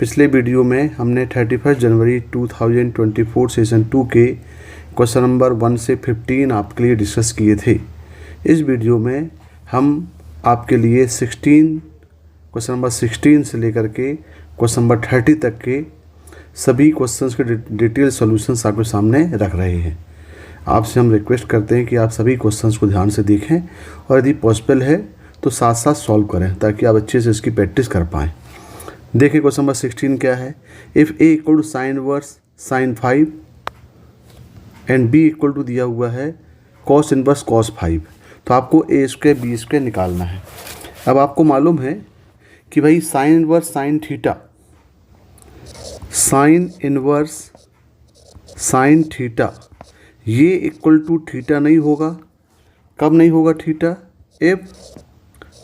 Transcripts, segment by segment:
पिछले वीडियो में हमने 31 जनवरी 2024 सेशन 2 के क्वेश्चन नंबर 1 से 15 आपके लिए डिस्कस किए थे। इस वीडियो में हम आपके लिए क्वेश्चन नंबर 16 से लेकर के क्वेश्चन नंबर 30 तक के सभी क्वेश्चंस के डिटेल सॉल्यूशंस आपके सामने रख रहे हैं। आपसे हम रिक्वेस्ट करते हैं कि आप सभी क्वेश्चंस को ध्यान से देखें और यदि पॉसिबल है तो साथ साथ सॉल्व करें ताकि आप अच्छे से इसकी प्रैक्टिस कर पाएँ। देखिए क्वेश्चन नंबर 16 क्या है। If A equal to sine inverse sine 5 and B equal to दिया हुआ है कॉस इनवर्स कॉस 5, तो आपको ए स्क्वायर बी स्क्वायर निकालना है। अब आपको मालूम है कि भाई sine inverse sine theta, sine inverse sine theta ये इक्वल टू थीटा नहीं होगा। कब नहीं होगा theta? If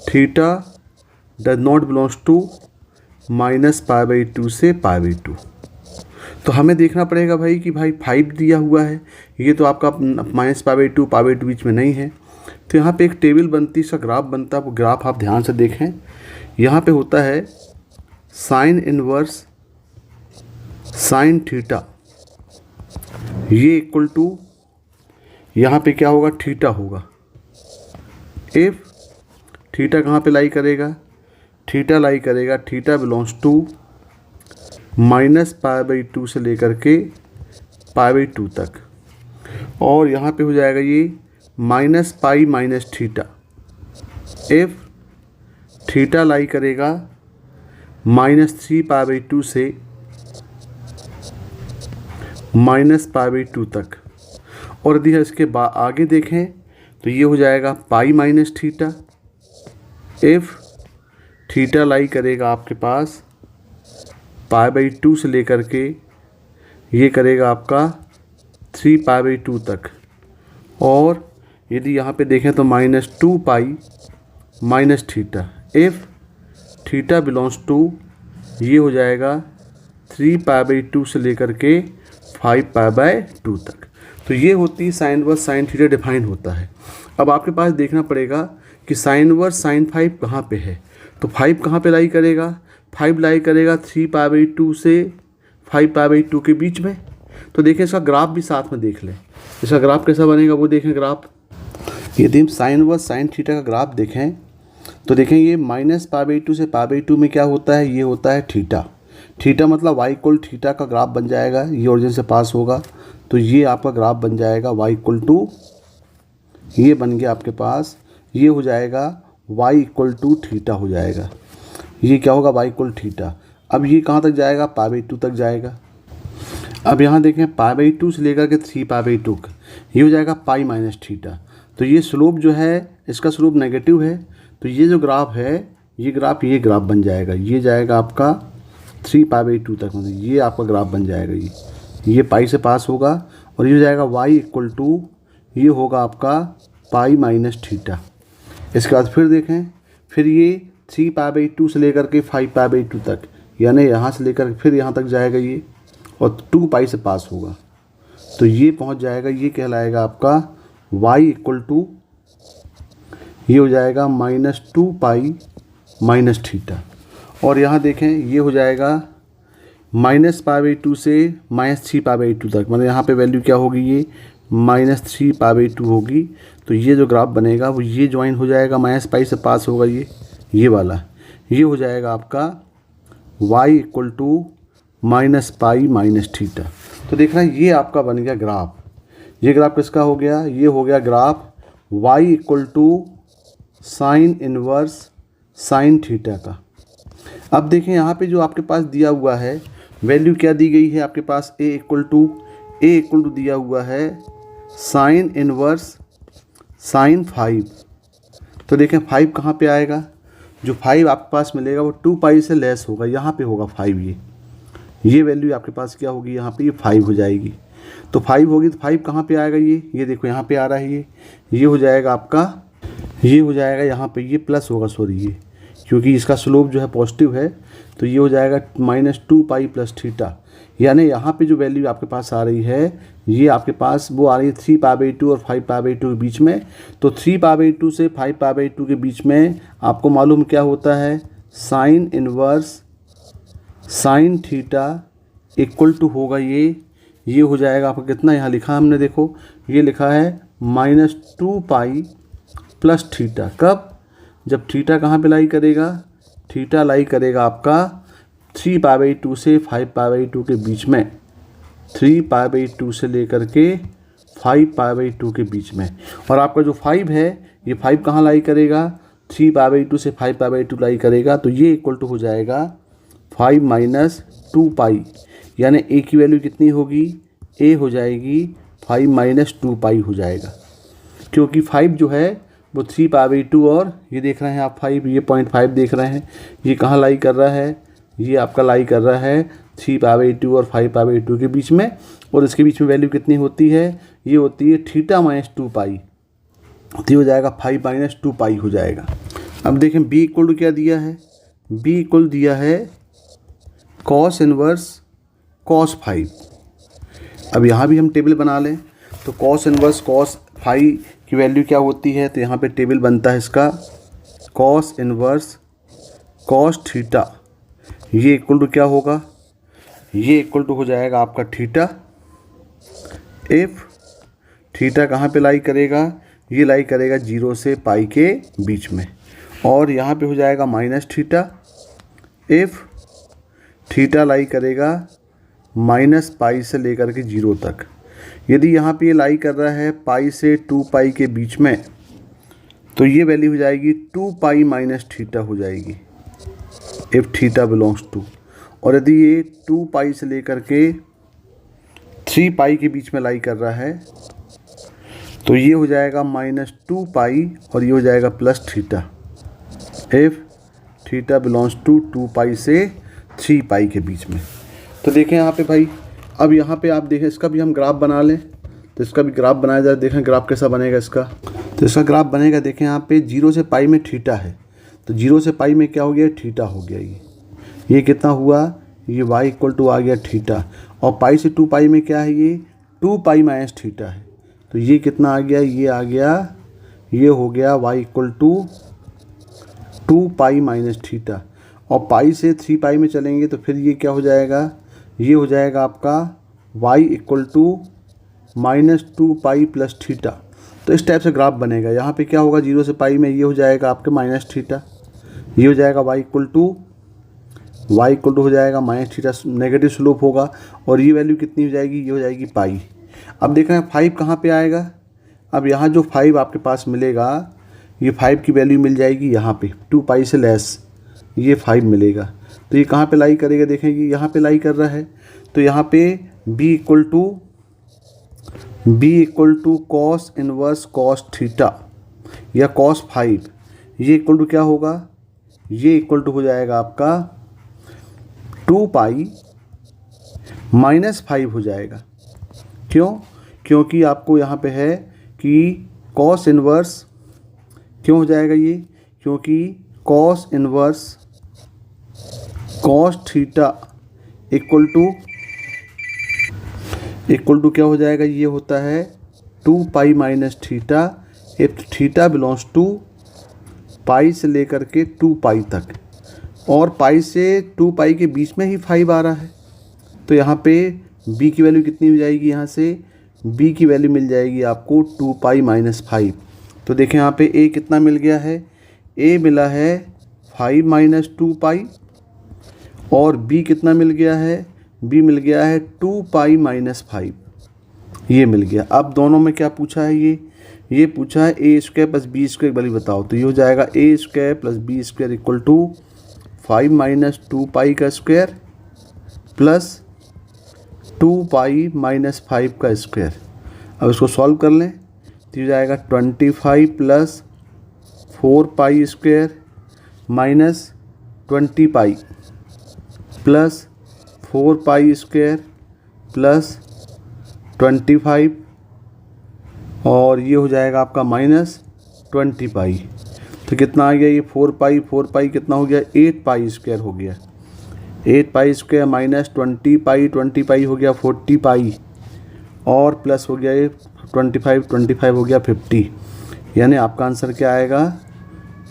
theta does not belongs to -π/2 से π/2। तो हमें देखना पड़ेगा भाई कि भाई 5 दिया हुआ है, ये तो आपका -π/2 π/2 बीच में नहीं है। तो यहाँ पे एक टेबल बनती, इसका ग्राफ बनता है। वो ग्राफ आप ध्यान से देखें। यहाँ पे होता है साइन इनवर्स साइन थीटा, ये इक्वल टू यहाँ पे क्या होगा? थीटा होगा। इफ थीटा कहाँ पे लाई करेगा? थीटा लाई करेगा, थीटा बिलोंग्स टू -π/2 से लेकर के π/2 तक, और यहाँ पे हो जाएगा ये -π minus theta. If theta lie करेगा -3π/2 से -π/2 तक, और यदि इसके आगे देखें तो ये हो जाएगा pi minus theta. If theta lie करेगा आपके पास π/2 से लेकर के ये करेगा आपका 3π/2 तक, और यदि यहाँ पे देखें तो -2π minus theta. If theta belongs to ये हो जाएगा 3π/2 से लेकर के 5π/2 तक। तो ये होती sign inverse sine theta define होता है। अब आपके पास देखना पड़ेगा कि साइन इनवर्स साइन 5 कहाँ पे है। तो 5 कहाँ पे लाई करेगा? 5 लाई करेगा 3π/2 से 5π/2 के बीच में। तो देखें इसका ग्राफ भी साथ में देख लें, इसका ग्राफ कैसा बनेगा वो देखें। ग्राफ यदि हम साइन इनवर्स साइन थीटा का ग्राफ देखें तो देखें ये -π/2 से π/2 में क्या होता है? ये होता है थीटा। थीटा मतलब y इक्वल थीटा का ग्राफ बन जाएगा। ये ओरिजिन से पास होगा तो ये आपका ग्राफ बन जाएगा y इक्वल टू, ये बन गया आपके पास, ये हो जाएगा y इक्वल टू थीटा हो जाएगा। ये क्या होगा? y equal theta. अब ये कहाँ तक जाएगा? π/2 तक जाएगा। अब यहाँ देखें π/2 से लेकर के 3π/2 ये हो जाएगा पाई माइनस थीटा। तो ये स्लोप जो है इसका स्लोप नेगेटिव है, तो ये जो ग्राफ है ये ग्राफ बन जाएगा। ये जाएगा आपका 3π/2 तक, मतलब ये आपका ग्राफ बन जाएगा। ये पाई से पास होगा, और ये हो जाएगा y इक्वल टू, ये होगा आपका पाई माइनस थीटा। इसके बाद फिर देखें, फिर ये 3π/2 से लेकर के 5π/2 तक, यानी यहाँ से लेकर फिर यहाँ तक जाएगा ये, और 2π से पास होगा तो ये पहुँच जाएगा, ये कहलाएगा आपका y इक्वल टू, ये हो जाएगा -2π माइनस थीटा। और यहाँ देखें ये हो जाएगा -π/2 से -3π/2 तक, मतलब यहाँ पे वैल्यू क्या होगी? ये -3π/2 होगी। तो ये जो ग्राफ बनेगा वो ये ज्वाइन हो जाएगा, -π से पास होगा ये वाला, ये हो जाएगा आपका y equal to -π minus theta. तो देखना ये आपका बन गया ग्राफ। ये ग्राफ किसका हो गया? ये हो गया graph y equal to sine inverse sine theta का। अब देखें यहाँ पे जो आपके पास दिया हुआ है वैल्यू क्या दी गई है आपके पास? a इक्वल टू दिया हुआ है साइन इनवर्स साइन 5। तो देखें 5 कहाँ पे आएगा? जो 5 आपके पास मिलेगा वो 2π से लेस होगा, यहाँ पे होगा 5। ये वैल्यू आपके पास क्या होगी? यहाँ पे ये 5 हो जाएगी। तो 5 होगी तो 5 कहाँ पे आएगा? ये देखो यहाँ पे आ रहा है, ये हो जाएगा आपका, ये हो जाएगा यहाँ पे, ये प्लस होगा, सॉरी ये, क्योंकि इसका स्लोप जो है पॉजिटिव है, तो ये हो जाएगा -2π प्लस थीटा। यानी यहाँ पे जो वैल्यू आपके पास आ रही है ये आपके पास वो आ रही है 3π/2 और 5π/2 के बीच में। तो 3π/2 से 5π/2 के बीच में आपको मालूम क्या होता है? Sine inverse sine theta equal to होगा ये हो जाएगा आपका कितना, यहाँ लिखा हमने देखो, ये लिखा है -2 प्लस थीटा। कब? जब थीटा कहाँ पे लाई करेगा, थीटा लाई करेगा आपका 3π/2 से 5π/2 के बीच में, 3π/2 से लेकर के 5π/2 के बीच में। और आपका जो 5 है, ये 5 कहाँ लाई करेगा, 3π/2 से 5π/2 लाई करेगा। तो ये इक्वल टू हो जाएगा 5 - 2π, यानी ए की वैल्यू कितनी होगी, ए हो जाएगी 5 - 2π हो जाएगा, क्योंकि 5 जो है वो 3π/2 और ये देख रहे हैं आप 5, ये 0.5 देख रहे हैं, ये कहाँ लाई कर रहा है, ये आपका लाई कर रहा है 3π/2 और 5π/2 के बीच में। और इसके बीच में वैल्यू कितनी होती है, ये होती है थीटा -2π, तो हो जाएगा 5 - 2π हो जाएगा। अब देखें b इक्वल टू क्या दिया है, b इक्वल दिया है cos इनवर्स cos 5। अब यहाँ भी हम टेबल बना लें, तो cos इनवर्स cos 5 की वैल्यू क्या होती है, तो यहाँ पे टेबल बनता है इसका cos इनवर्स cos थीटा, ये इक्वल टू क्या होगा, ये इक्वल टू हो जाएगा आपका थीटा। इफ़ थीटा कहाँ पे लाई करेगा, ये लाई करेगा 0 से पाई के बीच में, और यहाँ पे हो जाएगा -थीटा। इफ़ थीटा लाई करेगा -π से लेकर के 0 तक। यदि यहाँ पे ये लाई कर रहा है π से 2π के बीच में, तो ये वैल्यू हो जाएगी 2π - थीटा हो जाएगी, इफ़ थीटा बिलोंग्स टू। और यदि ये 2π से लेकर के 3π के बीच में लाई कर रहा है, तो ये हो जाएगा -2π और ये हो जाएगा +theta, if theta belongs to 2π से 3π के बीच में। तो देखें यहाँ पे भाई, अब यहाँ पे आप देखें, इसका भी हम ग्राफ बना लें, तो इसका भी ग्राफ बनाया जाए, देखें ग्राफ कैसा बनेगा इसका। तो इसका ग्राफ बनेगा, देखें यहाँ पे 0 से पाई में थीटा है, तो 0 से पाई में क्या हो गया, थीटा हो गया। ये कितना हुआ, ये y इक्वल टू आ गया थीटा, और पाई से 2π में क्या है, ये 2π - थीटा है, तो ये कितना आ गया, ये आ गया, ये हो गया y इक्वल टू 2π - थीटा। और पाई से 3π में चलेंगे तो फिर ये क्या हो जाएगा, ये हो जाएगा आपका y equal to -2π plus theta. तो इस टाइप से ग्राफ बनेगा। यहाँ पे क्या होगा, 0 से पाई में ये हो जाएगा आपके -थीटा, ये हो जाएगा y इक्वल टू हो जाएगा -थीटा, नेगेटिव स्लोप होगा, और ये वैल्यू कितनी हो जाएगी, ये हो जाएगी पाई। अब देख रहे हैं 5 कहाँ पे आएगा, अब यहाँ जो 5 आपके पास मिलेगा, ये 5 की वैल्यू मिल जाएगी यहाँ पे 2π से लेस, ये 5 मिलेगा, तो ये कहाँ पे लाई करेगा, देखेंगे यहाँ पे लाई कर रहा है। तो यहाँ पे b equal to cos inverse cos theta या कॉस 5, ये इक्वल टू क्या होगा, ये इक्वल टू हो जाएगा आपका 2π - 5 हो जाएगा। क्यों, क्योंकि आपको यहाँ पे है कि कॉस इनवर्स, क्यों हो जाएगा ये, क्योंकि cos inverse cos theta equal to क्या हो जाएगा, ये होता है 2π - theta if theta belongs to pi से लेकर के 2π तक, और पाई से 2π के बीच में ही 5 आ रहा है। तो यहाँ पे b की वैल्यू कितनी हो जाएगी, यहाँ से b की वैल्यू मिल जाएगी आपको 2π - 5। तो देखें यहाँ पे a कितना मिल गया है, a मिला है 5 - 2π, और b कितना मिल गया है, b मिल गया है 2π - 5, ये मिल गया। अब दोनों में क्या पूछा है, ये पूछा है a² + b² वाली बताओ, तो ये हो जाएगा a² + b² इक्वल टू 5 - 2π का स्क्वायर प्लस 2π - 5 का स्क्वायर। अब इसको सॉल्व कर लें, तो ये जाएगा 25 + 4π² माइनस 20π प्लस 4π² प्लस 25, और ये हो जाएगा आपका -20π। तो कितना आ गया, ये 4π कितना हो गया, 8π² हो गया, 8π² माइनस 20π हो गया 40π, और प्लस हो गया ये 25 हो गया 50। यानी आपका आंसर क्या आएगा,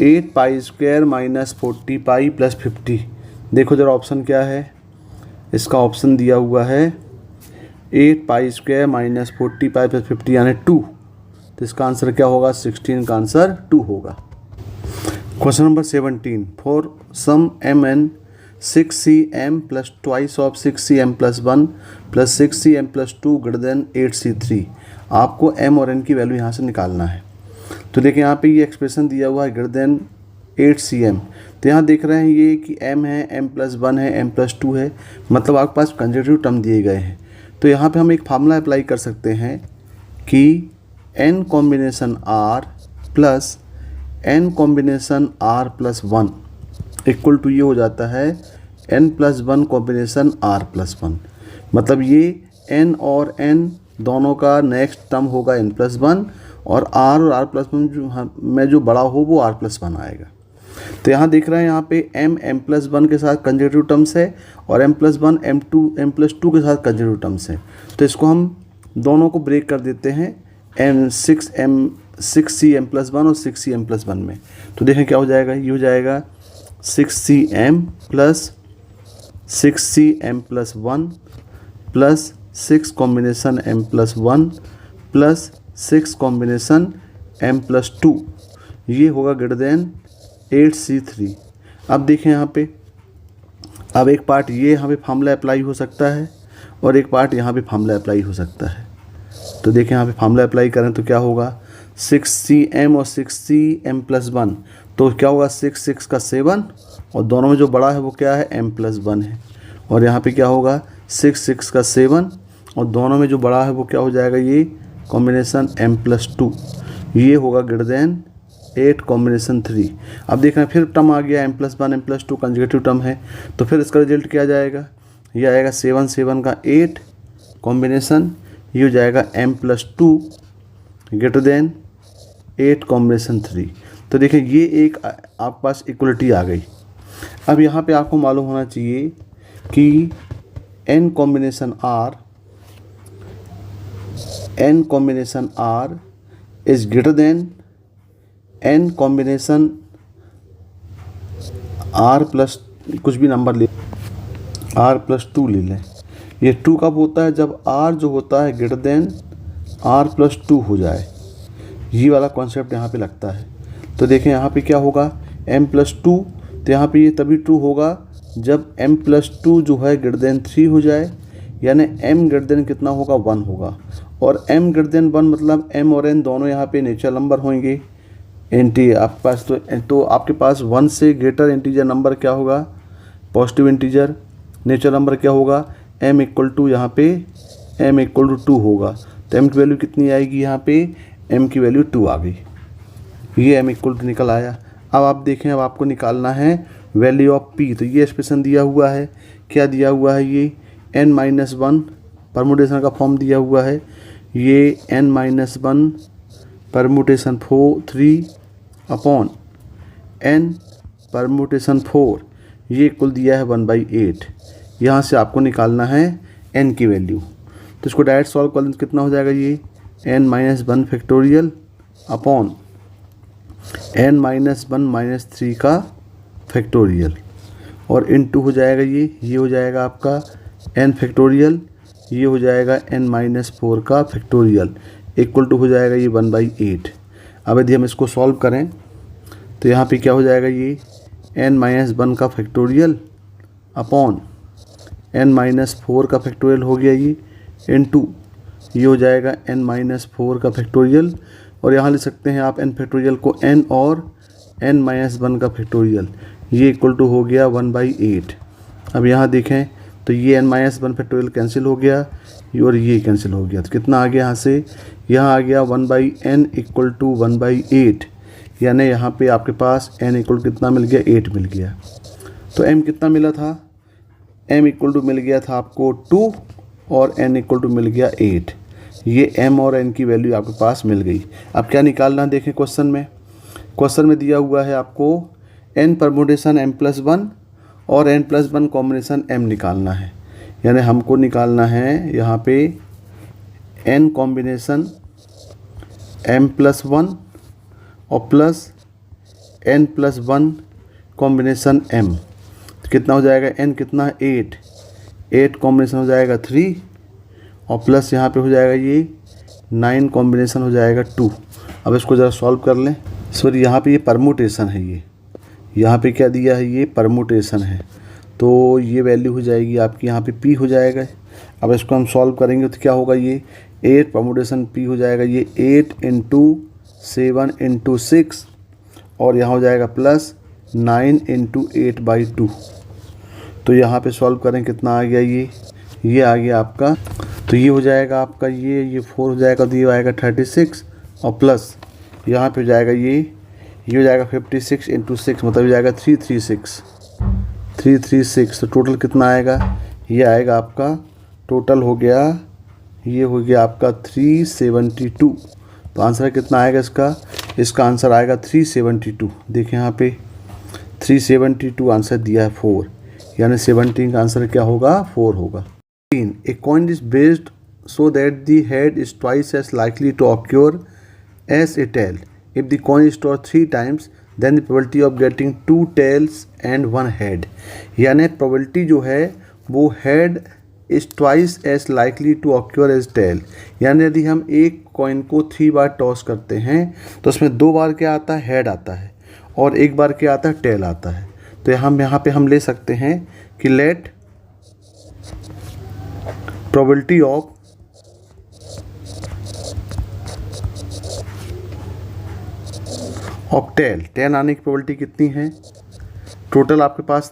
8π² - 40π + 50। देखो जरा ऑप्शन क्या है, इसका ऑप्शन दिया हुआ है 8 pi square minus 40 pi plus 50 यानी 2। तो इसका आंसर क्या होगा? 16 का आंसर 2 होगा। Question number 17, for some M N 6cm plus twice of 6cm plus 1 plus 6cm plus 2 greater than 8c3। आपको m और n की वैल्यू यहाँ से निकालना है। तो देखिए यहाँ पे ये एक्सप्रेशन दिया हुआ है ग्रेटर देन 8cm। तो यहाँ देख रहे हैं ये कि m है, m प्लस 1 है, m प्लस 2 है, मतलब आपके पास कंसेक्यूटिव टर्म दिए गए हैं। तो यहाँ पे हम एक फार्मूला अप्लाई कर सकते हैं कि n combination r plus n combination r plus 1 equal to ये हो जाता है n plus 1 combination r plus 1। मतलब ये n और n दोनों का नेक्स्ट टर्म होगा n प्लस 1 और r प्लस 1 में जो बड़ा हो वो r प्लस 1 आएगा। तो यहाँ देख रहे हैं यहाँ पे m प्लस 1 के साथ कंसेक्यूटिव टर्म्स है और m प्लस 1 m प्लस 2 के साथ कंसेक्यूटिव टर्म्स है। तो इसको हम दोनों को ब्रेक कर देते हैं सिक्स cm प्लस 1 और 6cm प्लस 1 में। तो देखें क्या हो जाएगा, ये हो जाएगा 6cm plus 6cm plus 1 plus 6 combination m plus 1 plus 6 combination m plus 2, ये होगा ग्रेटर देन 8c3। अब देखें यहाँ पे, अब एक पार्ट ये यहाँ पे फार्मूला अप्लाई हो सकता है और एक पार्ट यहाँ पे फार्मूला अप्लाई हो सकता है। तो देखें यहाँ पे फार्मूला अप्लाई करें तो क्या होगा, 6cm और 6cm प्लस 1, तो क्या होगा 6 का 7 और दोनों में जो बड़ा है वो क्या है m प्लस 1 है। और यहाँ पे क्या होगा 6 का 7 और दोनों में जो बड़ा है वो क्या हो जाएगा, ये कॉम्बिनेशन m प्लस 2, ये होगा ग्रेटर देन 8 कॉम्बिनेशन 3। अब देख रहे हैं फिर टर्म आ गया m plus 1 m plus 2 consecutive term है। तो फिर इसका रिजल्ट क्या जाएगा, ये आएगा 7 का 8 कॉम्बिनेशन, ये हो जाएगा m plus 2 greater then 8 combination 3। तो देखिए ये एक आपके पास इक्वलिटी आ गई। अब यहाँ पे आपको मालूम होना चाहिए कि n combination r is greater than n combination r plus कुछ भी नंबर ले, r प्लस 2 ले लें। ये 2 कब होता है, जब r जो होता है ग्रेटर देन r प्लस 2 हो जाए, ये वाला कॉन्सेप्ट यहाँ पे लगता है। तो देखें यहाँ पे क्या होगा m प्लस 2, तो यहाँ पे ये तभी 2 होगा जब m प्लस 2 जो है ग्रेटर देन 3 हो जाए, यानी m ग्रेटर देन कितना होगा 1 होगा। और m ग्रेटर देन 1 मतलब m और n दोनों यहाँ पे नेचुरल नंबर होंगे। एंटी आपके पास तो आपके पास 1 से ग्रेटर इंटीजर नंबर क्या होगा, पॉजिटिव इंटीजर। नेचुरल नंबर क्या होगा, m इक्वल टू यहाँ पे m इक्वल टू 2 होगा। तो m की वैल्यू कितनी आएगी, यहाँ पे m की वैल्यू 2 आ गई, ये m इक्वल टू निकल आया। अब आप देखें, अब आपको निकालना है वैल्यू ऑफ p। तो ये एक्सप्रेशन दिया हुआ है, क्या दिया हुआ है, ये n-1 परमुटेशन का फॉर्म दिया हुआ है, ये n-1 permutation 3 upon n permutation 4, ये कुल दिया है 1/8। यहाँ से आपको निकालना है n की वैल्यू। तो इसको डायरेक्ट सॉल्व कर लें तो कितना हो जाएगा, ये n-1 फैक्टोरियल अपॉन n-1 -3 का फैक्टोरियल और इनटू हो जाएगा ये हो जाएगा आपका n फैक्टोरियल, ये हो जाएगा n-4 का फैक्टोरियल इक्वल टू हो जाएगा ये 1/8। अब यदि हम इसको सॉल्व करें तो यहाँ पे क्या हो जाएगा, ये n-1 का फैक्टोरियल अपॉन n-4 का फैक्टोरियल हो गया, ये इनटू ये हो जाएगा n-4 का फैक्टोरियल। और यहाँ ले सकते हैं आप n फैक्टोरियल को n और n-1 का फैक्टोरियल, ये इक्वल टू हो गया 1/8। अब यहाँ देखें तो ये n-1 फैक्टोरियल कैंसिल हो गया और ये कैंसिल हो गया। तो कितना आ गया यहाँ से, यहाँ आ गया 1/n इक्वल टू 1/8, यानी यहाँ पे आपके पास n इक्वल कितना मिल गया, 8 मिल गया। तो m कितना मिला था, m इक्वल टू मिल गया था आपको 2 और n इक्वल टू मिल गया 8। ये m और n की वैल्यू आपके पास मिल गई। अब क्या निकालना है, देखें क्वेश्चन में दिया हुआ है आपको n परमुटेशन m प्लस 1 और n प्लस 1 कॉम्बिनेशन m निकालना है। यानी हमको निकालना है यहाँ पे n कॉम्बिनेशन m प्लस 1 और plus n plus 1 combination m। तो कितना हो जाएगा, n कितना है 8, 8 कॉम्बिनेशन हो जाएगा 3 और प्लस यहाँ पे हो जाएगा ये 9 कॉम्बिनेशन हो जाएगा 2। अब इसको ज़रा सॉल्व कर लें। सॉरी, यहाँ पे ये परमुटेशन है, ये यहाँ पे क्या दिया है, ये परमुटेशन है, तो ये वैल्यू हो जाएगी आपकी यहाँ पे p हो जाएगा। अब इसको हम सॉल्व करेंगे तो क्या होगा, ये 8 परमुटेशन p हो जाएगा, ये 8 इंटू 7 इंटू 6 और यहाँ हो जाएगा प्लस 9 इंटू 8/2। तो यहाँ पे सॉल्व करें कितना आ गया, ये आ गया आपका, तो ये हो जाएगा आपका ये 4 हो जाएगा, तो ये आएगा 36 और प्लस यहाँ पे हो जाएगा ये हो जाएगा 56 इंटू 6 मतलब हो जाएगा 336। तो टोटल कितना आएगा, ये आएगा आपका, टोटल हो गया, ये हो गया आपका 372। तो आंसर कितना आएगा इसका आंसर आएगा 372। देखिए यहाँ पे 372 आंसर दिया है 4, यानी 17 का आंसर क्या होगा, 4 होगा। A coin is based so that the head is twice as likely to occur as a tail. If the coin is tossed 3 times, then the probability of getting 2 tails and 1 head. यानी probability जो है वो head is twice as likely to occur as tail. यानी यदि हम एक coin को 3 बार toss करते हैं तो उसमें 2 बार क्या आता है, head आता है, और 1 बार क्या आता है, tail आता है। तो हम यहाँ पे हम ले सकते हैं कि let probability of tail आने की प्रोबेबिलिटी कितनी है, टोटल आपके पास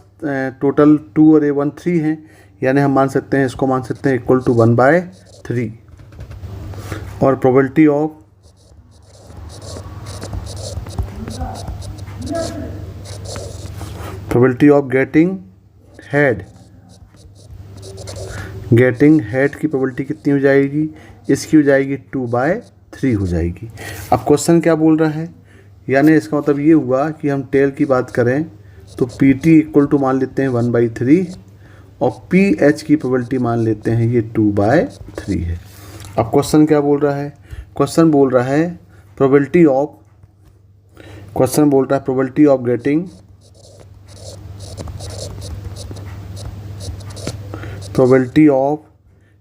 टोटल 2 और 1 3 हैं, यानी हम मान सकते हैं, इसको मान सकते हैं इक्वल टू 1/3। और प्रोबेबिलिटी ऑफ गेटिंग हेड की प्रोबेबिलिटी कितनी हो जाएगी, इसकी हो जाएगी 2/3 हो जाएगी। अब क्वेश्चन क्या बोल रहा है, यानी इसका मतलब ये हुआ कि हम टेल की बात करें तो PT इक्वल टू मान लेते हैं 1/3 और PH की प्रोबेबिलिटी मान लेते हैं ये 2/3 है। अब क्वेश्चन क्या बोल रहा है, क्वेश्चन बोल रहा है probability of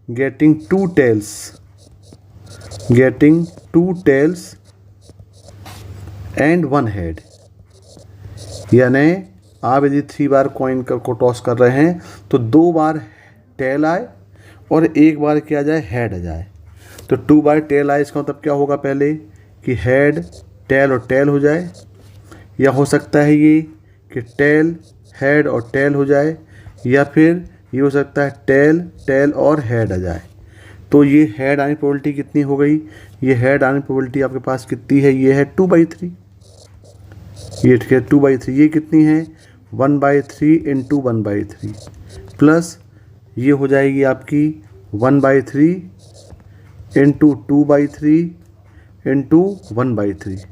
getting 2 tails and 1 head. यानी आप यदि 3 बार कॉइन को टॉस कर रहे हैं तो 2 बार टेल आए और 1 बार क्या जाए, हेड आ जाए। तो 2 बार टेल आए, इसका मतलब क्या होगा पहले कि हेड टेल और टेल हो जाए, या हो सकता है ये कि टेल हेड और टेल हो जाए, या फिर ये हो सकता है टेल और हेड आ जाए। तो ये हेड आने की प्रोबेबिलिटी कितनी हो गई, ये हेड आने की प्रोबेबिलिटी आपके पास कितनी है, ये है 2/3। ये ठीक है 2/3, ये कितनी है 1/3 इंटू 1/3 प्लस ये हो जाएगी आपकी 1/3 इंटू 2/3 इंटू 1/3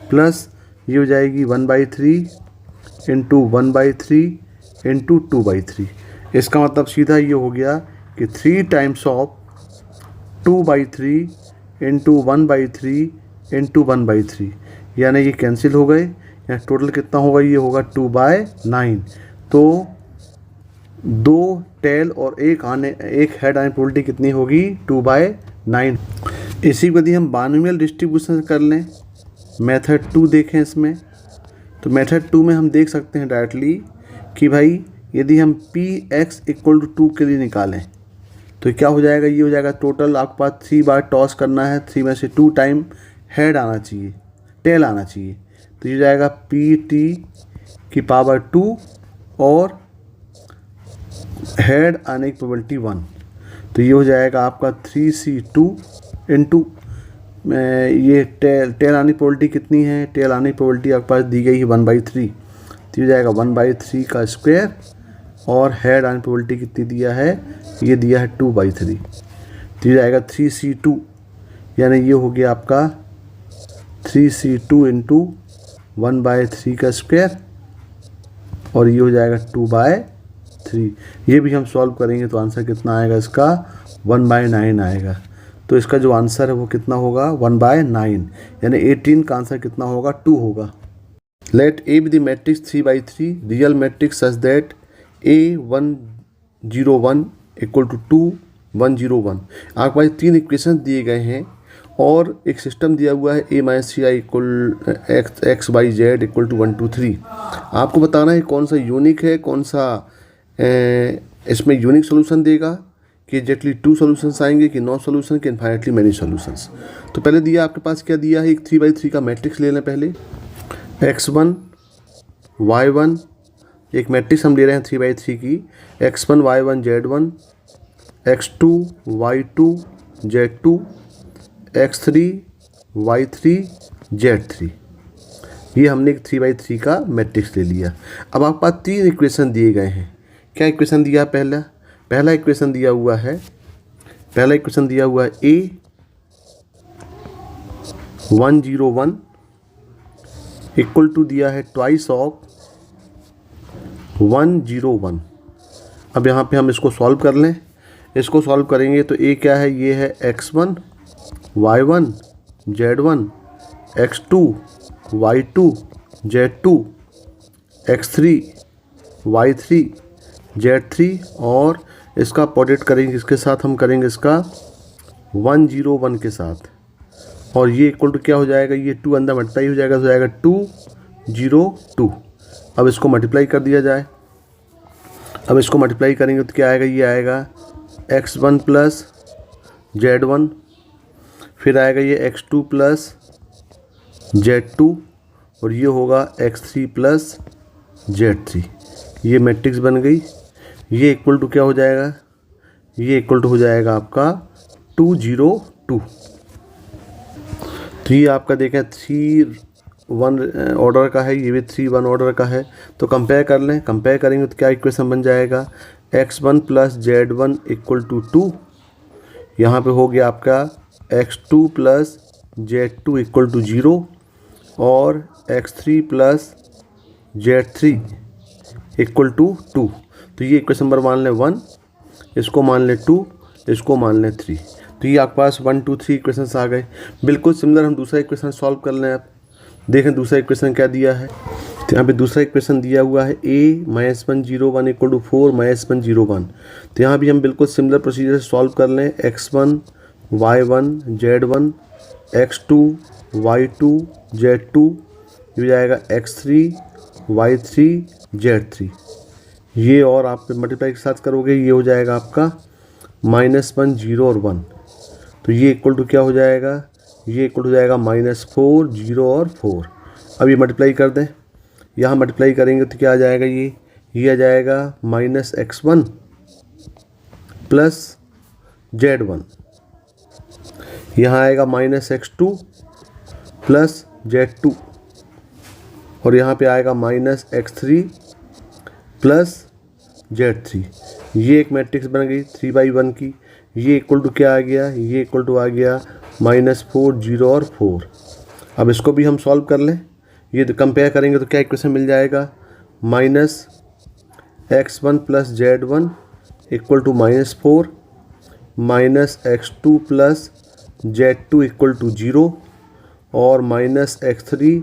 प्लस ये हो जाएगी 1/3 इंटू 1/3 इंटू 2/3। इसका मतलब सीधा ये हो गया कि 3 टाइम्स ऑफ 2/3 इंटू 1/3 इंटू 1/3, यानी ये कैंसिल हो गए, या टोटल कितना होगा, ये होगा 2/9। तो 2 टेल और एक हेड आने प्रोबेबिलिटी कितनी होगी, 2/9। इसी को यदि हम बाइनोमियल डिस्ट्रीब्यूशन कर लें, मेथड 2 देखें इसमें, तो मेथड 2 में हम देख सकते हैं डायरेक्टली कि भाई यदि हम PX इक्वल टू 2 के लिए निकालें तो क्या हो जाएगा, ये हो जाएगा टोटल आपके पास 3 बार टॉस करना है, 3 में से 2 टाइम हेड आना चाहिए, टेल आना चाहिए, तो ये जाएगा PT की पावर 2 और हेड आने की प्रोबेबिलिटी 1। तो ये हो जाएगा आपका 3C2 इंटू ये टेल आने की प्रोबेबिलिटी कितनी है, टेल आने की प्रोबेबिलिटी आपके पास दी गई है 1/3, तो ये जाएगा 1/3 का स्क्वायर, और हेड आने की प्रोबेबिलिटी कितनी दिया है, ये दिया है 2/3, तो ये जाएगा 3C2, यानी ये हो गया आपका 3C2 इंटू 1/3 का स्क्वायर, और ये हो जाएगा 2/3। ये भी हम सॉल्व करेंगे तो आंसर कितना आएगा इसका, 1/9 आएगा। तो इसका जो आंसर है वो कितना होगा, 1/9, यानी 18 का आंसर कितना होगा, 2 होगा। Let A be the matrix 3/3 real matrix such that A 1 0 1 equal to 2 1 0 1। आपके पास 3 इक्वेशन दिए गए हैं और एक सिस्टम दिया हुआ है a minus C I equal X Y Z equal to 1 2 3। आपको बताना है कौन सा यूनिक है, कौन सा इसमें यूनिक सोल्यूशन देगा, कि एग्जैक्टली 2 सॉल्यूशंस आएंगे, कि 9 सॉल्यूशन, कि इन्फाइनेटली मैनी सॉल्यूशंस। तो पहले दिया आपके पास क्या दिया है, एक 3x3 का मैट्रिक्स ले लें पहले। x1 y1, एक मैट्रिक्स हम ले रहे हैं 3x3 की, x1 y1 z1, x2 y2 z2, x3 y3 z3। ये हमने एक 3x3 का मैट्रिक्स ले लिया। अब आपके पास 3 इक्वेशन दिए गए हैं। क्या इक्वेशन दिया है? पहला इक्वेशन दिया हुआ है a 1 0 1 इक्वल टू दिया है ट्वाइस ऑफ 1 0 1। अब यहाँ पे हम इसको सॉल्व कर लें। इसको सॉल्व करेंगे तो a क्या है, ये है x1 y1 z1, x2 y2 z2, x3 y3 z3, और इसका प्रोडक्ट करेंगे इसके साथ, हम करेंगे इसका 1 0 1 के साथ, और ये इक्वल टू क्या हो जाएगा, ये 2 अंदर मल्टीप्लाई हो जाएगा, तो हो जाएगा 2 0 2। अब इसको मल्टीप्लाई कर दिया जाए। अब इसको मल्टीप्लाई करेंगे तो क्या आएगा, ये आएगा x1 प्लस z1, फिर आएगा ये x2 प्लस z2, और ये होगा x3 प्लस z3। ये मैट्रिक्स बन गई। ये इक्वल टू क्या हो जाएगा, ये इक्वल टू हो जाएगा आपका 2 0 2। तो ये आपका देखें 3 1 ऑर्डर का है, ये भी 3 1 ऑर्डर का है। तो कंपेयर कर लें। कंपेयर करेंगे तो क्या इक्वेशन बन जाएगा, x1 plus z1 equal to 2। यहाँ पे हो गया आपका x2 plus z2 equal to 0, और x3 plus z3 equal to 2। तो ये इक्वेशन नंबर मान लें 1, इसको मान लें 2, इसको मान लें 3। तो ये आपके पास 1 2 3 इक्वेशंस आ गए। बिल्कुल सिमिलर हम दूसरा इक्वेशन सॉल्व कर लें। आप देखें दूसरा इक्वेशन क्या दिया है। तो यहाँ पे दूसरा इक्वेशन दिया हुआ है a minus 1 0 1 equal to 4 minus 1 0 1। तो यहाँ भी हम बिल्कुल सिमिलर प्रोसीजर से सॉल्व कर लें। x1 y1 z1, x2 y2 z2, ये हो जाएगा x3 y3 z3। ये और आप मल्टीप्लाई के साथ करोगे, ये हो जाएगा आपका -1 0 और 1। तो ये इक्वल टू क्या हो जाएगा, ये इक्वल हो जाएगा -4 0 और 4। अब ये मल्टीप्लाई कर दें। यहाँ मल्टीप्लाई करेंगे तो क्या आ जाएगा, ये आ जाएगा -x1 प्लस z1, यहाँ आएगा -x2 प्लस z2, और यहाँ पे आएगा -x3 प्लस z3। ये एक मैट्रिक्स बन गई 3/1 की। ये इक्वल टू क्या आ गया, ये इक्वल टू आ गया -4 0 और 4। अब इसको भी हम सॉल्व कर लें। ये कंपेयर करेंगे तो क्या इक्वेशन मिल जाएगा, -x1 plus z1 equal to -4, -x2 plus z2 equal to 0, और -x3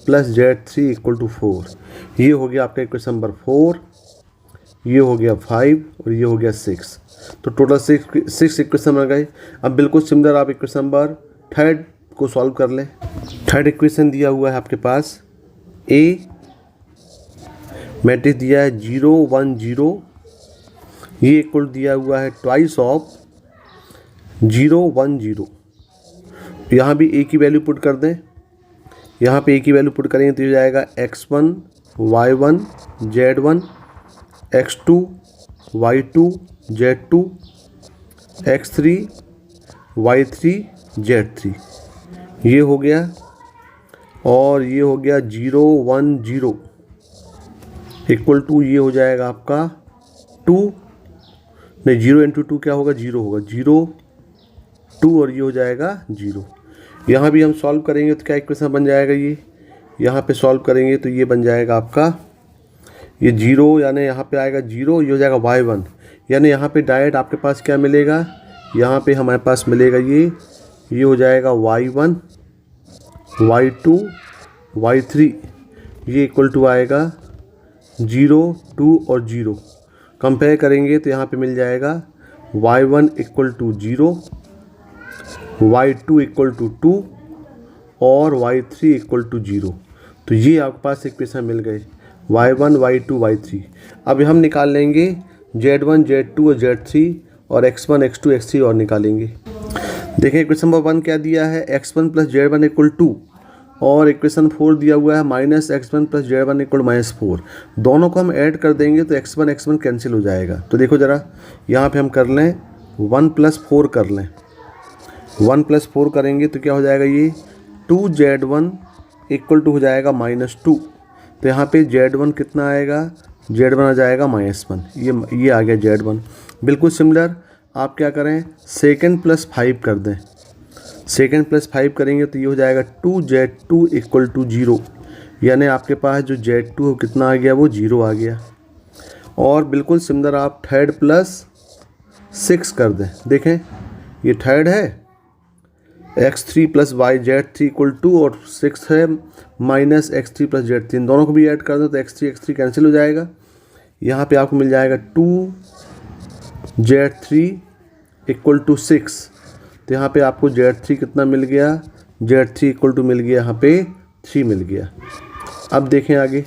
plus z3 equal to 4। ये हो गया आपका इक्वेशन नंबर 4, ये हो गया 5, और ये हो गया 6। तो टोटल 6 इक्वेशन बन गए। अब बिल्कुल सिमिलर आप इक्वेशन नंबर 3 को सॉल्व कर लें। 3rd इक्वेशन दिया हुआ है आपके पास, a मैट्रिक्स दिया है 0 1 0, ये इक्वल दिया हुआ है ट्वाइस ऑफ 0 1 0। यहाँ भी a की वैल्यू पुट कर दें। यहाँ पे a की वैल्यू पुट करेंगे तो ये जाएगा x1 y1 z1, x2 y2 z2, x3 y3 z3। ये हो गया, और ये हो गया 0 1 0 इक्वल टू, ये हो जाएगा आपका 2, नहीं 0 इंटू 2 क्या होगा, 0 होगा, 0 2, और ये हो जाएगा 0। यहाँ भी हम सॉल्व करेंगे तो क्या इक्वेशन बन जाएगा, ये यहाँ पे सॉल्व करेंगे तो ये बन जाएगा आपका, ये 0 यानी यहाँ पे आएगा 0, ये हो जाएगा y1, यानी यहाँ पे डायरेक्ट आपके पास क्या मिलेगा, यहाँ पे हमारे पास मिलेगा ये हो जाएगा y1 y2 y3, ये इक्वल टू आएगा 0 2 और 0। कंपेयर करेंगे तो यहाँ पे मिल जाएगा y1 equal to 0, y2 equal to 2 और y3 इक्वल टू 0। तो ये आपके पास इक्वेशन मिल गए y1, y2, y3। अब हम निकाल लेंगे z1, z2 और z3 और x1, x2, x3 और निकालेंगे। देखें इक्वेशन नंबर 1 क्या दिया है, x1 प्लस z1 इक्वल 2 और इक्वेशन 4 दिया हुआ है minus x1 plus z1 equal -4। दोनों को हम ऐड कर देंगे तो x1 x1 कैंसिल हो जाएगा। तो देखो ज़रा यहाँ पे हम कर लें 1 + 4 कर लें, 1 + 4 करेंगे तो क्या हो जाएगा, ये 2z1 इक्वल टू हो जाएगा -2। तो यहाँ पे z1 कितना आएगा, z1 आ जाएगा -1, ये आ गया z1। बिल्कुल सिमिलर आप क्या करें, सेकेंड प्लस 5 कर दें, सेकेंड प्लस 5 करेंगे तो ये हो जाएगा 2z2 इक्वल टू 0, यानी आपके पास जो z2 हो कितना आ गया, वो 0 आ गया। और बिल्कुल सिमिलर आप थर्ड प्लस 6 कर दें, देखें ये थर्ड है, x3 प्लस z3 इक्वल 2 और 6 है माइनस x3 प्लस z3, दोनों को भी ऐड कर दें तो x3 कैंसिल हो जाएगा। यहाँ पे आपको मिल जाएगा 2z3 इक्वल टू 6। तो यहाँ पे आपको z3 कितना मिल गया, z3 इक्वल टू मिल गया यहाँ पे 3 मिल गया। अब देखें आगे,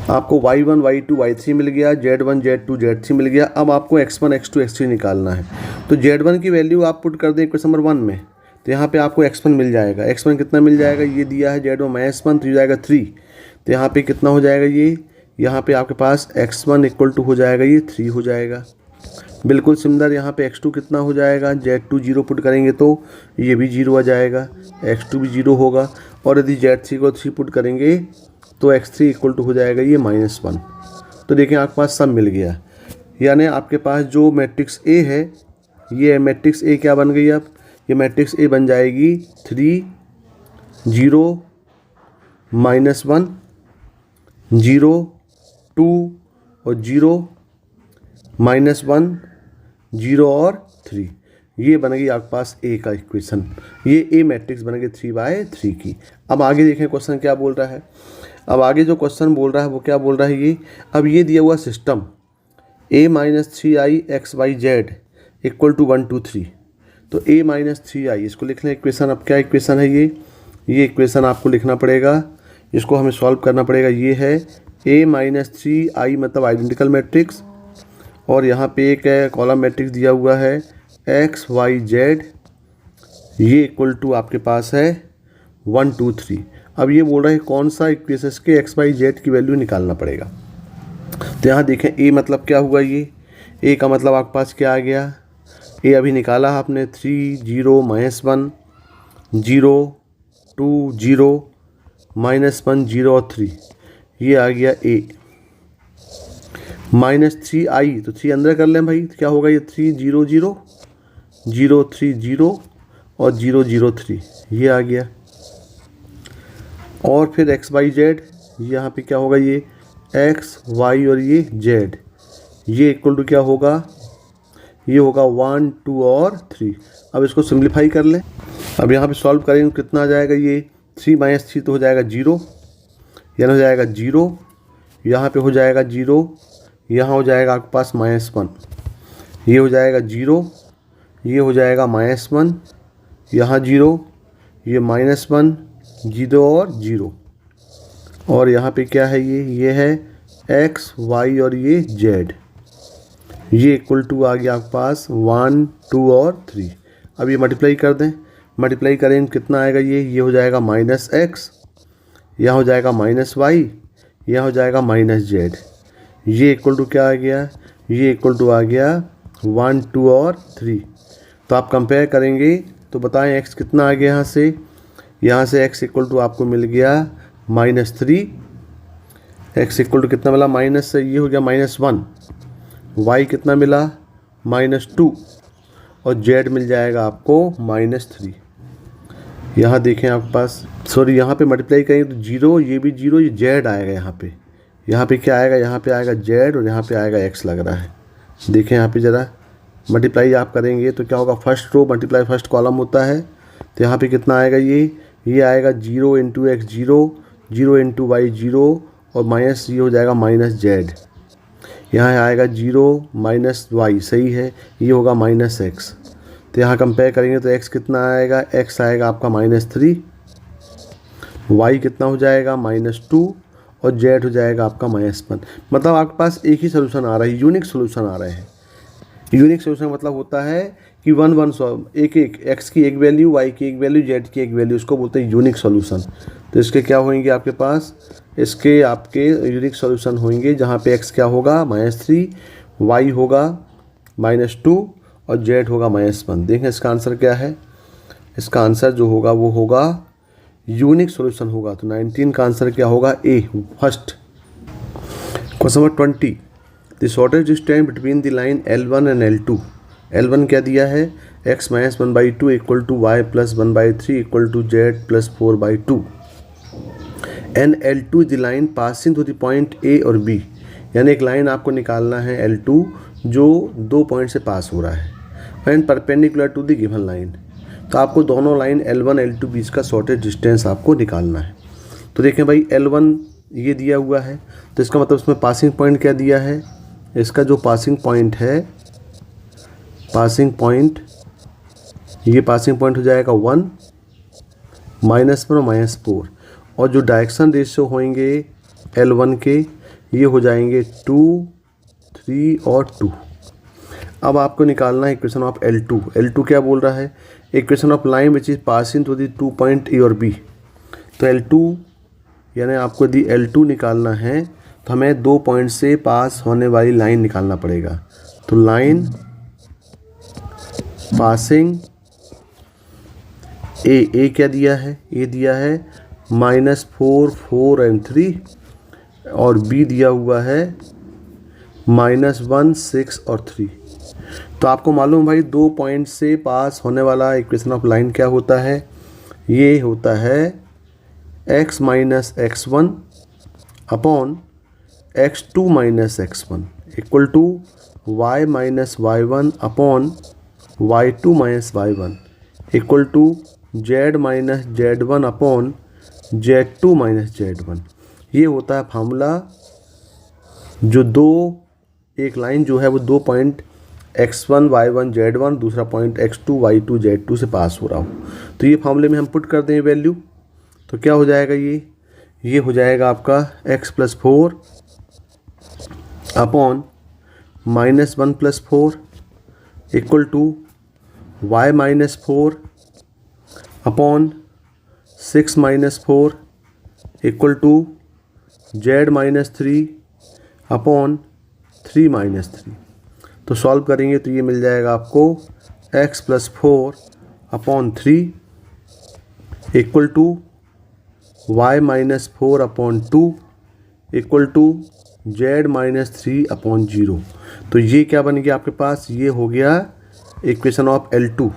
आपको y1, y2, y3 मिल गया, z1, z2, z3 मिल गया। अब आपको x1, x2, x3 निकालना है। तो z1 की वैल्यू आप पुट कर दें इक्वेशन नंबर 1 में, तो यहाँ पे आपको x1 मिल जाएगा। x1 कितना मिल जाएगा, ये दिया है z1 -1 तो हो जाएगा 3। तो यहाँ पे कितना हो जाएगा, ये यहाँ पे आपके पास x1 इक्वल टू हो जाएगा ये 3 हो जाएगा। बिल्कुल सिमिलर यहाँ पे x2 कितना हो जाएगा, z2 0 पुट करेंगे तो ये भी 0 आ जाएगा, x2 भी 0 होगा। और यदि z3 को 3 पुट करेंगे तो x3 इक्वल टू हो जाएगा ये -1। तो देखें आपके पास सब मिल गया, यानी आपके पास जो मैट्रिक्स A है, ये मैट्रिक्स A क्या बन गई, अब ये मैट्रिक्स A बन जाएगी 3 0 -1 0 2 और 0 -1 0 और 3। ये बन गई आपके पास A का इक्वेशन, ये A मैट्रिक्स बन गई 3/3 की। अब आगे देखें क्वेश्चन क्या बोल रहा है। अब आगे जो क्वेश्चन बोल रहा है वो क्या बोल रहा है, ये अब ये दिया हुआ system a - 3i x y z equal to 1 2 3। तो a - 3i इसको लिख लें इक्वेशन। अब क्या इक्वेशन है ये इक्वेशन आपको लिखना पड़ेगा, इसको हमें सॉल्व करना पड़ेगा। ये है a - 3i मतलब आइडेंटिकल मैट्रिक्स, और यहाँ पे एक कॉलम मैट्रिक्स दिया हुआ है x y z, ये इक्वल टू आपके पास है 1 2 3। अब ये बोल रहा है कौन सा इक्वेशन के x y z की वैल्यू निकालना पड़ेगा। तो यहाँ देखें a मतलब क्या हुआ, ये a का मतलब आपके पास क्या आ गया, a अभी निकाला आपने 3 0 -1 0 2 0 -1 0 और 3, ये आ गया a। -3i तो 3 अंदर कर लें भाई, तो क्या होगा, ये 3 0 0 0 3 0 और 0 0 3, ये आ गया। और फिर x y z, यहाँ पे क्या होगा, ये x y और ये z, ये इक्वल टू क्या होगा, ये होगा 1 2 और 3। अब इसको सिंप्लीफाई कर लें। अब यहाँ पे सॉल्व करेंगे तो कितना आ जाएगा, ये 3 - 3 तो हो जाएगा 0, यानी हो जाएगा 0, यहाँ पे हो जाएगा 0, यहाँ हो जाएगा आपके पास -1, ये हो जाएगा 0, ये हो जाएगा -1, यहाँ 0, ये -1 0 और 0, और यहाँ पे क्या है, ये है x y और ये z, ये इक्वल टू आ गया आपके पास 1 2 और 3। अब ये मल्टीप्लाई कर दें, मल्टीप्लाई करें कितना आएगा, ये हो जाएगा -x, यहाँ हो जाएगा -y, यहाँ हो जाएगा -z, ये इक्वल टू क्या आ गया, ये इक्वल टू आ गया 1 2 और 3। तो आप कंपेयर करेंगे तो बताएं x कितना आ गया, यहाँ से x इक्वल टू आपको मिल गया -3, x इक्वल टू कितना मिला, माइनस से ये हो गया -1, y कितना मिला -2 और z मिल जाएगा आपको -3। यहाँ देखें आपके पास, सॉरी यहाँ पे मल्टीप्लाई करेंगे तो 0, ये भी 0, ये z आएगा यहाँ पे क्या आएगा, यहाँ पे आएगा z और यहाँ पे आएगा x लग रहा है। देखें यहाँ पे ज़रा मल्टीप्लाई आप करेंगे तो क्या होगा, first row multiply first column होता है, तो यहाँ पे कितना आएगा, ये आएगा 0 × x 0 0 × y 0 और माइनस ये हो जाएगा -z। यहाँ आएगा 0 माइनस वाई, सही है, ये होगा माइनस एक्स। तो यहाँ कंपेयर करेंगे तो x कितना आएगा, x आएगा आपका -3, y कितना हो जाएगा -2 और z हो जाएगा आपका -1। मतलब आपके पास एक ही सोल्यूशन आ रहा है, यूनिक सोल्यूशन आ रहे हैं। यूनिक सोल्यूशन मतलब होता है कि एक x की एक वैल्यू, y की एक वैल्यू, z की एक वैल्यू, उसको बोलते हैं यूनिक सोल्यूशन। तो इसके क्या होंगे आपके पास, इसके आपके यूनिक सोल्यूशन होंगे जहाँ पे x क्या होगा -3, y होगा -2 और z होगा -1। देखें इसका आंसर क्या है, इसका आंसर जो होगा वो होगा यूनिक सॉल्यूशन होगा। तो 19 का आंसर क्या होगा, A first. Question number 20, the shortage distance between the line L1 and L2। L1 क्या दिया है, x - 1/2 equal to y + 1/3 equal to z + 4/2 and L2 the line passing to the point A और B। यानी एक line आपको निकालना है L2 जो 2 पॉइंट से पास हो रहा है and perpendicular to the given line. तो आपको दोनों लाइन L1 L2 बीच का शॉर्टेज डिस्टेंस आपको निकालना है। तो देखें भाई L1 ये दिया हुआ है, तो इसका मतलब इसमें पासिंग पॉइंट क्या दिया है, इसका जो पासिंग पॉइंट है, पासिंग पॉइंट, ये पासिंग पॉइंट हो जाएगा 1, -1 और -4, और जो डायरेक्शन रेशियो होंगे L1 के ये हो जाएंगे 2, 3 और 2। अब आपको निकालना है इक्वेशन ऑफ L2। L2 क्या बोल रहा है, equation of line which is passing to the 2 point A और B। तो L2 यानी आपको यदि L2 निकालना है तो हमें 2 पॉइंट से पास होने वाली लाइन निकालना पड़ेगा। तो लाइन पासिंग ए क्या दिया है, ए दिया है -4, 4 एंड 3, और B दिया हुआ है -1, 6 और 3। तो आपको मालूम भाई 2 पॉइंट से पास होने वाला इक्वेशन ऑफ लाइन क्या होता है, ये होता है x - x1 upon x2 - x1 equal to y - y1 upon y2 - y1 equal to z - z1 upon z2 - z1। ये होता है फार्मूला जो एक लाइन जो है वो 2 पॉइंट x1 y1 z1, दूसरा पॉइंट x2 y2 z2 से पास हो रहा हो। तो ये फार्मूले में हम पुट कर दें वैल्यू, तो क्या हो जाएगा, ये हो जाएगा आपका x + 4 upon -1 + 4 equal to y - 4 upon 6 - 4 equal to z - 3 upon 3 - 3। तो सॉल्व करेंगे तो ये मिल जाएगा आपको x + 4 upon 3 equal to y - 4 upon 2 equal to z - 3 upon 0। तो ये क्या बन गया आपके पास, ये हो गया इक्वेशन ऑफ L2।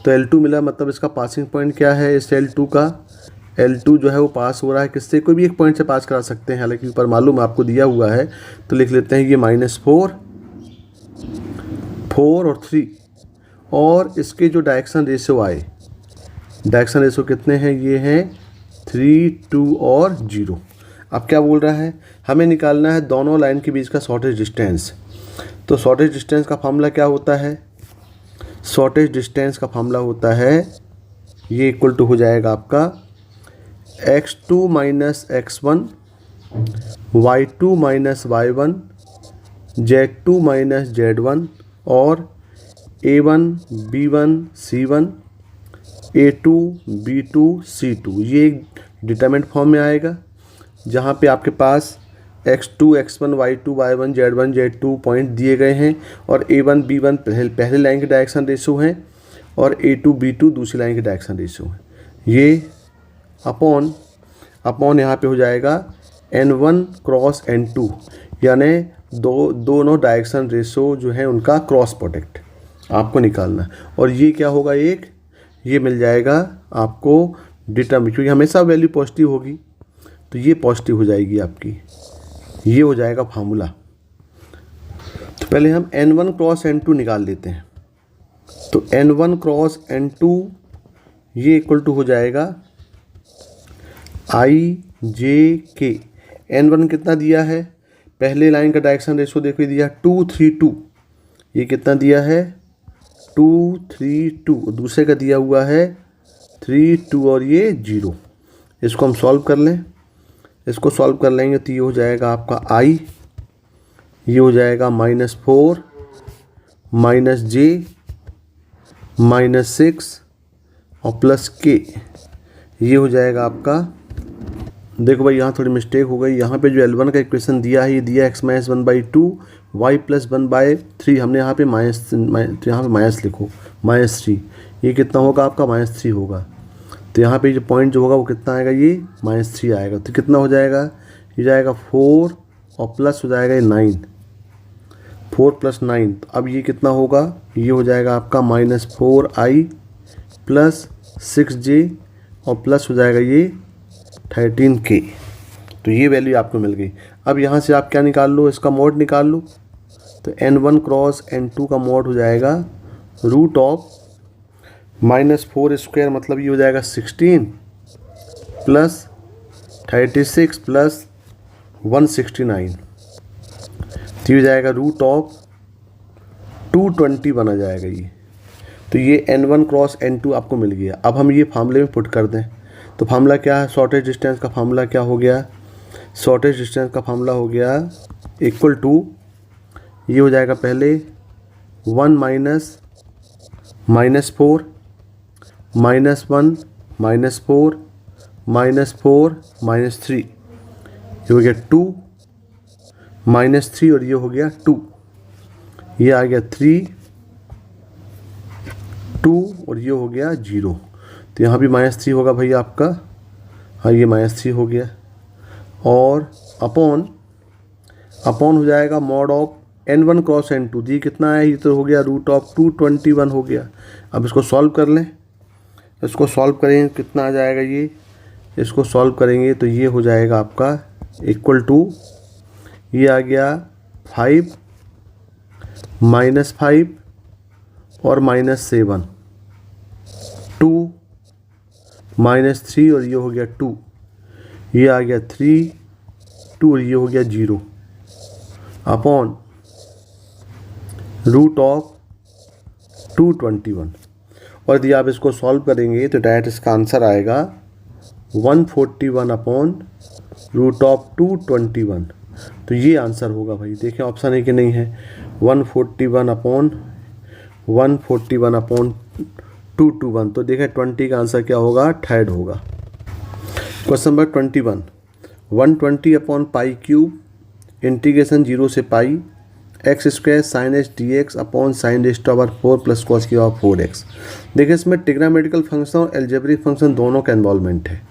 तो L2 मिला, मतलब इसका पासिंग पॉइंट क्या है इस L2 का, L2 जो है वो पास हो रहा है किससे, कोई भी एक पॉइंट से पास करा सकते हैं, हालांकि ऊपर मालूम आपको दिया हुआ है। तो लिख लेते हैं ये -4, 4 और 3, और इसके जो डायरेक्शन रेशियो आए, डायरेक्शन रेशियो कितने हैं, ये हैं 3, 2 और 0। अब क्या बोल रहा है, हमें निकालना है दोनों लाइन के बीच का शॉर्टेज डिस्टेंस। तो शॉर्टेज डिस्टेंस का फार्मूला क्या होता है, शॉर्टेज डिस्टेंस का फार्मूला होता है, ये इक्वल टू हो जाएगा आपका x2 - x1 y2 - y1 z2 - z1 और a1 b1 c1 a2 b2 c2। ये एक डिटरमिनेंट फॉर्म में आएगा जहाँ पे आपके पास x2 x1 y2 y1 z1 z2 point दिए गए हैं और a1 b1 पहले लाइन के डायरेक्शन रेशियो हैं और a2 b2 दूसरी लाइन के डायरेक्शन रेशियो हैं। ये अपॉन यहाँ पे हो जाएगा n1 क्रॉस n2, यानी दोनों डायरेक्शन रेशियो जो है उनका क्रॉस प्रोडक्ट आपको निकालना है। और ये क्या होगा, ये मिल जाएगा आपको डिटरमिनेंट, क्योंकि हमेशा वैल्यू पॉजिटिव होगी तो ये पॉजिटिव हो जाएगी आपकी, ये हो जाएगा फार्मूला। तो पहले हम n1 क्रॉस n2 निकाल लेते हैं। तो n1 क्रॉस n2 ये इक्वल टू हो जाएगा i j k। n1 कितना दिया है, पहले लाइन का डायरेक्शन रेशो देखो दिया 2 3 2, ये कितना दिया है 2 3 2, दूसरे का दिया हुआ है 3 2 और ये 0। इसको हम सॉल्व कर लें, इसको सॉल्व कर लेंगे तो ये हो जाएगा आपका i, ये हो जाएगा -4 -j -6 और +k, ये हो जाएगा आपका। देखो भाई यहाँ थोड़ी मिस्टेक हो गई, यहाँ पे जो L1 का इक्वेशन दिया है ये दिया x - 1/2 y + 1/3, हमने यहाँ पे माइनस लिखो -3, ये कितना होगा आपका -3 होगा। तो यहाँ पे जो पॉइंट जो होगा वो कितना आएगा, ये -3 आएगा। तो कितना हो जाएगा, ये जाएगा 4 और प्लस हो जाएगा ये 9, 4 + 9। तो अब ये कितना होगा, ये हो जाएगा आपका -4i + 6j और प्लस हो जाएगा ये 13k। तो ये वैल्यू आपको मिल गई। अब यहाँ से आप क्या निकाल लो, इसका मोड निकाल लो। तो n1 क्रॉस n2 का मोड हो जाएगा √(-4)² मतलब ये हो जाएगा 16 + 36 + 169, तो ये हो जाएगा √220 बना जाएगा ये। तो ये n1 क्रॉस n2 आपको मिल गया। अब हम ये फार्मूले में पुट कर दें, तो फार्मूला क्या है, शॉर्टेज डिस्टेंस का फार्मूला क्या हो गया, शॉर्टेज डिस्टेंस का फार्मूला हो गया इक्वल टू, ये हो जाएगा पहले 1 - -4 -1 -4 -4 -3, ये हो गया 2 -3 और ये हो गया 2, ये आ गया 3 2 और ये हो गया 0। तो यहाँ भी -3 होगा भाई आपका, हाँ ये -3 हो गया। और अपॉन हो जाएगा mod of n1 cross n2, ये कितना है, ये तो हो गया √221 हो गया। अब इसको सॉल्व कर लें, इसको सॉल्व करेंगे कितना आ जाएगा, ये इसको सॉल्व करेंगे तो ये हो जाएगा आपका इक्वल टू, ये आ गया 5 -5 और -7, 2 -3 और ये हो गया 2, ये आ गया 3 2 और ये हो गया 0 अपॉन √221। और यदि आप इसको सॉल्व करेंगे तो डायरेक्ट इसका आंसर आएगा 141 अपॉन √221। तो ये आंसर होगा भाई, देखें ऑप्शन है कि नहीं है, 141 अपॉन 221। तो देखें 20 का आंसर क्या होगा, थर्ड होगा। क्वेश्चन नंबर 21, 120 अपॉन π³ इंटीग्रेशन 0 से पाई x² sin h dx upon sin h⁴ + cos की पावर 4x। देखिए इसमें ट्रिग्नोमेट्रिकल फंक्शन और एल्जेब्रिक फंक्शन दोनों का इन्वॉल्वमेंट है,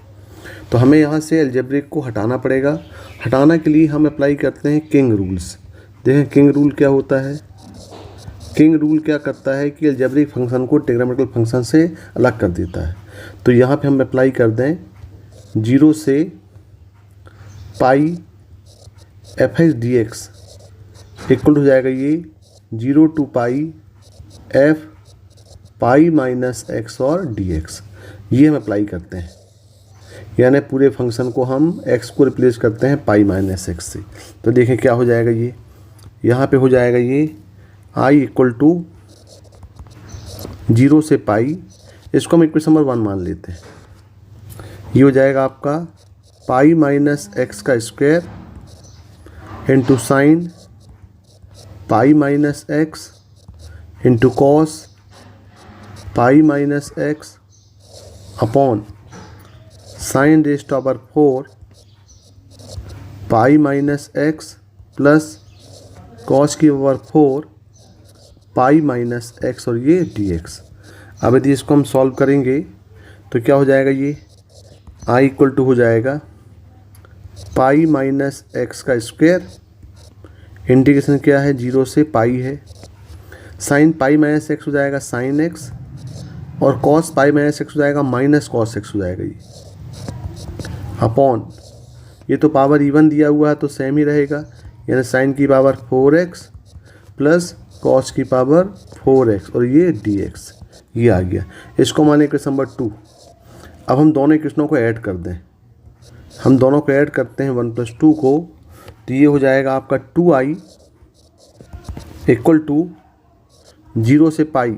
तो हमें यहाँ से एल्जेब्रिक को हटाना पड़ेगा। हटाने के लिए हम अप्लाई करते हैं किंग रूल्स। देखें किंग रूल क्या होता है, किंग रूल क्या करता है कि एल्जेब्रिक फंक्शन को ट्रिग्नोमेट्रिकल फंक्शन से अलग कर देता है। तो यहाँ पे हम अप्लाई कर दें 0 से पाई fh dx इक्वल हो जाएगा ये 0 to pi f pi minus x और dx, ये हम अप्लाई करते हैं। यानी पूरे फंक्शन को हम x को रिप्लेस करते हैं पाई माइनस x से। तो देखें क्या हो जाएगा, ये यहाँ पे हो जाएगा ये i इक्वल टू 0 से पाई, इसको हम इक्वेशन नंबर 1 मान लेते हैं। ये हो जाएगा आपका पाई माइनस x का square into sine pi minus x into cos pi minus x upon sine raised to power 4 pi minus x plus cos की पावर 4 पाई माइनस x और ये dx। अब यदि इसको हम सॉल्व करेंगे तो क्या हो जाएगा, ये i इक्वल टू हो जाएगा पाई माइनस x का स्क्वायर, इंटीग्रेशन क्या है 0 से पाई है, साइन पाई माइनस x हो जाएगा साइन x और कॉस पाई माइनस x हो जाएगा माइनस कॉस x हो जाएगा, ये अपॉन ये तो पावर इवन दिया हुआ है तो सेम ही रहेगा, यानी साइन की पावर 4x प्लस कॉस की पावर 4x और ये dx, ये आ गया। इसको माने क्वेश्चन नंबर 2। अब हम दोनों इक्वेशनों को ऐड कर दें, हम दोनों को ऐड करते हैं 1 + 2 को, तो ये हो जाएगा आपका 2i इक्वल टू 0 से पाई,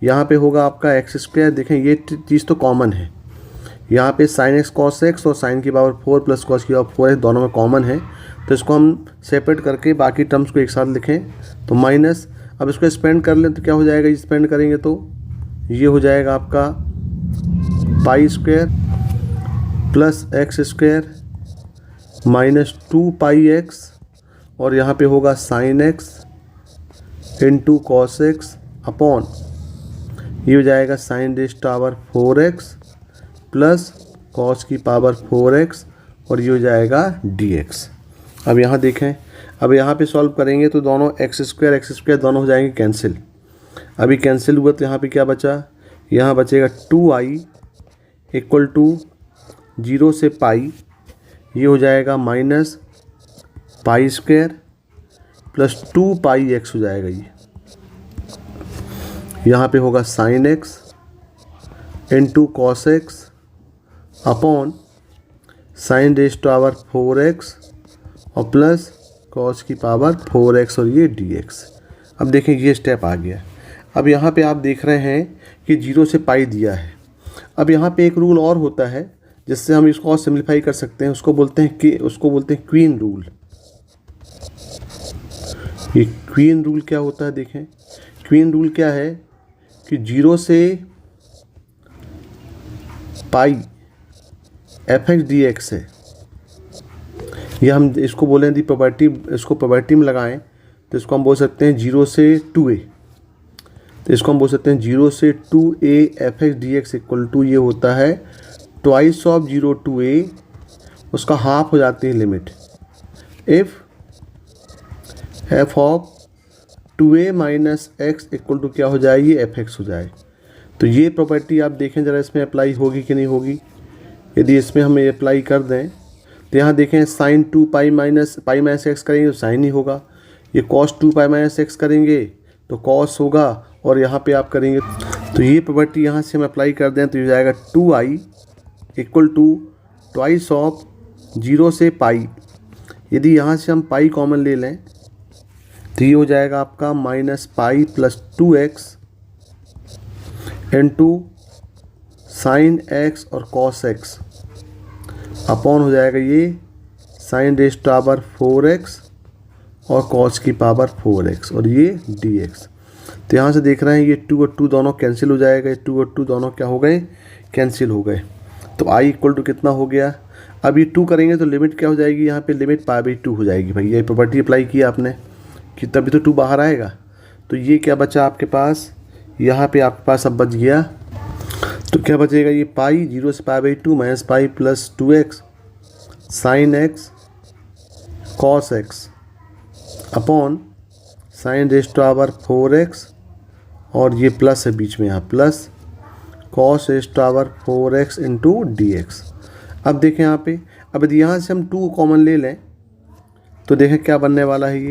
यहाँ पे होगा आपका एक्स स्क्वायर। देखें ये चीज़ तो कॉमन है, यहाँ पे साइन एक्स कॉस एक्स और साइन की पावर 4 प्लस कॉस की पावर 4 एक्स दोनों में कॉमन है, तो इसको हम सेपरेट करके बाकी टर्म्स को एक साथ लिखें तो माइनस। अब इसको स्पेंड कर लें तो क्या हो जाएगा, स्पेंड करेंगे तो ये हो जाएगा आपका pi square plus x square minus 2 pi X, और यहाँ पे होगा sine X into cos x upon ये हो जाएगा sine raise power 4x plus cos की पावर 4x, और ये हो जाएगा dx। अब यहाँ देखें, अब यहाँ पे सॉल्व करेंगे तो दोनों एक्स स्क्वायर दोनों हो जाएंगे कैंसिल। अभी कैंसिल हुआ तो यहाँ पे क्या बचा, यहाँ बचेगा 2i इक्वल टू 0 से पाई, ये हो जाएगा minus pi square plus 2 pi x हो जाएगा। ये यहाँ पे होगा sine X into cos x upon sine raise power 4x और प्लस कॉस की पावर 4x और ये dx। अब देखें ये स्टेप आ गया। अब यहाँ पे आप देख रहे हैं कि 0 से पाई दिया है। अब यहाँ पे एक रूल और होता है जिससे हम इसको और सिंप्लीफाई कर सकते हैं, उसको बोलते हैं क्वीन रूल। ये क्वीन रूल क्या होता है, देखें क्वीन रूल क्या है कि 0 से पाई fx dx है। ये हम इसको बोलें यदि प्रॉपर्टी, इसको प्रॉपर्टी में लगाएं तो इसको हम बोल सकते हैं 0 से 2a, तो इसको हम बोल सकते हैं 0 से 2a fx dx equal to ये होता है ट्वाइस ऑफ 0 to a, उसका हाफ हो जाती है limit if f of 2a minus X equal to क्या हो जाएगी, fx हो जाए। तो ये प्रॉपर्टी आप देखें ज़रा इसमें अप्लाई होगी कि नहीं होगी। यदि इसमें हम अप्लाई कर दें तो यहाँ देखें साइन 2 पाई माइनस एक्स करेंगे तो साइन ही होगा, ये कॉस 2 पाई माइनस एक्स करेंगे तो कॉस होगा, और यहाँ पे आप करेंगे तो ये प्रॉपर्टी यहाँ से हम अप्लाई कर दें तो ये जाएगा 2i equal to twice of 0 से पाई। यदि यहाँ से हम पाई कॉमन ले लें तो ये हो जाएगा आपका minus pi plus 2x into sine x और कॉस एक्स अपॉन हो जाएगा ये साइन रेज़ पावर 4x और कॉस की पावर 4x और ये dx। तो यहाँ से देख रहे हैं ये 2 और 2 दोनों कैंसिल हो जाएगा, ये 2 और 2 दोनों क्या हो गए, कैंसिल हो गए। तो i इक्वल टू कितना हो गया, अब ये 2 करेंगे तो लिमिट क्या हो जाएगी, यहाँ पे लिमिट π/2 हो जाएगी। भाई ये प्रॉपर्टी अप्लाई की आपने कि तभी तो 2 बाहर आएगा। तो ये क्या बचा आपके पास, यहाँ पे आपके पास अब बच गया, तो क्या बचेगा ये पाई 0 से π/2 minus pi plus 2x sine x cos x upon sine raise power 4x और ये प्लस है बीच में, यहाँ plus cos raise power 4x into dx। अब देखें यहाँ पे, अब यदि यहाँ से हम 2 कॉमन ले लें तो देखें क्या बनने वाला है,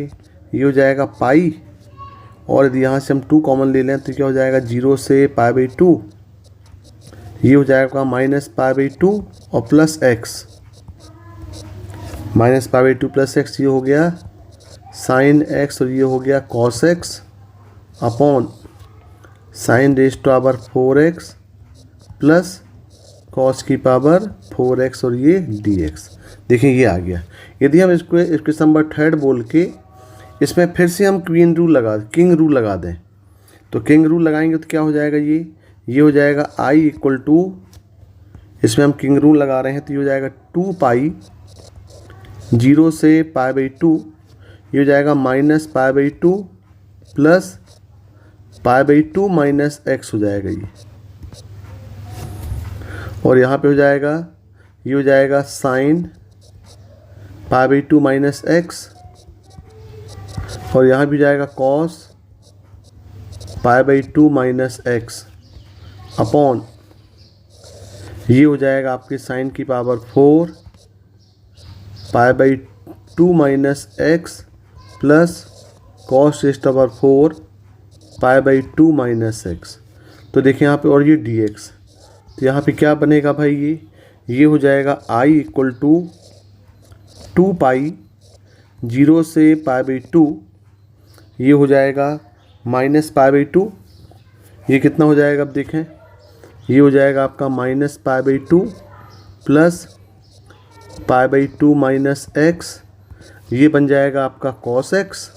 ये हो जाएगा पाई, और यदि यहाँ से हम 2 कॉमन ले लें तो क्या हो जाएगा 0 से π/2, ये हो जाएगा माइनस π/2 और plus x, minus π/2 plus x, ये हो गया साइन x और ये हो गया cos x upon sine raise power 4x plus cos की पावर 4x और ये dx। देखें ये आ गया। यदि हम इसको इक्वेशन नंबर 3 बोल के इसमें फिर से हम किंग रूल लगा दें तो किंग रूल लगाएंगे तो क्या हो जाएगा, ये हो जाएगा i इक्वल टू, इसमें हम किंग रूल लगा रहे हैं तो ये हो जाएगा 2 पाई 0 से π/2, ये हो जाएगा माइनस π/2 प्लस π/2 माइनस x हो जाएगा ये, और यहाँ पे हो जाएगा ये हो जाएगा साइन π/2 माइनस x, और यहाँ भी जाएगा कॉस π/2 माइनस x अपॉन ये हो जाएगा आपके साइन की power 4 π/2 minus x plus cos raise power 4 π/2 minus x। तो देखिए यहाँ पे और ये dx, तो यहाँ पे क्या बनेगा भाई, ये हो जाएगा i इक्वल टू 2 पाई 0 से π/2 ये हो जाएगा -π/2। ये कितना हो जाएगा, अब देखें, ये हो जाएगा आपका -π/2 प्लस π/2 माइनस x, ये बन जाएगा आपका cos x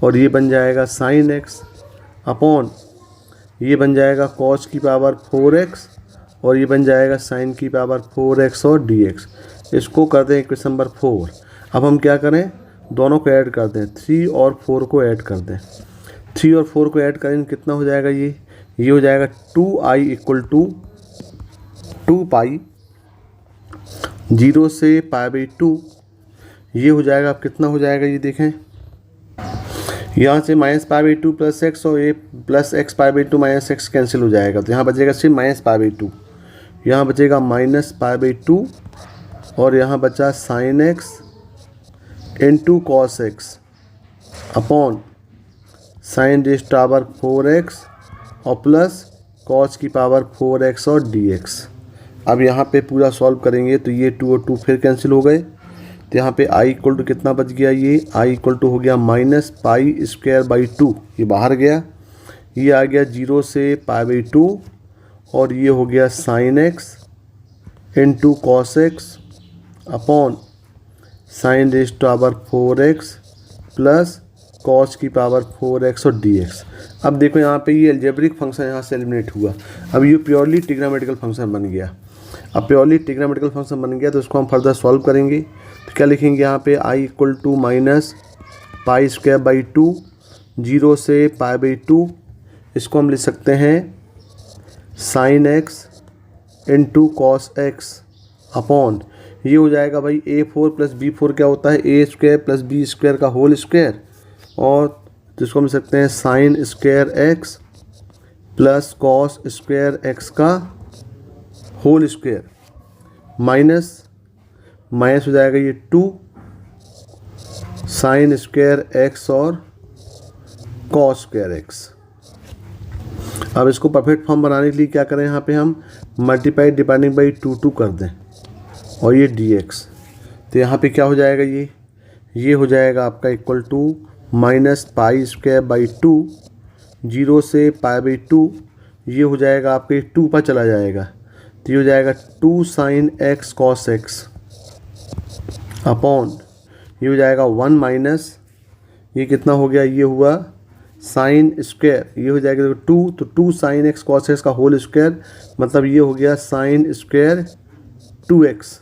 और ये बन जाएगा sin x अपॉन ये बन जाएगा cos की पावर 4x और ये बन जाएगा sin की पावर 4x और dx। इसको कर दें इक्वेशन नंबर 4। अब हम क्या करें, दोनों को ऐड कर दें, 3 और 4 को ऐड कर दें। 3 और 4 को ऐड करें कितना हो जाएगा, ये हो जाएगा 2i इक्वल टू 2π 0 से π/2 ये हो जाएगा। अब कितना हो जाएगा ये देखें, यहाँ से -π/2 प्लस x और ये plus x π/2 minus x cancel हो जाएगा, तो यहाँ बचेगा सिर्फ -π/2, यहाँ बचेगा -π/2 और यहाँ बचा sin x into cos x upon sin raise to power 4x और प्लस cos की पावर 4x और dx। अब यहाँ पे पूरा सॉल्व करेंगे तो ये 2 और 2 फिर कैंसिल हो गए, तो यहाँ पे i इक्वल टू कितना बच गया, ये i इक्वल टू हो गया -π²/2, ये बाहर गया, ये आ गया 0 से π/2 और ये हो गया sin x into cos x upon sin raise to power 4x plus cos की पावर 4x और dx। अब देखो यहाँ पे ये अलजेब्रिक फंक्शन यहाँ से एलिमिनेट हुआ, अब ये प्योरली ट्रिग्नोमेट्रिकल फंक्शन बन गया। अब प्योरली ट्रिग्नोमेट्रिकल फंक्शन बन गया तो इसको हम फर्दर सॉल्व करेंगे, तो क्या लिखेंगे यहाँ पे i इक्वल टू -π²/2 0 से π/2, इसको हम लिख सकते हैं sin x into cos x upon ये हो जाएगा भाई a4 प्लस b4 क्या होता है, a² प्लस b² का होल स्क्वायर, और जिसको हम लिख सकते हैं sin² x plus cos² x का होल स्क्वायर माइनस हो जाएगा ये 2 sin² x और cos² x। अब इसको परफेक्ट फॉर्म बनाने के लिए क्या करें, यहाँ पे हम मल्टीप्लाई डिवाइडिंग बाई 2 कर दें और ये dx, तो यहाँ पे क्या हो जाएगा, ये हो जाएगा आपका इक्वल टू -π²/2 0 से π/2, ये हो जाएगा आपके 2 पर चला जाएगा, तो ये हो जाएगा 2 sin x cos x upon ये हो जाएगा 1 माइनस ये कितना हो गया, ये हुआ sin², ये हो जाएगा 2, तो 2 sin x cos x का होल स्क्वायर, मतलब ये हो गया sin² 2x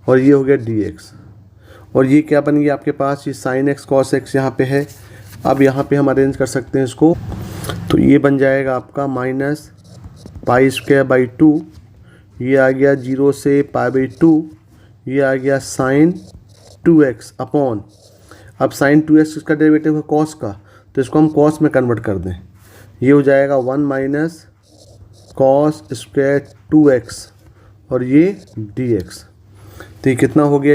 और ये हो गया dx। और ये क्या बन गया आपके पास, ये sin x cos x यहाँ पे है। अब यहाँ पे हम अरेंज कर सकते हैं इसको, तो ये बन जाएगा आपका -π²/2, ये आ गया 0 से π/2, ये आ गया sin 2x अपॉन, अब sin 2x इसका डेरिवेटिव है cos का, तो इसको हम cos में कन्वर्ट कर दें, ये हो जाएगा 1 माइनस cos² 2x और ये dx। तो ये कितना हो गया,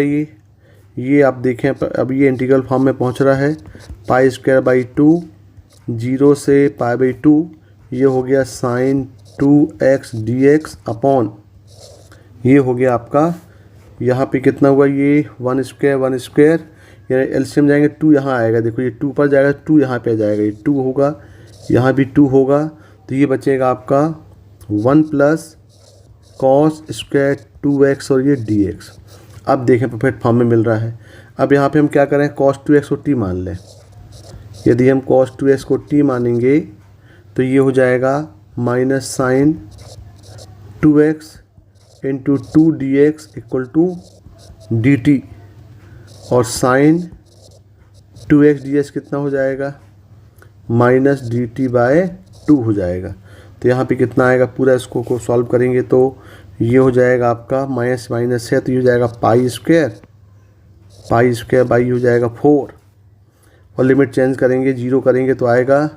ये आप देखें अब ये इंटीग्रल फॉर्म में पहुंच रहा है, π²/2 0 से π/2, ये हो गया sin 2x dx अपॉन ये हो गया आपका, यहाँ पे कितना हुआ, ये 1² यानी एलसीएम जाएंगे 2 यहाँ आएगा, देखो ये 2 पर जाएगा, 2 यहाँ पे जाएगा, ये 2 होगा, यहाँ भी 2 होगा, तो ये बचेगा आपका 1 प्लस cos² 2x और ये dx। अब देखें परफेक्ट फॉर्म में मिल रहा है। अब यहाँ पे हम क्या करें, cos 2x को t मान लें, यदि हम cos 2x को t मानेंगे तो ये हो जाएगा minus sin 2x into 2 dx equal to dt, और sin 2x dx कितना हो जाएगा, -dt/2 हो जाएगा। तो यहाँ पे कितना आएगा, पूरा इसको को सॉल्व करेंगे तो ये हो जाएगा आपका माइनस है, तो ये हो जाएगा π² बाई हो जाएगा 4, और लिमिट चेंज करेंगे 0 करेंगे तो आएगा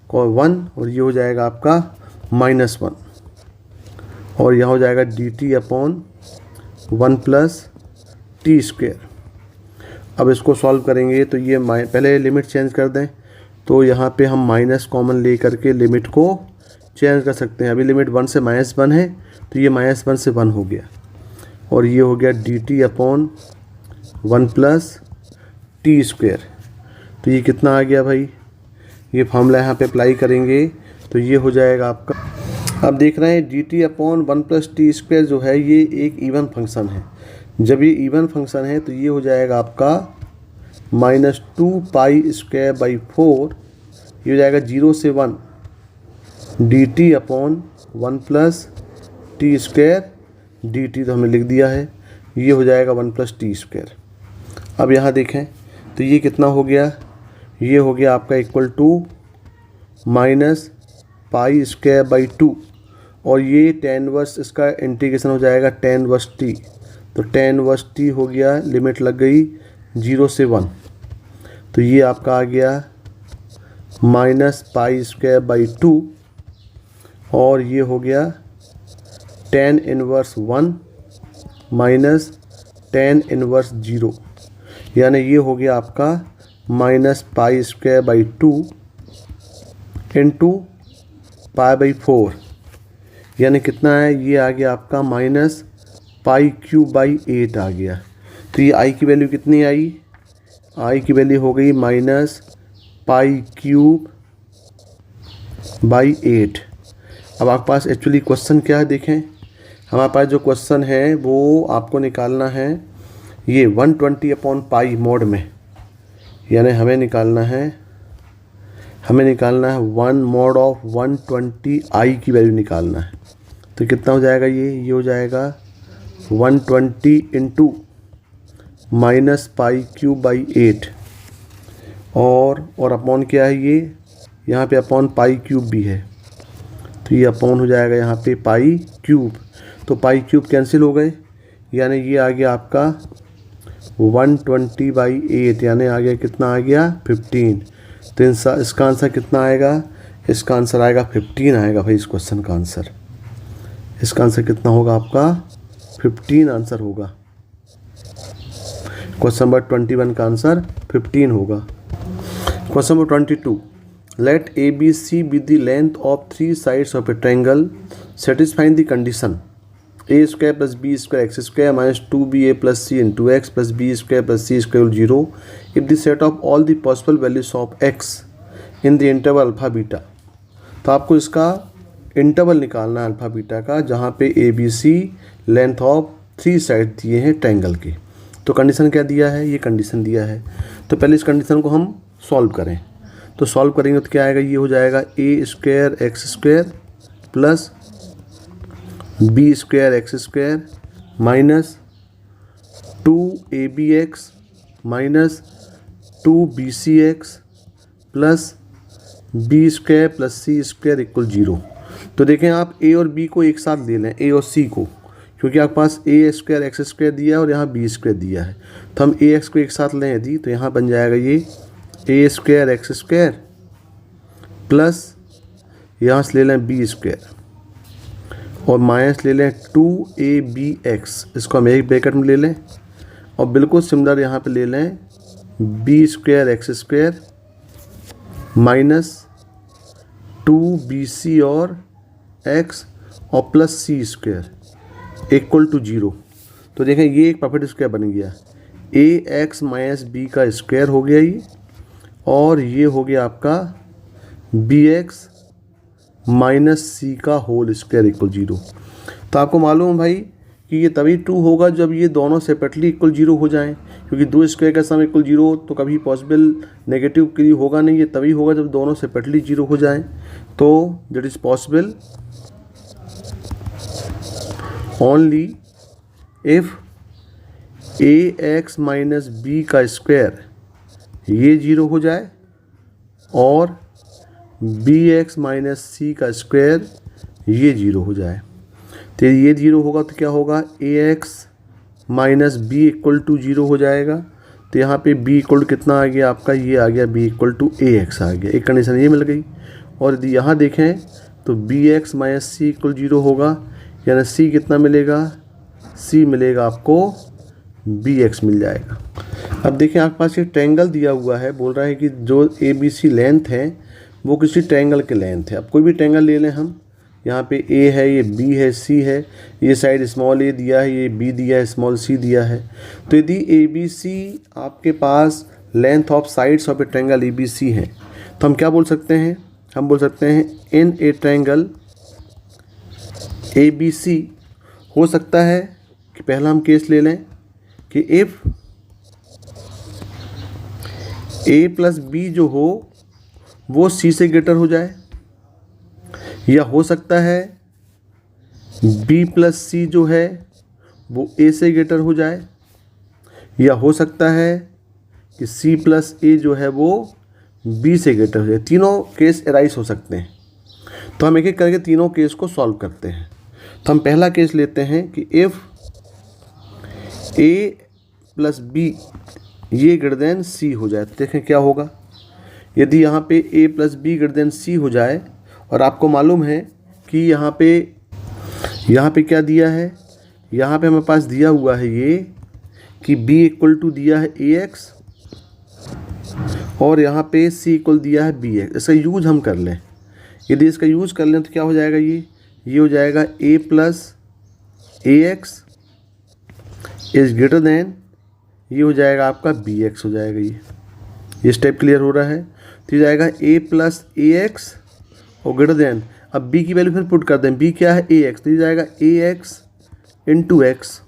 1 और ये हो जाएगा आपका -1, और यहाँ हो जाएगा dt/1 प्लस t²। अब इसको सॉल्व करेंगे तो ये पहले लिमिट चेंज कर दें, तो यहाँ पे हम माइनस कॉमन ले करके लिमिट को चेंज कर सकते हैं। अभी लिमिट 1 से -1 है, तो ये -1 से 1 हो गया, और ये हो गया dt/1 प्लस टी स्क्वायर। तो ये कितना आ गया भाई, ये फॉर्मूला यहाँ पे अप्लाई करेंगे तो ये हो जाएगा आपका। अब देख रहे हैं D T upon 1 plus T square जो है ये एक इवन फंक्शन है। जब ये इवन फंक्शन है तो ये हो जाएगा आपका -2 पाई स्क्वायर बाई 4, ये हो जाएगा 0 से 1 D T upon 1 plus T square D T, तो हमने लिख दिया है, ये हो जाएगा 1 प्लस टी स्क्वायर। अब यहाँ देखें तो ये कितना हो गया, ये हो गया आपका equal to minus pi square by 2, और ये tan वर्स इसका इंटीग्रेशन हो जाएगा tan वर्स टी, तो tan वर्स टी हो गया, लिमिट लग गई 0 से 1, तो ये आपका आ गया माइनस पाई स्क्वायर बाई 2, और ये हो गया tan inverse 1 minus tan inverse 0, यानी ये हो गया आपका minus pi square by 2 into pi by 4, यानी कितना है, ये आ गया आपका माइनस पाई क्यूब बाई 8 आ गया। तो ये आई की वैल्यू कितनी आई, आई की वैल्यू हो गई माइनस पाई क्यूब बाई 8। अब आपके पास एक्चुअली क्वेश्चन क्या है, देखें हमारे पास जो क्वेश्चन है वो आपको निकालना है ये 120 अपॉन पाई मोड में, यानी हमें निकालना है 1 mod ऑफ 120 आई की वैल्यू निकालना है। तो कितना हो जाएगा, ये हो जाएगा 120 into minus pi cube by 8, और अपॉन क्या है, ये यहाँ पे अपॉन पाई क्यूब भी है, तो ये अपॉन हो जाएगा यहाँ पे पाई क्यूब, तो पाई क्यूब कैंसिल हो गए, यानी ये आ गया आपका 120 बाई 8, यानी आ गया कितना आ गया 15। तो इसका आंसर कितना आएगा, इसका आंसर आएगा 15 आएगा भाई इस क्वेश्चन का आंसर। इसका आंसर कितना होगा आपका 15 आंसर होगा, क्वेश्चन नंबर 21 का आंसर 15 होगा। Question number 22, let A B C be the length of 3 sides of a triangle satisfying the condition A square plus B square x square minus 2ba plus C into x plus B square plus C square 0 if the set of all the possible values of X in the interval alpha beta. तो आपको इसका interval निकालना है alpha beta का, जहाँ पे A B C length of 3 side दिए हैं ट्रायंगल के। तो कंडीशन क्या दिया है, ये कंडीशन दिया है, तो पहले इस कंडीशन को हम सॉल्व करें। तो सॉल्व करेंगे तो क्या आएगा, ये हो जाएगा a square x square plus B square x square minus 2ab(x) minus 2bc(x) plus B square plus C square equal 0। तो देखें आप ए और बी को एक साथ ले लें, ए और सी को, क्योंकि आपके पास ए स्क्वायर एक्स स्क्वायर दिया है और यहाँ बी स्क्वायर दिया है, तो हम ए एक्स को एक साथ लें यदि, तो यहाँ बन जाएगा ये ए स्क्वायर एक्स स्क्वायर प्लस यहाँ से ले लें बी स्क्वायर और माइनस ले लें 2ab(x), इसको हम एक ब्रैकेट में ले लें, और बिल्कुल सिमिलर यहाँ पे ले लें B square x square minus 2bc और x और plus C square equal to 0। तो देखें ये एक परफेक्ट स्क्वायर बन गया, ax माइनस बी का स्क्वायर हो गया ये, और ये हो गया आपका bx माइनस सी का होल स्क्वायर इक्वल 0। तो आपको मालूम है भाई कि ये तभी ट्रू होगा जब ये दोनों सेपरेटली इक्वल 0 हो जाएं, क्योंकि दो स्क्वायर का सम इक्वल 0 तो कभी पॉसिबल नेगेटिव के लिए होगा नहीं, ये तभी होगा जब दोनों सेपरेटली 0 हो जाएं। तो that is possible only if ax minus B का स्क्वायर ये 0 हो जाए और bx माइनस सी का स्क्वायर ये 0 हो जाए। तो ये 0 होगा तो क्या होगा, ax minus B equal to 0 हो जाएगा। तो यहाँ पे b इक्वल कितना आ गया आपका, ये आ गया b इक्वल टू ax आ गया, एक कंडीशन ये मिल गई। और यदि यहाँ देखें तो bx माइनस सी इक्वल 0 होगा, यानी c कितना मिलेगा, c मिलेगा आपको bx मिल जाएगा। अब देखें आपके पास ये ट्रायंगल दिया हुआ है, बोल रहा है कि जो ए बी सी लेंथ है वो किसी ट्रायंगल के लेंथ है। अब कोई भी ट्रायंगल ले लें हम, यहाँ पे ए है, ये बी है, सी है, ये साइड स्मॉल ए दिया है, ये बी दिया है, स्मॉल सी दिया है। तो यदि ए बी सी आपके पास length of sides of a triangle ABC है, तो हम क्या बोल सकते हैं, हम बोल सकते हैं इन ए ट्रायंगल ABC हो सकता है कि पहला हम केस ले लें कि इफ़ A प्लस B जो हो वो C से ग्रेटर हो जाए, या हो सकता है B प्लस C जो है वो A से ग्रेटर हो जाए, या हो सकता है कि C प्लस A जो है वो B से ग्रेटर हो जाए। तीनों केस एराइज हो सकते हैं, तो हम एक एक करके तीनों केस को सॉल्व करते हैं। तो हम पहला केस लेते हैं कि इफ़ A प्लस B ये ग्रेटर देन C हो जाए, तो देखें क्या होगा। यदि यहाँ पे A plus B greater than C हो जाए, और आपको मालूम है कि यहाँ पे क्या दिया है, यहाँ पे हमारे पास दिया हुआ है ये कि B इक्वल टू दिया है AX और यहाँ पे C इक्वल दिया है BX। इसका यूज हम कर लें, यदि इसका यूज कर लें तो क्या हो जाएगा, ये हो जाएगा A plus AX is greater than, ये हो जाएगा आपका BX हो जाएगा। ये स्टेप क्लियर हो रहा है। तो ये जाएगा A प्लस AX और ग्रेटर देन, अब B की वैल्यू फिर पुट कर दें, B क्या है AX, तो ये जाएगा AX इंटू X।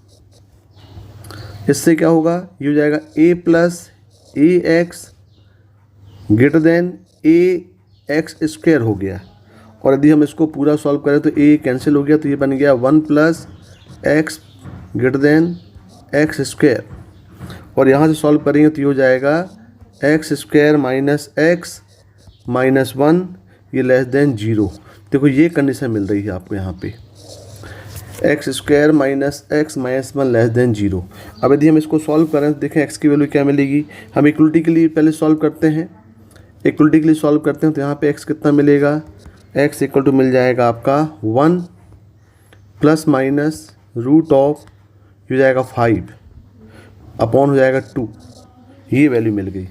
इससे क्या होगा, ये हो जाएगा A plus AX greater than AX square हो गया। और यदि हम इसको पूरा सॉल्व करें तो A कैंसिल हो गया, तो ये बन गया 1 plus X greater than X square. और यहाँ से सॉल्व करेंगे तो ये हो जाएगा X square minus X minus 1 ये लेस देन 0। देखो ये कंडीशन मिल रही है आपको यहाँ पे, x square minus x minus 1 less than 0। अब यदि हम इसको सॉल्व करें तो देखें एक्स की वैल्यू क्या मिलेगी। हम इक्वलिटी के लिए पहले सॉल्व करते हैं, इक्वलिटी के लिए सॉल्व करते हैं तो यहाँ पे एक्स कितना मिलेगा, एक्स इक्वल टू मिल जाएगा आपका 1 प्लस माइनस रूट ऑफ हो जाएगा 5 अपॉन हो जाएगा 2, ये वैल्यू मिल गई।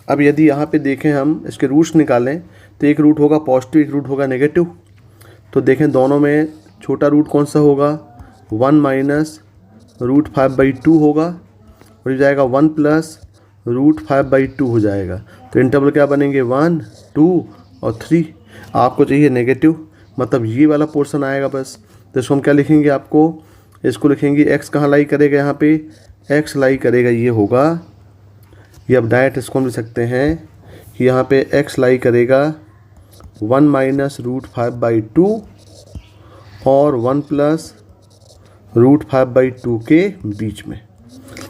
अब यदि यहाँ पे देखें हम इसके रूट्स निकालें तो एक रूट होगा पॉजिटिव, एक रूट होगा नेगेटिव। तो देखें दोनों में छोटा रूट कौन सा होगा, 1 माइनस रूट 5/2 होगा, और ये जाएगा 1 प्लस रूट 5/2 हो जाएगा। तो इंटरवल क्या बनेंगे, 1, 2 और 3। आपको चाहिए नेगेटिव, मतलब ये वाला पोर्शन आएगा बस। तो इसको हम क्या लिखेंगे, आपको इसको लिखेंगे एक्स कहाँ लाई करेगा, यहाँ पे एक्स लाई करेगा, ये होगा। ये अब डायरेक्ट इसको हम लिख सकते हैं कि यहाँ पे एक्स लाई करेगा 1 माइनस रूट 5/2 और 1 प्लस रूट 5/2 के बीच में।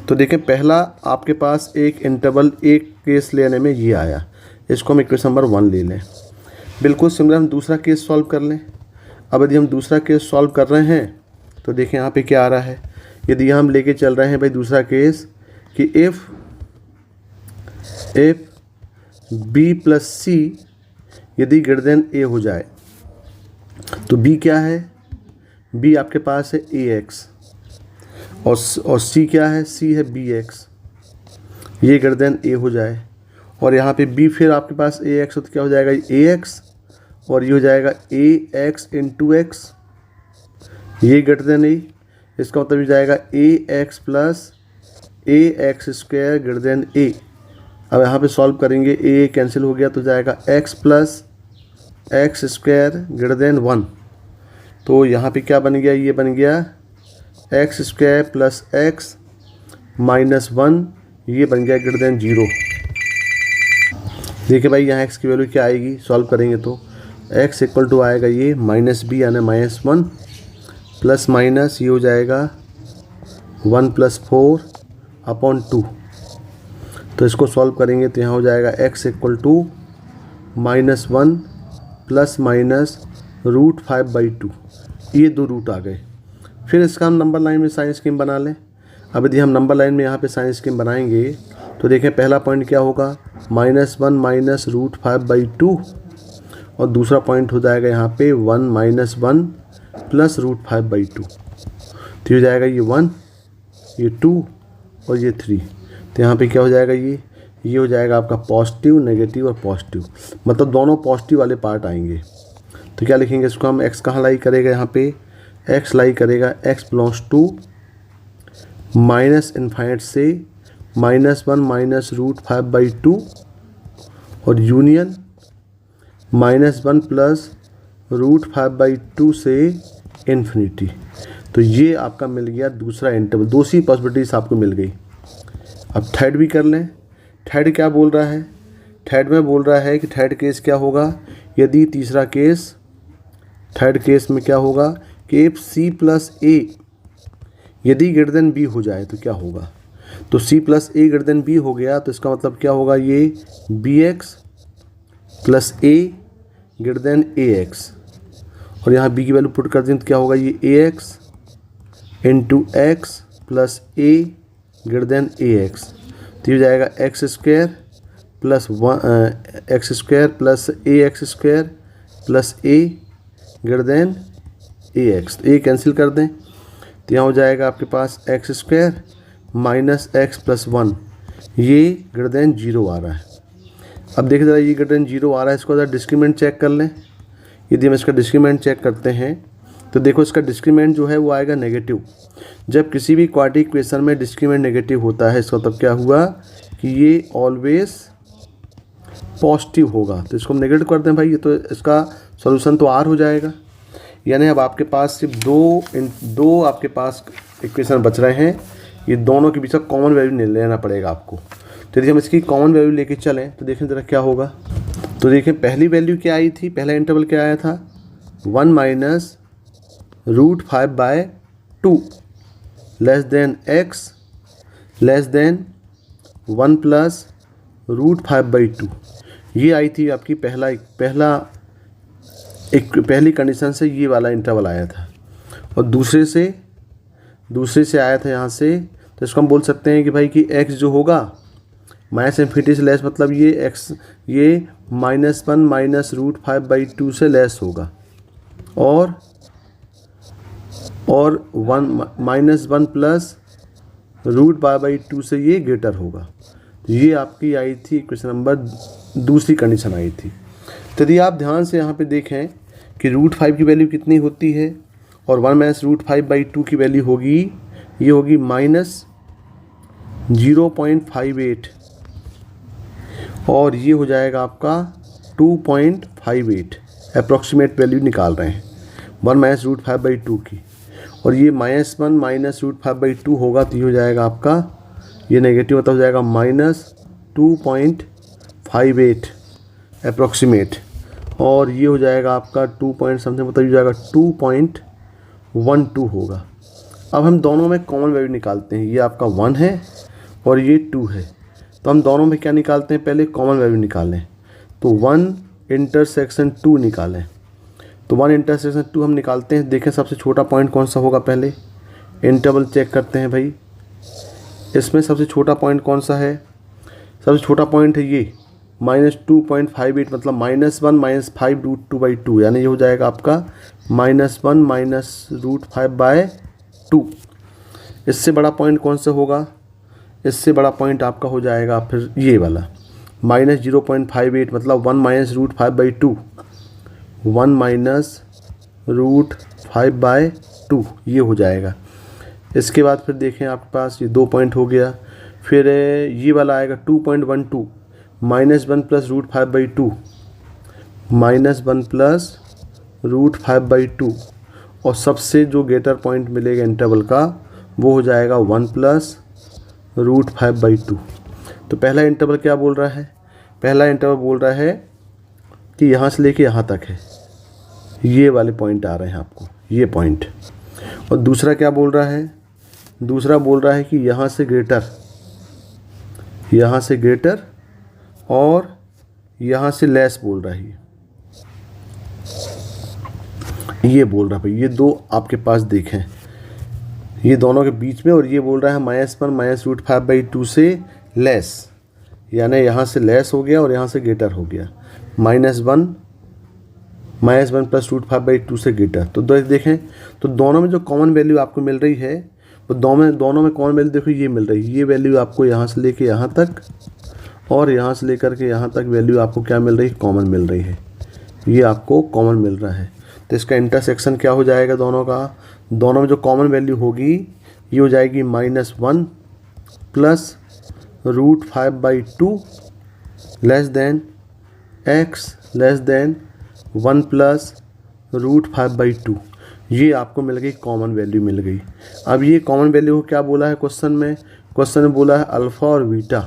तो देखें पहला आपके पास एक इंटरवल एक केस लेने में ये आया, इसको हम इक्वेशन नंबर 1 ले लें। बिल्कुल सिमिलर हम दूसरा केस सॉल्व कर लें। अब यदि हम दूसरा केस सॉल्व कर रहे हैं तो देखें यहाँ पे क्या आ रहा है। यदि हम लेके चल रहे हैं भाई दूसरा केस कि इफ़ B प्लस C यदि ग्रेटर देन A हो जाए, तो B क्या है, B आपके पास है AX और C क्या है, C है BX, ये ग्रेटर देन A हो जाए। और यहाँ पे B फिर आपके पास AX हो तो क्या हो जाएगा, AX और ये हो जाएगा AX इंटू X, ये ग्रेटर देन A। इसका मतलब ये जाएगा AX plus AX square greater than A। अब यहाँ पे सॉल्व करेंगे, A कैंसिल हो गया तो जाएगा X plus X square greater than 1। तो यहाँ पे क्या बन गया, ये बन गया X square plus X minus 1, ये बन गया ग्रेटर देन 0। देखिए भाई यहाँ x की वैल्यू क्या आएगी, सॉल्व करेंगे तो x इक्वल टू आएगा ये माइनस b यानी -1 प्लस माइनस ये हो जाएगा 1 प्लस 4 अपॉन 2। तो इसको सॉल्व करेंगे तो यहाँ हो जाएगा x equal to -1 plus minus root 5/2, ये दो रूट आ गए। फिर इसका हम नंबर लाइन में साइन स्कीम बना लें। अब यदि हम नंबर लाइन में यहाँ पे साइन स्कीम बनाएंगे तो देखें पहला पॉइंट क्या होगा, -1 माइनस रूट 5/2 और दूसरा पॉइंट हो जाएगा यहाँ पे 1 माइनस 1 प्लस रूट 5/2। तो ये जाएगा ये 1, ये 2 और ये 3। तो यहाँ पे क्या हो जाएगा, ये हो जाएगा आपका पॉजिटिव, नेगेटिव और पॉजिटिव, मतलब दोनों पॉजिटिव वाले पार्ट आएंगे। तो क्या लिखेंगे इसको हम, x कहाँ लाई करेगा, यहाँ पे x लाई करेगा x belongs to minus infinite से -1 माइनस रूट 5/2 और यूनियन -1 प्लस रूट 5/2 से इन्फिनिटी। तो ये आपका मिल गया दूसरा इंटरवल, दो सी पॉसिबिलिटीज आपको मिल गई। अब थर्ड भी कर लें। थर्ड क्या बोल रहा है? थर्ड में बोल रहा है कि थर्ड केस क्या होगा, यदि तीसरा केस, थर्ड केस में क्या होगा कि इफ सी प्लस ए यदि ग्रेटर देन बी हो जाए तो क्या होगा। तो C plus a greater then B हो गया तो इसका मतलब क्या होगा, ये B x plus a greater than a x, और यहाँ बी की वैल्यू पुट कर दें तो क्या होगा, ये a x into x plus a greater than a x. तो ये हो जाएगा x square plus x square plus a x square plus a greater than a x. तो ए कैंसिल कर दें तो यहाँ हो जाएगा आपके पास x square minus x plus 1, ये ग्रेटर देन 0 आ रहा है। अब देखिए ज़रा, ये ग्रेटर देन 0 आ रहा है, इसको ज़रा डिस्क्रीमेंट चेक कर लें। यदि हम इसका डिस्क्रीमेंट चेक करते हैं तो देखो इसका डिस्क्रीमेंट जो है वो आएगा नेगेटिव। जब किसी भी क्वाड्रेटिक इक्वेशन में डिस्क्रीमेंट नेगेटिव होता है, इसका मतलब क्या हुआ कि ये ऑलवेज पॉजिटिव होगा। तो इसको हम नेगेटिव कर दें भाई, ये तो इसका सॉल्यूशन तो आर हो जाएगा। यानी अब आपके पास सिर्फ दो आपके पास इक्वेशन बच रहे हैं, ये दोनों के बीच का कॉमन वैल्यू लेना पड़ेगा आपको। तो यदि हम इसकी कॉमन वैल्यू लेके चलें तो देखें ज़रा क्या होगा। तो देखें पहली वैल्यू क्या आई थी, पहला इंटरवल क्या आया था, 1 minus root 5/2 less than X less than 1 plus root 5/2। ये आई थी आपकी पहली कंडीशन से ये वाला इंटरवल आया था, और दूसरे से आया था यहाँ से। तो इसको हम बोल सकते हैं कि भाई कि x जो होगा माइनस इन्फिनिटी से लेस, मतलब ये x ये -1 माइनस रूट 5/2 से लेस होगा, और 1 प्लस रूट 5/2 से ये ग्रेटर होगा। तो ये आपकी आई थी क्वेश्चन नंबर दूसरी कंडीशन आई थी। तो यदि आप ध्यान से यहाँ पे देखें कि रूट 5 की वैल्यू कितनी होती है और 1 माइनस रूट 5/2 की वैल्यू होगी, ये होगी -0.58, और ये हो जाएगा आपका 2.58। अप्रॉक्सीमेट वैल्यू निकाल रहे हैं 1 माइनस रूट 5/2 की, और ये -1 माइनस रूट 5/2 होगा तो ये हो जाएगा आपका, ये नेगेटिव मतलब हो जाएगा -2.58 अप्रॉक्सीमेट, और ये हो जाएगा आपका 2 पॉइंट समथिंग, मतलब ये हो जाएगा 2.12 होगा। अब हम दोनों में कॉमन वैल्यू निकालते हैं, ये आपका 1 है और ये 2 है। तो हम दोनों में क्या निकालते हैं, पहले कॉमन वैल्यू निकालें। तो 1 इंटरसेक्शन 2 निकालें। तो 1 इंटरसेक्शन 2 हम निकालते हैं। देखें सबसे छोटा पॉइंट कौन सा होगा, पहले इंटरवल चेक करते हैं भाई। इसमें सबसे छोटा पॉइंट कौन सा है, सबसे छोटा पॉइंट है ये -2.58, मतलब -1 माइनस 5 रूट 2/2, यानी ये हो जाएगा आपका -1 माइनस रूट 5/2। इससे बड़ा पॉइंट कौन सा होगा, इससे बड़ा पॉइंट आपका हो जाएगा फिर ये वाला -0.58, मतलब 1 माइनस रूट 5/2, 1 माइनस रूट 5/2 ये हो जाएगा। इसके बाद फिर देखें आपके पास ये 2 पॉइंट हो गया। फिर ये वाला आएगा 2.12 -1 प्लस रूट 5/2, -1 प्लस रूट 5/2, और सबसे जो ग्रेटर पॉइंट मिलेगा इंटरवल का वो हो जाएगा 1 प्लस रूट 5/2। तो पहला इंटरवल क्या बोल रहा है, पहला इंटरवल बोल रहा है कि यहाँ से लेके यहाँ तक है, ये वाले पॉइंट आ रहे हैं आपको, ये पॉइंट। और दूसरा क्या बोल रहा है, दूसरा बोल रहा है कि यहाँ से ग्रेटर और यहाँ से लेस बोल रहा है, ये बोल रहा है भाई। ये दो आपके पास देखें, ये दोनों के बीच में, और ये बोल रहा है -1 माइनस रूट 5/2 से लेस, यानी यहाँ से लेस हो गया और यहाँ से ग्रेटर हो गया। -1 प्लस रूट 5/2 से ग्रेटर। तो देखें तो दोनों में जो कॉमन वैल्यू आपको मिल रही है वो दोनों में कॉमन वैल्यू देखो ये मिल रही है। ये वैल्यू आपको यहाँ से लेके यहाँ तक और यहाँ से लेकर के यहाँ तक वैल्यू आपको क्या मिल रही है, कॉमन मिल रही है, ये आपको कॉमन मिल रहा है। तो इसका इंटरसेक्शन क्या हो जाएगा दोनों का, दोनों में जो कॉमन वैल्यू होगी ये हो जाएगी -1 plus √5/2 less then x less than 1 plus √5/2। ये आपको मिल गई, कॉमन वैल्यू मिल गई। अब ये कॉमन वैल्यू को क्या बोला है क्वेश्चन में? क्वेश्चन में बोला है अल्फ़ा और बीटा।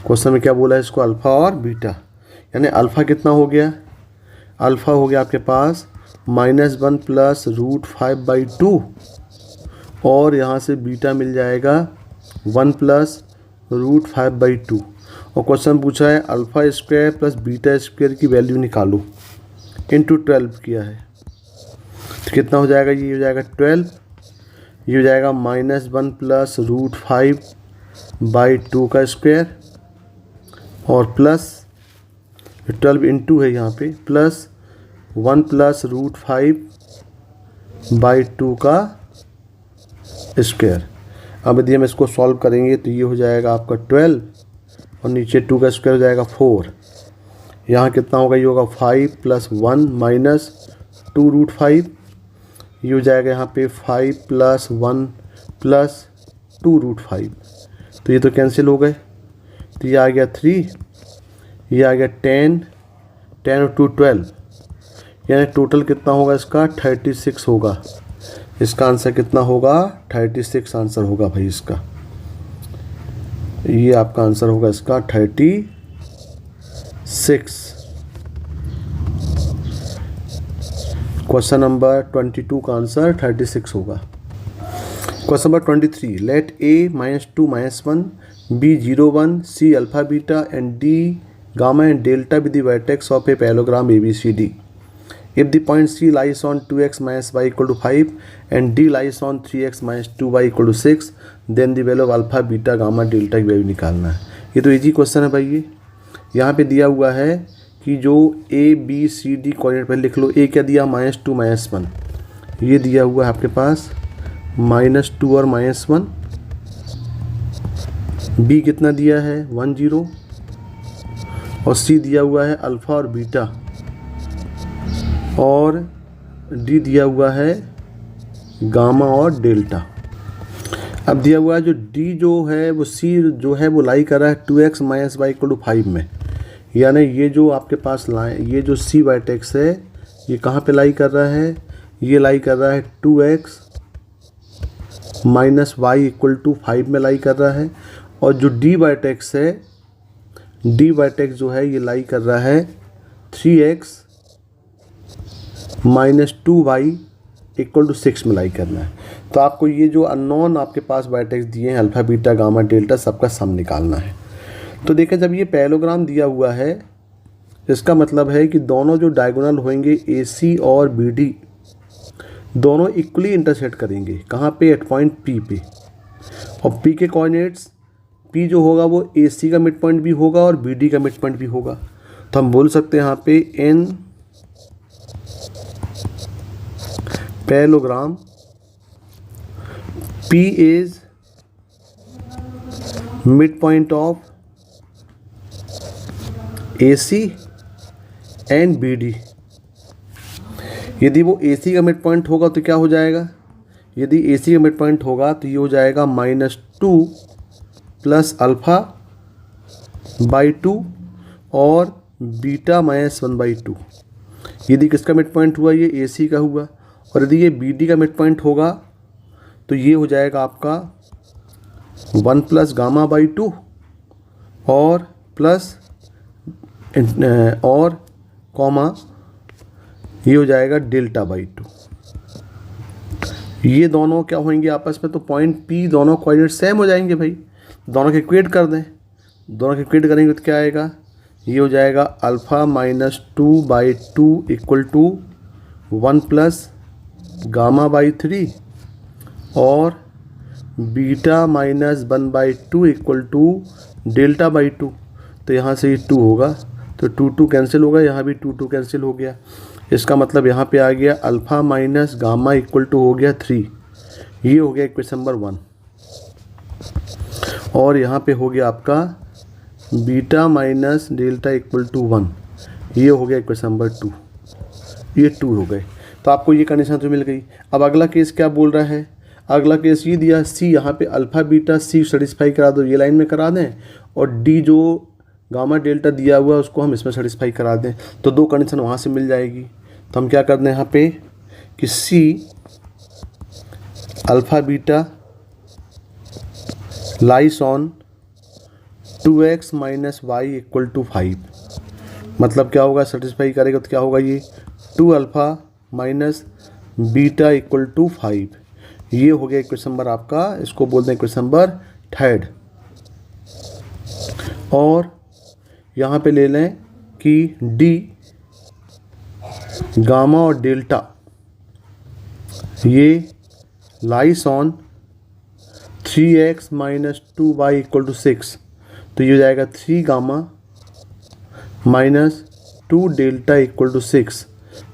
क्वेश्चन में क्या बोला है इसको? अल्फ़ा और बीटा। यानी अल्फ़ा कितना हो गया? अल्फ़ा हो गया आपके पास -1 प्लस √5/2 और यहाँ से बीटा मिल जाएगा 1 प्लस √5/2। और क्वेश्चन पूछा है alpha square plus beta square की वैल्यू निकालो, इंटू 12 किया है। तो कितना हो जाएगा? ये हो जाएगा 12। ये हो जाएगा -1 प्लस √5/2 का स्क्वायर और प्लस 12 इंटू है यहाँ पे, प्लस 1 प्लस √5/2 का स्क्वायर। अब यदि हम इसको सॉल्व करेंगे तो ये हो जाएगा आपका 12 और नीचे 2 का स्क्वायर हो जाएगा 4। यहाँ कितना होगा? ये होगा 5 प्लस 1 माइनस 2√5। ये हो जाएगा यहाँ पे 5 प्लस 1 प्लस 2√5। तो ये तो कैंसिल हो गए। तो ये आ गया 3, ये आ गया 10 और 2 12। यानी टोटल कितना होगा इसका? 36 होगा। इसका आंसर कितना होगा? 36 आंसर होगा भाई इसका। ये आपका आंसर होगा इसका 36। क्वेश्चन नंबर 22 का आंसर 36 होगा। Question number 23, let a -2 -1 b 0 1 c alpha beta and d gamma and delta with the vertex of a parallelogram ABCD। If the point C lies on 2x minus y equal to 5 and D lies on 3x minus 2y equal to 6, then the value of alpha, beta, gamma, delta की value निकालना है। ये तो easy question है भाई। ये यहाँ पे दिया हुआ है कि जो A B C D coordinate पर लिख लो। A क्या दिया? -2 -1। ये दिया हुआ है आपके पास -2 और -1। B कितना दिया है? 1 0। और C दिया हुआ है अल्फ़ा और बीटा, और डी दिया हुआ है गामा और डेल्टा। अब दिया हुआ है जो डी जो है वो सी जो है वो लाई कर रहा है 2x minus y equal to 5 में। यानी ये जो आपके पास ये जो सी वर्टेक्स है ये कहाँ पे लाई कर रहा है? ये लाई कर रहा है 2x minus y equal to 5 में लाई कर रहा है। और जो डी वर्टेक्स है, डी वर्टेक्स जो है ये लाई कर रहा है 3x minus 2y equal to 6 में लाई करना है। तो आपको ये जो अननोन आपके पास वर्टेक्स दिए हैं अल्फ़ा बीटा गामा डेल्टा, सबका सम निकालना है। तो देखें जब ये पैरेललोग्राम दिया हुआ है इसका मतलब है कि दोनों जो डायगोनल होंगे AC और BD दोनों इक्वली इंटरसेक्ट करेंगे। कहाँ पे? एट पॉइंट P पे। और P के कोऑर्डिनेट्स P जो होगा वो AC का मिड पॉइंट भी होगा और BD का मिड पॉइंट भी होगा। तो हम बोल सकते हैं यहाँ पे N parallelogram P is midpoint of AC and BD। यदि वो AC का मिड पॉइंट होगा तो क्या हो जाएगा? यदि AC का मिड पॉइंट होगा तो ये हो जाएगा -2 प्लस अल्फ़ा बाई 2 और बीटा -1/2। यदि किसका मिड पॉइंट हुआ? ये AC का हुआ। और यदि ये BD का मिड पॉइंट होगा तो ये हो जाएगा आपका 1 प्लस गामा बाई 2 और प्लस और कॉमा ये हो जाएगा डेल्टा बाई 2। ये दोनों क्या होंगे आपस में? तो पॉइंट P दोनों कोऑर्डिनेट सेम हो जाएंगे भाई। दोनों के इक्वेट कर दें। दोनों के इक्वेट करेंगे तो क्या आएगा? ये हो जाएगा alpha -2/2 equal to 1 plus gamma by 3 और beta -1/2 equal to delta by 2। तो यहाँ से ये 2 होगा तो 2 कैंसिल होगा, यहाँ भी 2 कैंसिल हो गया। इसका मतलब यहाँ पे आ गया alpha minus gamma equal to हो गया 3। ये हो गया इक्वेशन नंबर 1। और यहाँ पे हो गया आपका beta minus delta equal to 1। ये हो गया इक्वेशन नंबर 2। ये 2 हो गए। तो आपको ये कंडीशन तो मिल गई। अब अगला केस क्या बोल रहा है? अगला केस ये दिया सी, यहाँ पे अल्फ़ा बीटा सी सेटिस्फाई करा दो, ये लाइन में करा दें, और डी जो गामा डेल्टा दिया हुआ है उसको हम इसमें सेटिस्फाई करा दें, तो दो कंडीशन वहाँ से मिल जाएगी। तो हम क्या कर दें यहाँ पे कि c alpha beta lies on 2x minus y equal to 5, मतलब क्या होगा, सेटिस्फाई करेगा तो क्या होगा, ये 2 alpha minus beta equal to 5, ये हो गया इक्वेशन नंबर आपका, इसको बोलते हैं इक्वेशन नंबर 3। और यहाँ पे ले लें कि डी गामा और डेल्टा ये lies on 3x minus 2y equal to 6, तो ये हो जाएगा 3 gamma minus 2 delta equal to 6,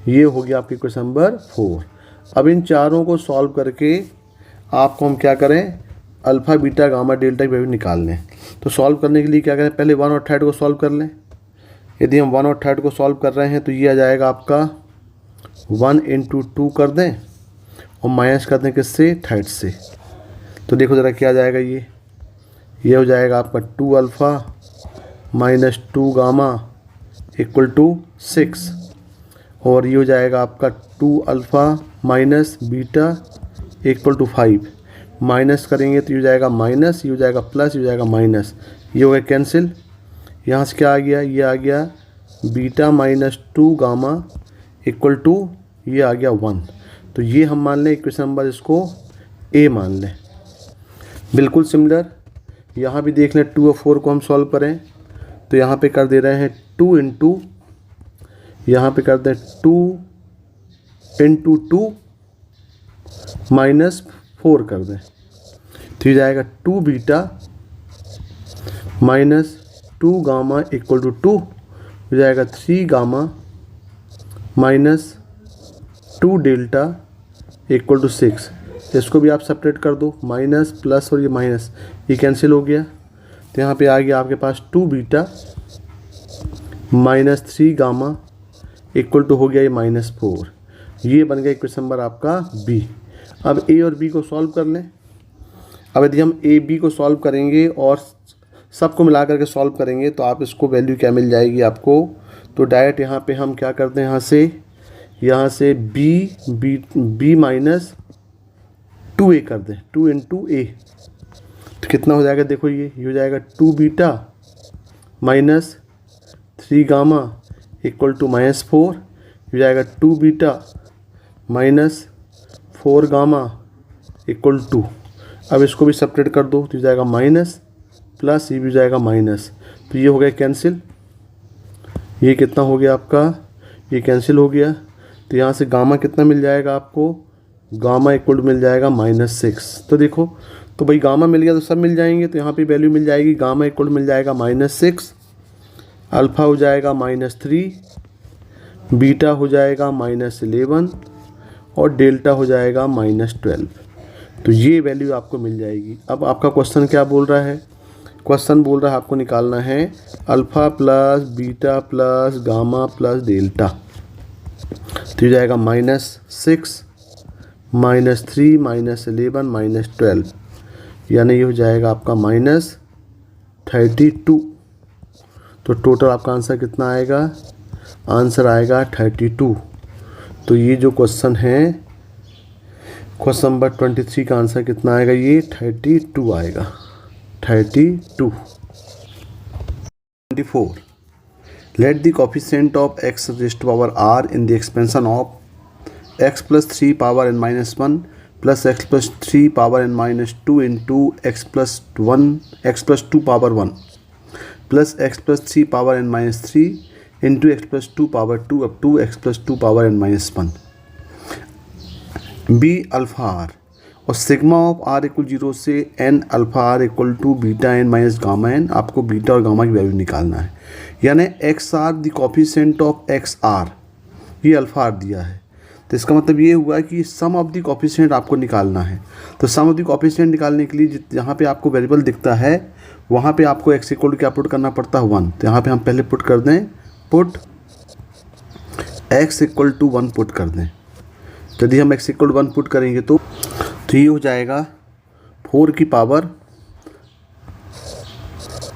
ये हो गया आपकी क्वेश्चन नंबर 4। अब इन चारों को सॉल्व करके आपको हम क्या करें, अल्फ़ा बीटा गामा डेल्टा की वैल्यू निकाल लें। तो सॉल्व करने के लिए क्या करें, पहले 1 और 3 को सॉल्व कर लें। यदि हम 1 और 3 को सॉल्व कर रहे हैं तो ये आ जाएगा आपका 1 × 2 कर दें और माइनस कर दें किससे, 3 से। तो देखो ज़रा क्या आ जाएगा, ये हो जाएगा आपका 2 alpha minus 2 gamma equal to 6, और ये हो जाएगा आपका 2 alpha minus beta equal to 5, minus करेंगे तो ये हो जाएगा माइनस, ये हो जाएगा प्लस, ये हो जाएगा माइनस, ये हो गया कैंसिल। यहाँ से क्या आ गया, ये आ गया beta minus 2 gamma equal to ये आ गया 1। तो ये हम मान लें इक्वेशन नंबर इसको ए मान लें। बिल्कुल सिमिलर यहाँ भी देख लें, 2 और 4 को हम सॉल्व करें तो यहाँ पे कर दे रहे हैं 2 × यहाँ पे कर दें 2 × 2 माइनस 4 कर दें, तो ये जाएगा 2 beta minus 2 gamma equal to 2, हो जाएगा 3 gamma minus 2 delta equal to 6। इसको भी आप सेपरेट कर दो, माइनस प्लस और ये माइनस ये कैंसिल हो गया, तो यहाँ पे आ गया आपके पास 2 beta minus 3 gamma equal to हो गया ये -4, ये बन गया इक्वेशन नंबर आपका बी। अब ए और बी को सॉल्व कर लें। अब यदि हम ए बी को सॉल्व करेंगे और सबको मिला करके सॉल्व करेंगे तो आप इसको वैल्यू क्या मिल जाएगी आपको, तो डायरेक्ट यहाँ पे हम क्या करते हैं, यहाँ से बी माइनस 2a कर दें, 2 × a, तो कितना हो जाएगा, देखो ये हो जाएगा 2 beta minus 3 gamma equal to -4, हो जाएगा 2 beta minus 4 gamma equal to, अब इसको भी सेपरेट कर दो तो हो जाएगा माइनस प्लस, ये भी हो जाएगा माइनस, तो ये हो गया कैंसिल, ये कितना हो गया आपका, ये कैंसिल हो गया। तो यहाँ से गामा कितना मिल जाएगा आपको, गामा इक्वल मिल जाएगा -6। तो देखो, तो भाई गामा मिल गया तो सब मिल जाएंगे, तो यहाँ पे वैल्यू मिल जाएगी, गामा इक्वल मिल जाएगा -6, अल्फ़ा हो जाएगा -3, बीटा हो जाएगा -11 और डेल्टा हो जाएगा -12। तो ये वैल्यू आपको मिल जाएगी। अब आपका क्वेश्चन क्या बोल रहा है, क्वेश्चन बोल रहा है आपको निकालना है alpha plus beta plus gamma plus delta, तो ये जाएगा -6 -3 -11 -12, यानी ये हो जाएगा आपका -32। तो टोटल आपका आंसर कितना आएगा, आंसर आएगा 32। तो ये जो क्वेश्चन है क्वेश्चन नंबर 23 का आंसर कितना आएगा, ये 32 आएगा, 32। 24 let the coefficient of x raised to power r in the expansion of x plus 3 power n minus 1 plus x plus 3 power n minus 2 into x plus 2 power 1 plus x plus 3 power n minus 3 into x plus 2 power 2 up to x plus 2 power n minus 1 b alpha r और sigma of r equal 0 से n alpha r equal to beta n minus gamma n, आपको beta और gamma की value निकालना है। यानी x r the coefficient of x r, ये alpha r दिया है, तो इसका मतलब ये हुआ कि सम ऑफ द कोफिशिएंट आपको निकालना है। तो सम ऑफ द कोफिशिएंट निकालने के लिए जहाँ पे आपको वेरिएबल दिखता है वहाँ पे आपको एक्स इक्वल टू क्या पुट करना पड़ता है 1, तो यहाँ पे हम पहले पुट कर दें, put x equal to 1 put कर दें। यदि हम x इक्वल 1 पुट करेंगे तो तो ये हो जाएगा 4 की power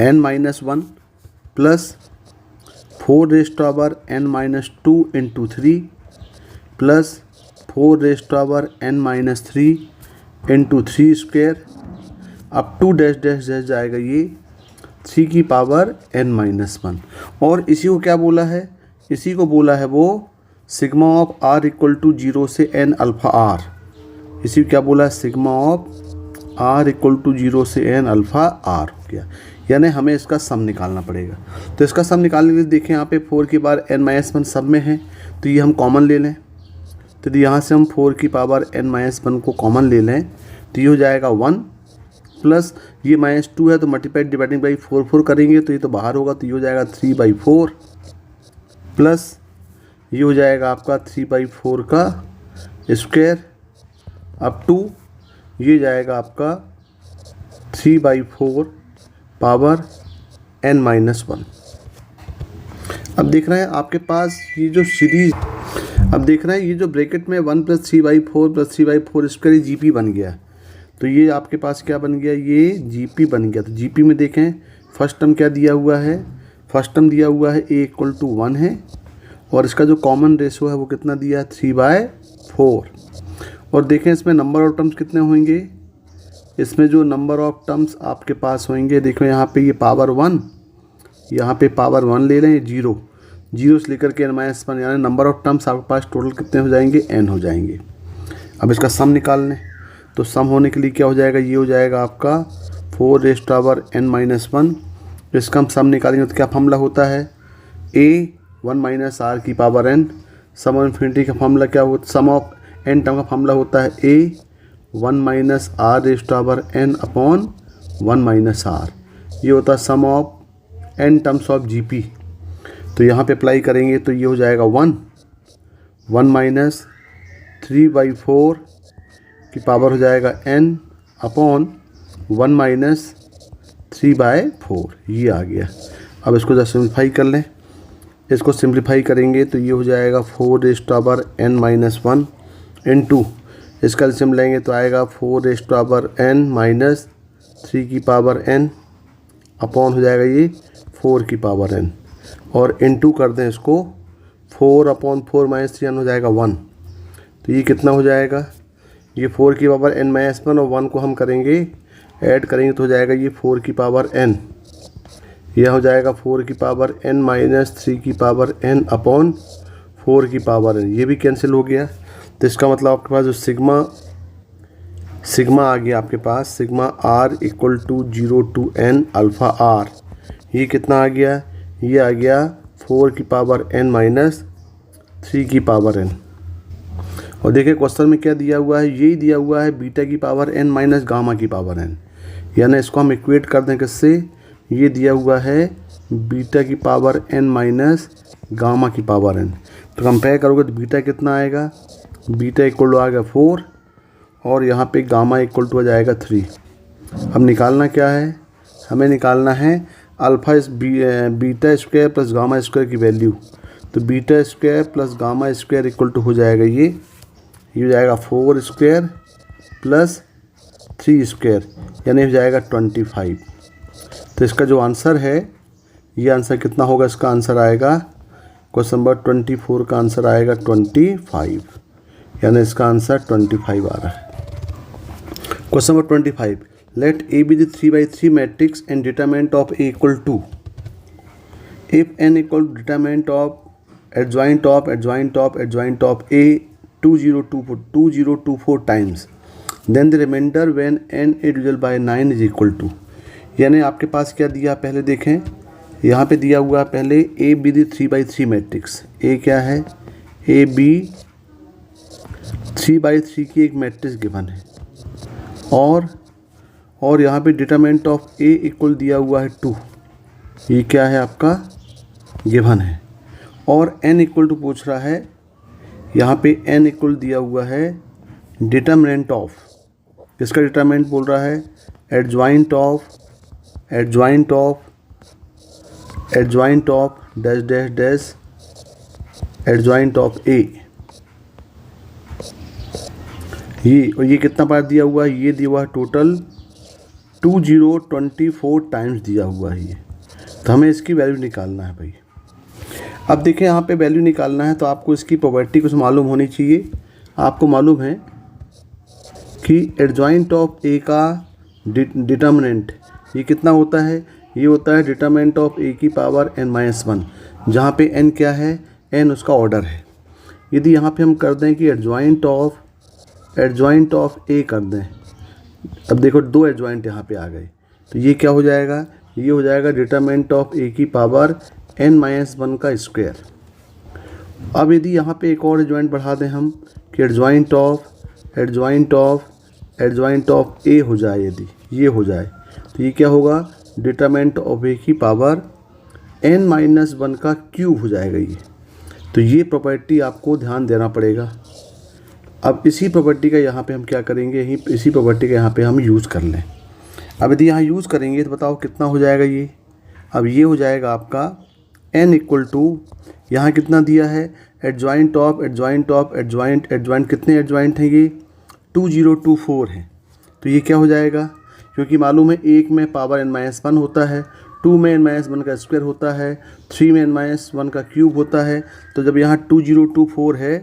n-1 plus 4 raise to power n-2 into 3 plus 4 raise to power n-3 into 3 square अब 2 डैश डैश डैश जाएगा ये 3 की पावर n-1। और इसी को क्या बोला है, इसी को बोला है वो sigma of r equal to 0 से n अल्फ़ा r। इसी को क्या बोला है, sigma of r equal to 0 से n अल्फ़ा r हो गया। यानी हमें इसका सम निकालना पड़ेगा। तो इसका सम निकालने के लिए देखें यहाँ पे 4 की पावर n-1 सब में है, तो ये हम कॉमन ले लें। तो यहाँ से हम 4 की पावर n-1 को कॉमन ले लें तो ये हो जाएगा 1 प्लस ये -2 है तो मल्टीप्लाइड डिवाइडिंग बाई 4 करेंगे तो ये तो बाहर होगा, तो ये हो जाएगा 3/4 प्लस ये हो जाएगा आपका 3/4 का स्क्वायर अप टू ये जाएगा आपका 3/4 पावर n-1। अब देख रहे हैं आपके पास ये जो सीरीज, अब देख रहे हैं ये जो ब्रैकेट में 1 + 3/4 + 3/4 स्क्वायर जीपी बन गया। तो ये आपके पास क्या बन गया, ये जीपी बन गया। तो जीपी में देखें फर्स्ट टर्म क्या दिया हुआ है, फर्स्ट टर्म दिया हुआ है a = 1 है और इसका जो कॉमन रेशो है वो कितना दिया है 3/4। और देखें इसमें नंबर ऑफ टर्म्स कितने होंगे, इसमें जो नंबर ऑफ टर्म्स आपके पास होंगे देखो यहाँ पे ये पावर 1, यहाँ पे पावर 1 ले लें, 0 से लेकर के n-1 यानी नंबर ऑफ टर्म्स आपके पास टोटल कितने हो जाएंगे, n हो जाएंगे। अब इसका सम निकाल लें तो सम होने के लिए क्या हो जाएगा, ये हो जाएगा आपका 4 रेज़ टू पावर n-1। इसका हम सम निकालेंगे तो क्या फॉर्मूला होता है, a1 - r की power n। Sum of infinity का फॉर्मूला क्या होता है, सम ऑफ n टर्म का फॉर्मूला होता है a1 - r raise to power n upon 1 - r। ये होता है sum of n terms of GP. तो यहाँ पे अप्लाई करेंगे तो ये हो जाएगा 1 - 3/4 की पावर हो जाएगा n अपॉन 1 - 3/4, ये आ गया। अब इसको जरा सिंप्लीफाई कर लें, इसको सिंप्लीफाई करेंगे तो ये हो जाएगा 4 raise to power n-1 into इसका एलसीएम लेंगे तो आएगा 4 रेज़ टू पावर n-3 की पावर n अपॉन हो जाएगा ये 4 की पावर n और इंटू कर दें इसको 4/4 - 3 हो जाएगा 1। तो ये कितना हो जाएगा, ये 4 की पावर n-1 और 1 को हम करेंगे ऐड करेंगे तो हो जाएगा ये 4 की पावर n, यह हो जाएगा 4 की पावर n-3 की पावर n अपॉन 4 की पावर n। ये भी कैंसिल हो गया। तो इसका मतलब आपके पास जो सिग्मा आ गया आपके पास, sigma r equal to 0 to n alpha r, ये कितना आ गया, ये आ गया 4 की पावर n-3 की पावर n। और देखिए क्वेश्चन में क्या दिया हुआ है, यही दिया हुआ है बीटा की पावर n माइनस गामा की पावर n। यानी इसको हम इक्वेट कर दें किससे, ये दिया हुआ है बीटा की पावर n माइनस गामा की पावर n। तो कंपेयर करोगे तो बीटा कितना आएगा, बीटा इक्वल टू आएगा 4 और यहाँ पे गामा इक्वल टू आ जाएगा 3। अब निकालना क्या है, हमें निकालना है अल्फ़ा इस beta square plus gamma square की वैल्यू। तो beta square plus gamma square equal to हो जाएगा ये हो जाएगा 4 स्क्वायर प्लस 3 स्क्वायर यानी हो जाएगा 25। तो इसका जो आंसर है, ये आंसर कितना होगा, इसका आंसर आएगा क्वेश्चन नंबर 24 का आंसर आएगा 25, यानी इसका आंसर 25 आ रहा है। Question number 25, let A be the 3/3 matrix and determinant of A equal to, if n equal to determinant of adjoint of A 2024 times, then the remainder when n is divisible by 9 is equal to। यानी आपके पास क्या दिया, पहले देखें यहाँ पे दिया हुआ पहले A B the 3/3 matrix. A क्या है, A B 3/3 की एक मैट्रिक्स गिवन है और यहाँ पे डिटरमिनेंट ऑफ A इक्वल दिया हुआ है 2, ये क्या है आपका गिवन है। और n इक्वल टू पूछ रहा है, यहाँ पे n इक्वल दिया हुआ है डिटरमिनेंट ऑफ, किसका डिटरमिनेंट बोल रहा है, adjoint of dash dash dash adjoint of A। ये, और ये कितना बार दिया हुआ है, ये दिया हुआ है टोटल 2024 टाइम्स दिया हुआ है ये। तो हमें इसकी वैल्यू निकालना है भाई। अब देखें यहाँ पे वैल्यू निकालना है तो आपको इसकी प्रॉपर्टी कुछ मालूम होनी चाहिए। आपको मालूम है कि एडजॉइंट ऑफ ए का डिटर्मिनेंट ये कितना होता है, ये होता है डिटर्मिनेंट ऑफ ए की पावर n-1, जहाँ पे n क्या है, n उसका ऑर्डर है। यदि यहाँ पे हम कर दें कि एडजॉइंट ऑफ ए कर दें, अब देखो दो एडजॉइंट यहाँ पे आ गए, तो ये क्या हो जाएगा, ये हो जाएगा डिटर्मिनेंट ऑफ ए की पावर n-1 का स्क्वायर। अब यदि यहाँ पे एक और एडजॉइंट बढ़ा दें हम कि एडजॉइंट ऑफ ए हो जाए, यदि ये हो जाए तो ये क्या होगा, डिटर्मिनेंट ऑफ ए की पावर n-1 का क्यूब हो जाएगा ये। तो ये प्रॉपर्टी आपको ध्यान देना पड़ेगा। अब इसी प्रॉपर्टी का यहाँ पे हम क्या करेंगे, इसी प्रॉपर्टी का यहाँ पे हम यूज़ कर लें। अब यदि यहाँ यूज़ करेंगे तो बताओ कितना हो जाएगा ये। अब ये हो जाएगा आपका n इक्वल टू, यहाँ कितना दिया है, एडजॉइंट कितने एडजॉइंट हैं ये, 2024 हैं। तो ये क्या हो जाएगा, क्योंकि मालूम है एक में पावर n-1 होता है, 2 में n-1 का स्क्वायर होता है, 3 में n-1 का क्यूब होता है। तो जब यहाँ 2024 है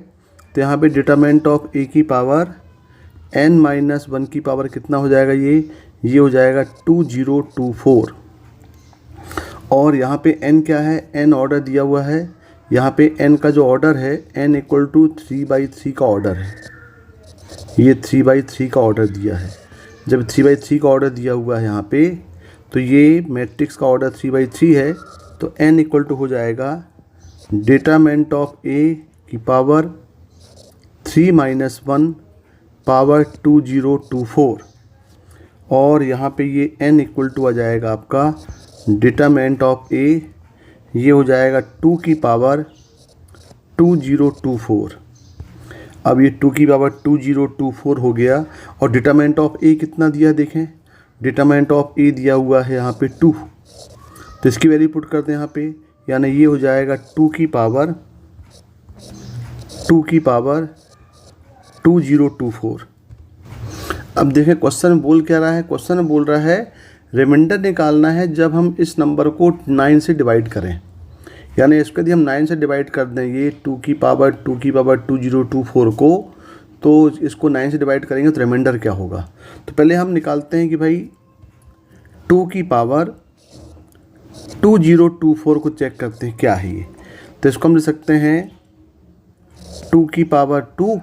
तो यहाँ पे डिटर्मिनेंट ऑफ ए की पावर n-1 की पावर कितना हो जाएगा, ये हो जाएगा 2024। और यहाँ पे n क्या है, n ऑर्डर दिया हुआ है, यहाँ पे n का जो ऑर्डर है n इक्वल टू 3/3 का ऑर्डर है, ये 3/3 का ऑर्डर दिया है। जब 3/3 का ऑर्डर दिया हुआ है यहाँ पे, तो ये मैट्रिक्स का ऑर्डर 3/3 है, तो n इक्वल टू हो जाएगा डिटर्मिनेंट ऑफ ए की पावर 3-1 पावर 2024। और यहाँ पे ये n इक्वल टू आ जाएगा आपका डिटर्मिनेंट ऑफ ए, ये हो जाएगा 2 की पावर 2024। अब ये 2 की पावर 2024 हो गया। और डिटर्मिनेंट ऑफ ए कितना दिया देखें, डिटर्मिनेंट ऑफ ए दिया हुआ है यहाँ पे 2, तो इसकी वैल्यू पुट करते हैं यहाँ पे, यानी ये हो जाएगा 2 की पावर 2024। अब देखें क्वेश्चन बोल क्या रहा है, क्वेश्चन बोल रहा है रिमाइंडर निकालना है जब हम इस नंबर को 9 से डिवाइड करें। यानी इसको यदि हम 9 से डिवाइड कर दें ये 2 की पावर 2024 को, तो इसको 9 से डिवाइड करेंगे तो रिमाइंडर क्या होगा। तो पहले हम निकालते हैं कि भाई 2 की पावर 2024 को चेक करते हैं क्या है ये। तो इसको हम लिख सकते हैं 2 की पावर 2,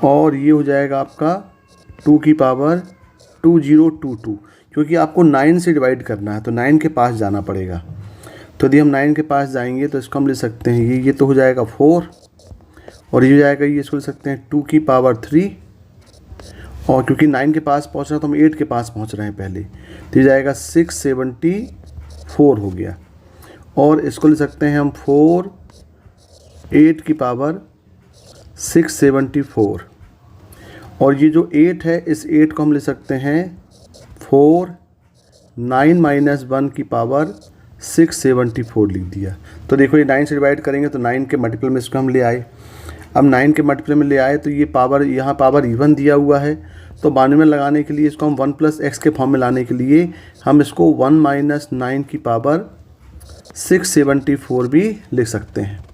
और ये हो जाएगा आपका 2 की पावर 2022, क्योंकि आपको 9 से डिवाइड करना है तो 9 के पास जाना पड़ेगा। तो यदि हम 9 के पास जाएंगे तो इसको हम ले सकते हैं ये तो हो जाएगा 4, और ये हो जाएगा ये, इसको ले सकते हैं 2 की पावर 3, और क्योंकि 9 के पास पहुंचना तो हम 8 के पास पहुंच रहे हैं पहले, तो ये जाएगा 674 हो गया। और इसको ले सकते हैं हम 8 की पावर 674, और ये जो 8 है इस 8 को हम ले सकते हैं 9-1 की पावर 674 लिख दिया। तो देखो ये 9 से डिवाइड करेंगे तो 9 के मल्टीपल में इसको हम ले आए। अब 9 के मल्टीपल में ले आए तो ये पावर, यहाँ पावर इवन दिया हुआ है, तो 92 में लगाने के लिए इसको हम 1 + x के फॉर्म में लाने के लिए हम इसको 1 - 9 की पावर 674 भी लिख सकते हैं।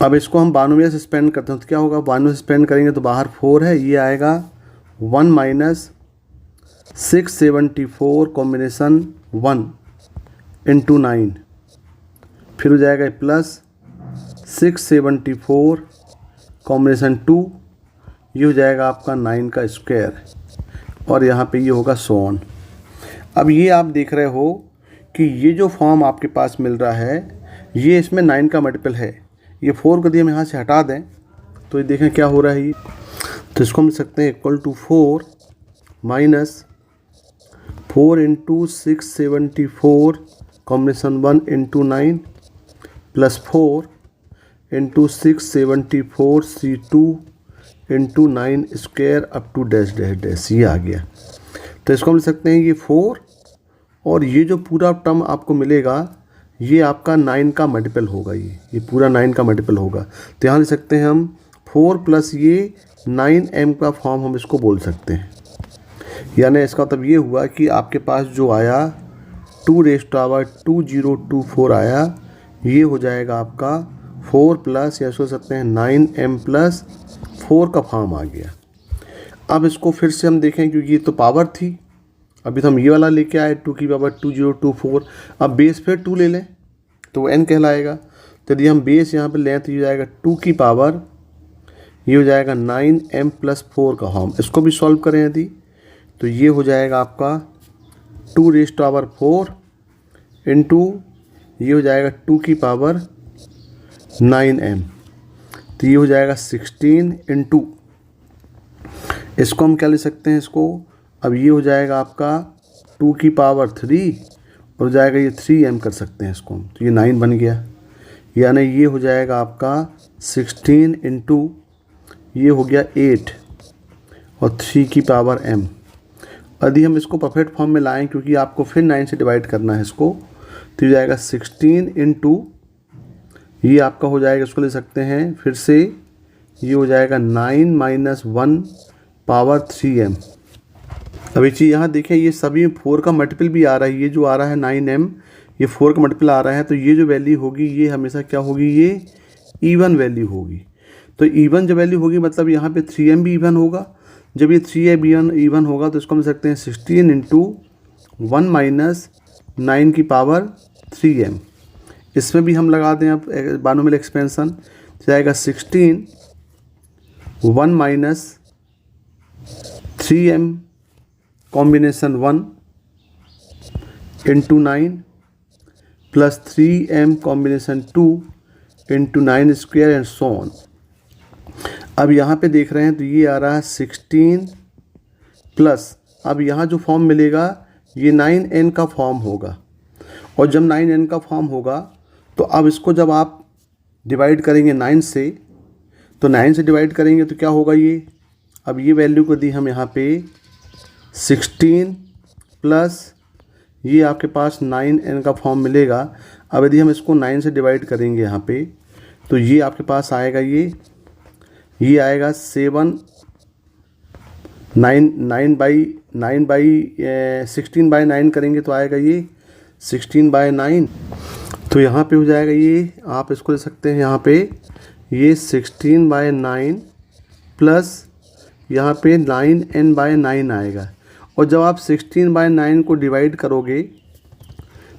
अब इसको हम 92 से स्पेंड करते हैं तो क्या होगा, 92 से स्पेंड करेंगे तो बाहर 4 है, ये आएगा 1 - 674 कॉम्बिनेशन 1 × 9, फिर हो जाएगा प्लस 674 कॉम्बिनेशन 2, ये हो जाएगा आपका 9 का स्क्वायर, और यहाँ पे ये होगा 100। अब ये आप देख रहे हो कि ये जो फॉर्म आपके पास मिल रहा है ये इसमें 9 का मल्टीपल है। ये 4 को यदि हम यहाँ से हटा दें तो ये देखें क्या हो रहा है ये, तो इसको हम लिख सकते हैं equal to 4 - 4 × 674 combination 1 × 9 plus 4 × 674 C2 × 9 square up to dash dash dash, ये आ गया। तो इसको हम लिख सकते हैं ये 4, और ये जो पूरा टर्म आपको मिलेगा ये आपका 9 का मल्टीपल होगा, ये पूरा 9 का मल्टीपल होगा। तो यहाँ लिख सकते हैं हम 4 + ये 9m का फॉर्म हम इसको बोल सकते हैं। यानी इसका मतलब ये हुआ कि आपके पास जो आया 2⁻2024 आया, ये हो जाएगा आपका 4 प्लस या सोच सकते हैं 9m प्लस 4 का फॉर्म आ गया। अब इसको फिर से हम देखें क्योंकि ये तो पावर थी, अभी तो हम ये वाला लेके आए 2⁻2024। अब बेस फिर 2 ले लें तो वो n कहलाएगा। तो यदि हम बेस यहाँ पे लें तो ये जाएगा 2 की पावर, ये हो जाएगा 9m प्लस 4 का फॉर्म। इसको भी सॉल्व करें यदि तो ये हो जाएगा आपका 2⁻4 इंटू ये हो जाएगा 2 की पावर 9m, तो ये हो जाएगा 16 इंटू, इसको हम क्या ले सकते हैं इसको, अब ये हो जाएगा आपका 2 की पावर 3 और जाएगा ये 3m कर सकते हैं इसको, तो ये 9 बन गया। यानी ये हो जाएगा आपका 16 इंटू ये हो गया 8 और 3 की पावर m। यदि हम इसको परफेक्ट फॉर्म में लाएं क्योंकि आपको फिर 9 से डिवाइड करना है इसको, तो ये जाएगा 16 इंटू ये आपका हो जाएगा, इसको ले सकते हैं फिर से, ये हो जाएगा 9 - 1 पावर 3m। अब एक चीज़ यहाँ देखें, ये सभी 4 का मल्टीपल भी आ रहा है, ये जो आ रहा है 9m ये 4 का मल्टीपल आ रहा है, तो ये जो वैल्यू होगी ये हमेशा क्या होगी, ये इवन वैल्यू होगी। तो इवन जो वैल्यू होगी मतलब यहाँ पे 3m भी इवन होगा। जब ये 3m इवन होगा तो इसको हम सकते हैं 16 इंटू 1 माइनस 9 की पावर 3m। इसमें भी हम लगा दें अब बाइनोमियल एक्सपेंशन, तो जाएगा 16 1 minus 3m combination 1 into 9 plus 3m combination 2 into 9 square and so on. अब यहाँ पे देख रहे हैं तो ये आ रहा है 16 प्लस, अब यहाँ जो फॉर्म मिलेगा ये 9n का फॉर्म होगा, और जब 9n का फॉर्म होगा तो अब इसको जब आप डिवाइड करेंगे 9 से, तो 9 से डिवाइड करेंगे तो क्या होगा ये, अब ये वैल्यू को दी हम यहाँ पे 16 प्लस ये आपके पास 9n का फॉर्म मिलेगा। अब यदि हम इसको 9 से डिवाइड करेंगे यहाँ पे तो ये आपके पास आएगा, ये आएगा 7 16/9 करेंगे तो आएगा ये 16/9। तो यहाँ पे हो जाएगा ये, आप इसको ले सकते हैं यहाँ पे ये 16/9 प्लस यहाँ पे 9n/9 आएगा। और जब आप 16/9 को डिवाइड करोगे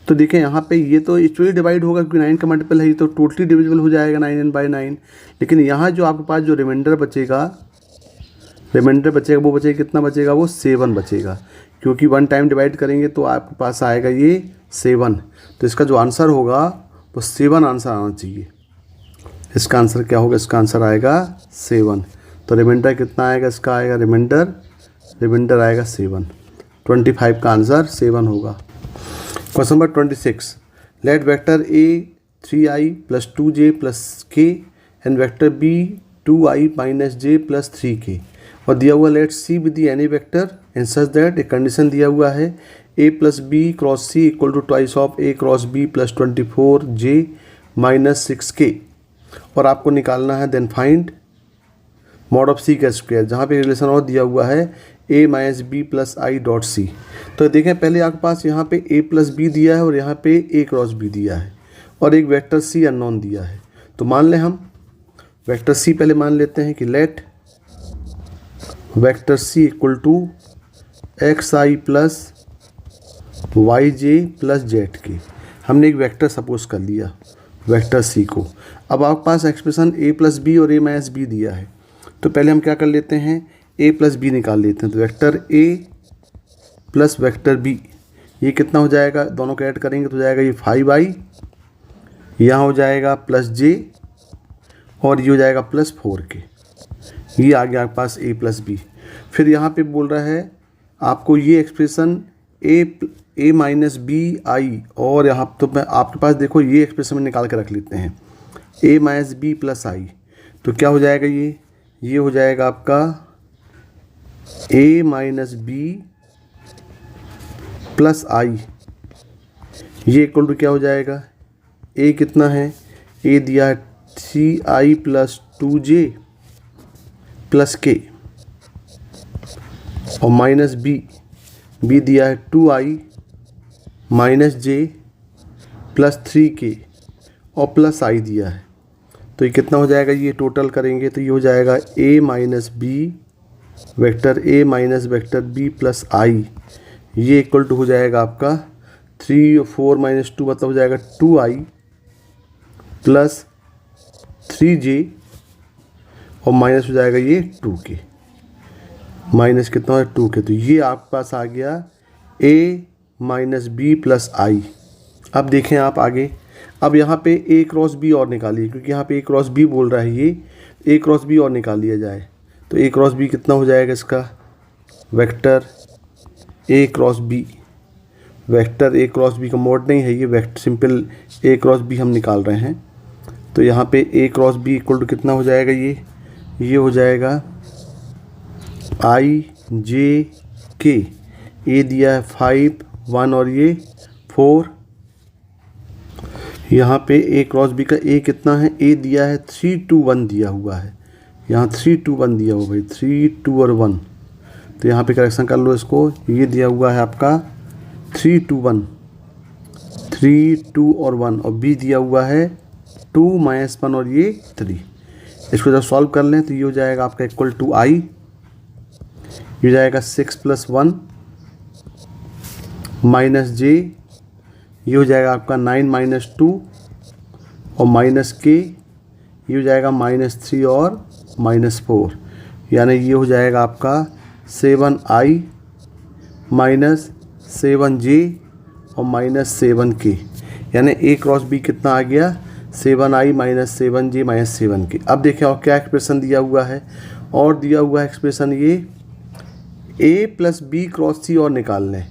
तो देखें यहाँ पे ये तो एक्चुअली डिवाइड होगा क्योंकि 9 का मल्टीपल है, ये तो टोटली डिविजिबल हो जाएगा 9n/9। लेकिन यहाँ जो आपके पास जो रिमाइंडर बचेगा वो बचेगा कितना बचेगा, वो 7 बचेगा, क्योंकि 1 टाइम डिवाइड करेंगे तो आपके पास आएगा ये 7। तो इसका जो आंसर होगा वो 7 आंसर आना चाहिए। इसका आंसर क्या होगा, इसका आंसर आएगा 7। तो रिमाइंडर कितना आएगा, इसका आएगा रिमाइंडर आएगा 7। 25 का आंसर 7 होगा। Question number 26, let vector a 3i + 2j + k and vector b 2i - j + 3k, और दिया हुआ let c with the any vector in such that, एक कंडीशन दिया हुआ है a + b cross c equal to twice of a cross b + 24j - 6k, और आपको निकालना है then find mod of c का स्क्वायर, जहाँ पे रिलेशन और दिया हुआ है a - b + i dot c। तो देखें पहले आपके पास यहाँ पे a + b दिया है और यहाँ पे a क्रॉस b दिया है, और एक वेक्टर c अननोन दिया है। तो मान लें हम वेक्टर c पहले मान लेते हैं कि let vector c equal to xi + yj + zk। हमने एक वेक्टर सपोज कर लिया वेक्टर c को। अब आपके पास एक्सप्रेशन a + b और a - b दिया है, तो पहले हम क्या कर लेते हैं, a + b निकाल लेते हैं। तो vector a plus vector b, ये कितना हो जाएगा, दोनों को ऐड करेंगे तो हो जाएगा ये 5i, यहाँ हो जाएगा +j और ये हो जाएगा +4k। ये आ गया आपके पास a + b। फिर यहाँ पे बोल रहा है आपको ये एक्सप्रेशन a - bi, और यहाँ तो आपके पास देखो ये एक्सप्रेशन में निकाल के रख लेते हैं a - b + i, तो क्या हो जाएगा ये हो जाएगा आपका a - b + i, ये इक्वल टू क्या हो जाएगा, a कितना है, a दिया है 3i + 2j प्लस के और माइनस बी दिया है 2i माइनस जे प्लस 3k और प्लस i दिया है। तो ये कितना हो जाएगा, ये टोटल करेंगे तो ये हो जाएगा a minus b vector a minus vector b plus i, ये इक्वल टू हो जाएगा आपका 3 और 4 माइनस 2 मतलब हो जाएगा 2i प्लस 3j और माइनस हो जाएगा ये 2k, माइनस कितना है 2k। तो ये आपके पास आ गया a माइनस बी प्लस आई। अब देखें आप आगे, अब यहाँ पे a क्रॉस b और निकालिए, क्योंकि यहाँ पे a क्रॉस b बोल रहा है, ये a क्रॉस b और निकाल लिया जाए तो a क्रॉस b कितना हो जाएगा, इसका vector a cross b, vector a cross b का मोड नहीं है ये, vector simple a cross b हम निकाल रहे हैं। तो यहाँ पे a cross b equal to कितना हो जाएगा, ये हो जाएगा i j k, a दिया है 5 1 और ये 4। यहाँ पे a क्रॉस b का a कितना है, a दिया है 3 2 1 दिया हुआ है, यहाँ 3 2 1 दिया हुआ भाई, 3 2 और 1। तो यहाँ पे करेक्शन कर लो इसको, ये दिया हुआ है आपका 3 2 1, 3 2 और 1 और b दिया हुआ है 2 माइनस 1 और ये 3। इसको जब सॉल्व कर लें तो ये हो जाएगा आपका इक्वल टू i, ये हो जाएगा 6 प्लस 1 माइनस j, ये हो जाएगा आपका 9 माइनस 2 और माइनस k, ये हो जाएगा माइनस 3 और माइनस 4, यानी ये हो जाएगा आपका 7i माइनस 7j और माइनस 7k, यानी a क्रॉस b कितना आ गया 7i minus 7j minus 7k। अब देखें और क्या एक्सप्रेशन दिया हुआ है, और दिया हुआ है एक्सप्रेशन ये a प्लस बी क्रॉस सी और निकाल लें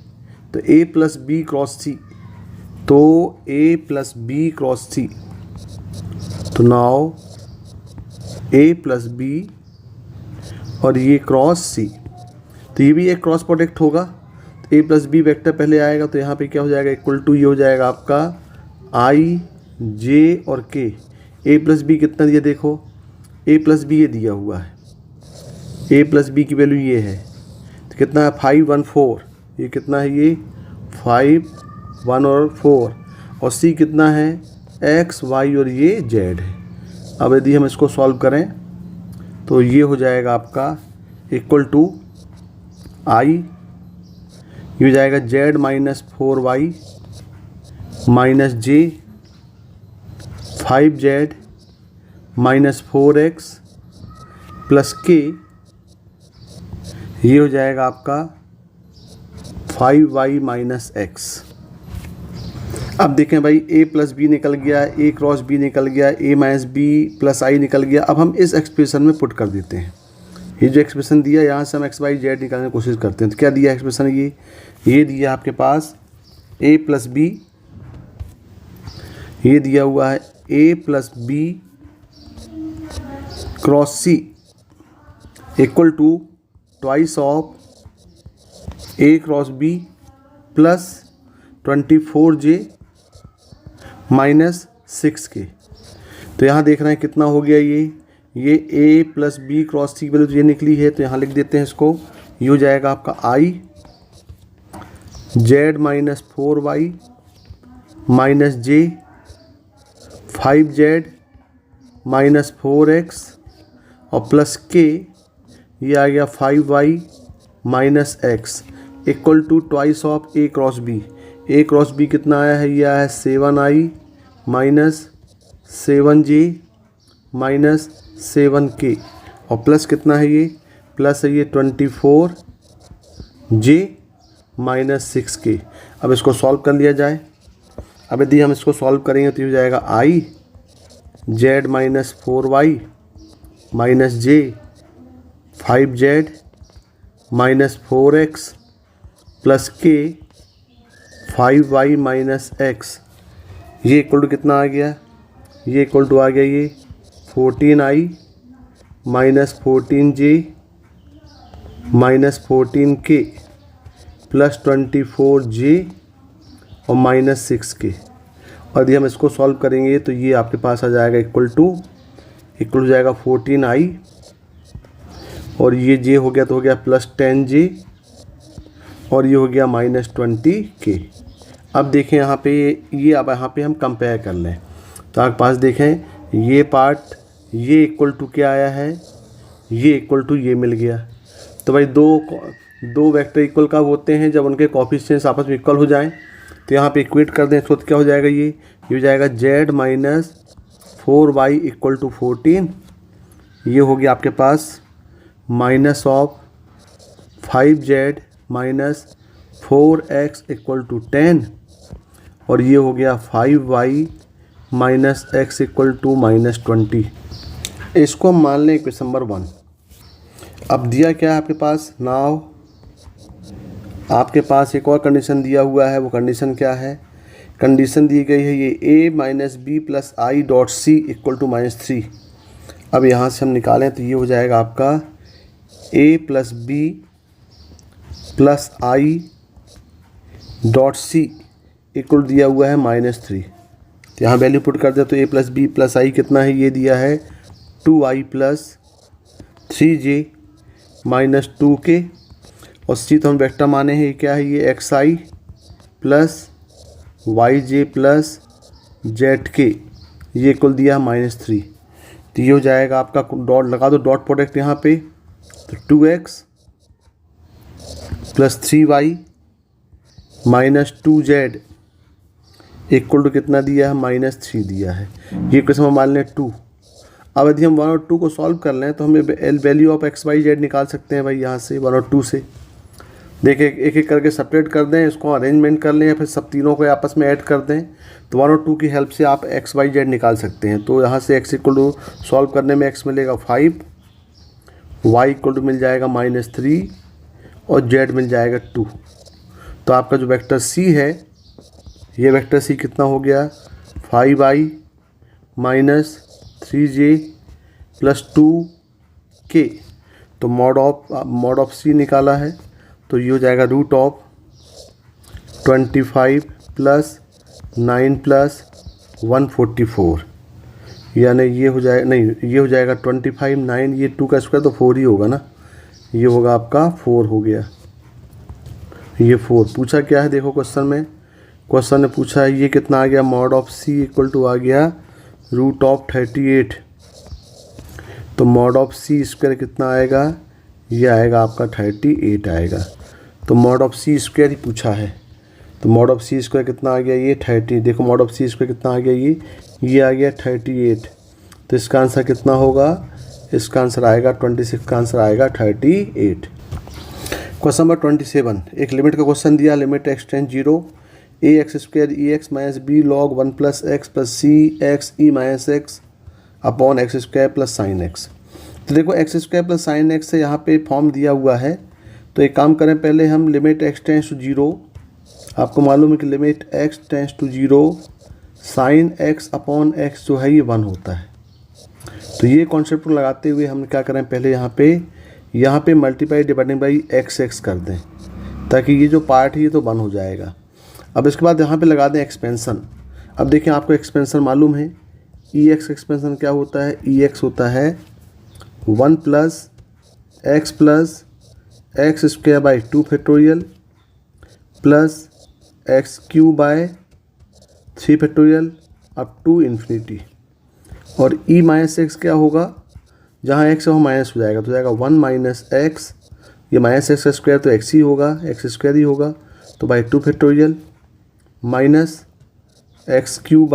तो a प्लस बी क्रॉस सी, तो a प्लस बी क्रॉस सी, तो नाउ a प्लस बी और ये क्रॉस सी, तो ये भी एक क्रॉस प्रोडक्ट होगा। तो a प्लस बी वेक्टर पहले आएगा तो यहाँ पे क्या हो जाएगा इक्वल टू, ये हो जाएगा आपका i j और k, a प्लस बी कितना दिया देखो, a प्लस बी ये दिया हुआ है, a प्लस बी की वैल्यू ये है, तो कितना है 5 1 4, ये कितना है ये 5 1 और 4 और c कितना है x y और ये z है। अब यदि हम इसको सॉल्व करें तो ये हो जाएगा आपका इक्वल टू i, ये हो जाएगा z minus 4y minus j 5z minus 4x plus k, ये हो जाएगा आपका 5y माइनस x। अब देखें भाई a प्लस बी निकल गया, a क्रॉस b निकल गया, a माइनस बी प्लस आई निकल गया। अब हम इस एक्सप्रेशन में पुट कर देते हैं, ये जो एक्सप्रेशन दिया यहाँ से हम x y z निकालने की कोशिश करते हैं। तो क्या दिया एक्सप्रेशन, ये दिया आपके पास a प्लस बी, ये दिया हुआ है a plus b cross c equal to twice of a cross b plus 24j minus 6k। तो यहाँ देख रहे हैं कितना हो गया, ये a plus b cross c value तो ये निकली है, तो यहाँ लिख देते हैं इसको, ये हो जाएगा आपका i z minus 4y minus j 5z minus 4x और प्लस k, ये आ गया 5y minus x equal to twice of a cross b। a cross b कितना आया है, ये आया है 7i minus 7j minus 7k और प्लस कितना है, ये प्लस है ये 24j माइनस 6k। अब इसको सॉल्व कर लिया जाए। अब यदि हम इसको सॉल्व करेंगे तो ये हो जाएगा i z minus 4y minus j 5z minus 4x plus k 5y minus x, ये इक्वल टू कितना आ गया, ये इक्वल टू आ गया ये 14i minus 14j minus 14k plus 24j और माइनस 6k। और यदि हम इसको सॉल्व करेंगे तो ये आपके पास आ जाएगा इक्वल टू हो जाएगा 14i और ये जे हो गया तो हो गया +10J, और ये हो गया -20K। अब देखें यहाँ पे ये, अब यहाँ पे हम कंपेयर कर लें तो आपके पास देखें ये पार्ट, ये इक्वल टू क्या आया है, ये इक्वल टू ये मिल गया। तो भाई दो वेक्टर इक्वल कब होते हैं, जब उनके कोएफिशिएंट्स आपस में इक्वल हो जाएं। तो यहाँ पे इक्वेट कर दें तो क्या हो जाएगा, ये हो जाएगा Z - 4y = 14। ये हो गया आपके पास -5z - 4x = 10, और ये हो गया 5y - x = -20। इसको हम मान लें क्वेश्चन नंबर 1। अब दिया क्या है आपके पास, नाउ आपके पास एक और कंडीशन दिया हुआ है। वो कंडीशन क्या है, कंडीशन दी गई है ये a - b + i dot c = -3। अब यहाँ से हम निकालें तो ये हो जाएगा आपका a + b + i dot c equal दिया हुआ है -3। तो यहाँ वैल्यू पुट कर दे तो a + b + i कितना है, ये दिया है 2i + 3j - 2k, और c तो हम वेक्टर माने हैं, क्या है ये xi + yj + zk, ये इक्वल दिया है -3। तो ये हो जाएगा आपका, डॉट लगा दो, डॉट प्रोडक्ट यहाँ पे, तो 2x + 3y - 2z equal to कितना दिया है, -3 दिया है। ये क्वेश्चन हम मान लें 2। अब यदि हम 1 और 2 को सॉल्व कर लें तो हमें value of x y z निकाल सकते हैं भाई, यहाँ से 1 और 2 से। देखिए एक एक करके सेपरेट कर दें, इसको अरेंजमेंट कर लें, या फिर सब तीनों को आपस में ऐड कर दें, तो 1 और 2 की हेल्प से आप x y z निकाल सकते हैं। तो यहाँ से x इक्वल टू सॉल्व करने में x मिलेगा 5, y इक्वल टू मिल जाएगा -3, और z मिल जाएगा 2। तो आपका जो वेक्टर c है, ये वेक्टर c कितना हो गया, 5i - 3j + 2k। तो मॉड ऑफ c निकाला है तो ये हो जाएगा √25 + 9 + 144, यानी ये हो जाएगा, नहीं ये हो जाएगा 25, 9, ये 2 का स्क्वायर तो 4 ही होगा ना, ये होगा आपका 4 हो गया। ये 4 पूछा क्या है, देखो क्वेश्चन ने पूछा है ये कितना आ गया, mod of c equal to आ गया √38। तो मॉड ऑफ c स्क्वायर कितना आएगा, ये आएगा आपका 38 आएगा। तो मॉड ऑफ c स्क्वायर ही पूछा है, तो मॉड ऑफ c स्क्वायर कितना आ गया, ये 30। देखो मॉड ऑफ c स्क्वायर कितना आ गया, ये आ गया 38। तो इसका आंसर कितना होगा, इसका आंसर आएगा 26 का आंसर आएगा 38। क्वेश्चन नंबर 27, एक लिमिट का क्वेश्चन दिया, limit x tend 0 ax² ex - b log 1 + x + c x e - x upon x² + sin x। तो देखो x² + sin x से यहाँ पे फॉर्म दिया हुआ है। तो एक काम करें, पहले हम लिमिट x टेंड्स टू 0, आपको मालूम है कि limit x tends to 0 sin x upon x जो है ये 1 होता है। तो ये कॉन्सेप्ट को लगाते हुए हम क्या करें, पहले यहाँ पे मल्टीप्लाई डिवाइडिंग बाई x कर दें, ताकि ये जो पार्ट है ये तो 1 हो जाएगा। अब इसके बाद यहाँ पे लगा दें एक्सपेंसन। अब देखिए आपको एक्सपेंसन मालूम है, ex एक्सपेंसन क्या होता है, ex होता है 1 + x + x² / 2 factorial plus x³ / 3 factorial up to infinity. और e - x क्या होगा, जहाँ x है वो माइनस हो जाएगा, तो जाएगा 1 - x, ये -x² तो x ही होगा, x² ही होगा, तो by 2 factorial minus x³ /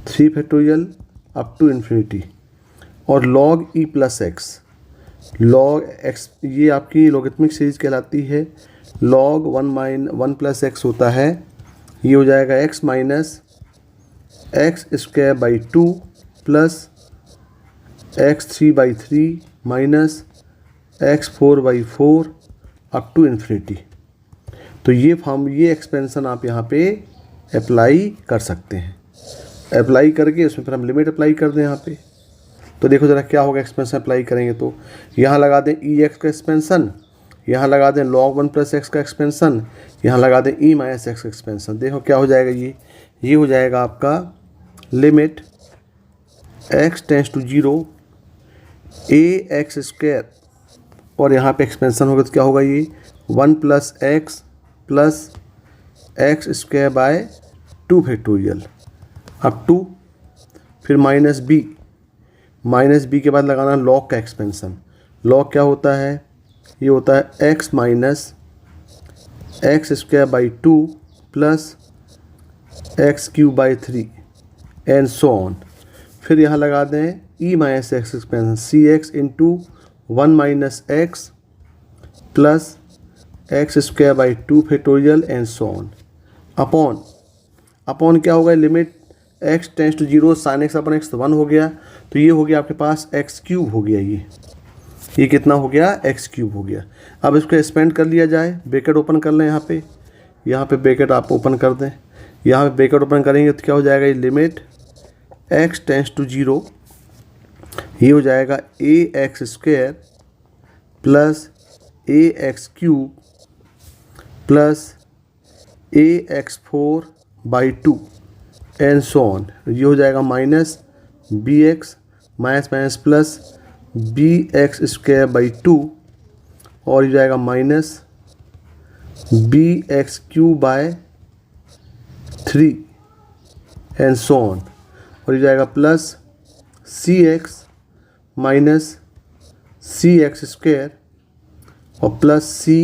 3 factorial up to infinity. और log e + x, log x ये आपकी लॉगरिथमिक सीरीज कहलाती है। log 1 + x होता है, ये हो जाएगा x - x² / 2 plus x3/3 minus x4/4 up to infinity. तो ये एक्सपेंशन आप यहाँ पे अप्लाई कर सकते हैं। अप्लाई करके उसमें फिर हम लिमिट अप्लाई कर दें यहाँ पे। तो देखो ज़रा क्या होगा, एक्सपेंशन अप्लाई करेंगे तो यहाँ लगा दें ex का एक्सपेंशन, यहाँ लगा दें log 1 + x का एक्सपेंशन, यहाँ लगा दें e - x का एक्सपेंशन। देखो क्या हो जाएगा, ये हो जाएगा आपका limit x tends to 0 a x square और यहाँ पे एक्सपेंशन होगा तो क्या होगा ये 1 plus x square by 2 factorial अब 2 फिर माइनस बी के बाद लगाना लॉग का एक्सपेंशन। लॉग क्या होता है, ये होता है x minus x square by 2 plus x cube by 3 and so on. फिर यहाँ लगा दें e minus x expansion c x into 1 minus x plus x square by 2 factorial and so on. Upon क्या होगा, limit x tends to 0 sine x upon x तो 1 हो गया, तो ये हो गया आपके पास एक्स क्यूब हो गया, ये कितना हो गया, एक्स क्यूब हो गया। अब इसको एक्सपेंड कर लिया जाए, ब्रैकेट ओपन कर लें यहाँ पे ब्रैकेट आप ओपन कर दें, यहाँ पे ब्रैकेट ओपन करेंगे तो क्या हो जाएगा, ये लिमिट एक्स टेंस टू 0 ये हो जाएगा a x square plus a x cube plus a x 4 by 2 and so on. ये हो जाएगा minus b x minus plus b x square by 2 और ये जाएगा minus b x cube by 3 and so on और ये जाएगा plus c x minus c x square और plus c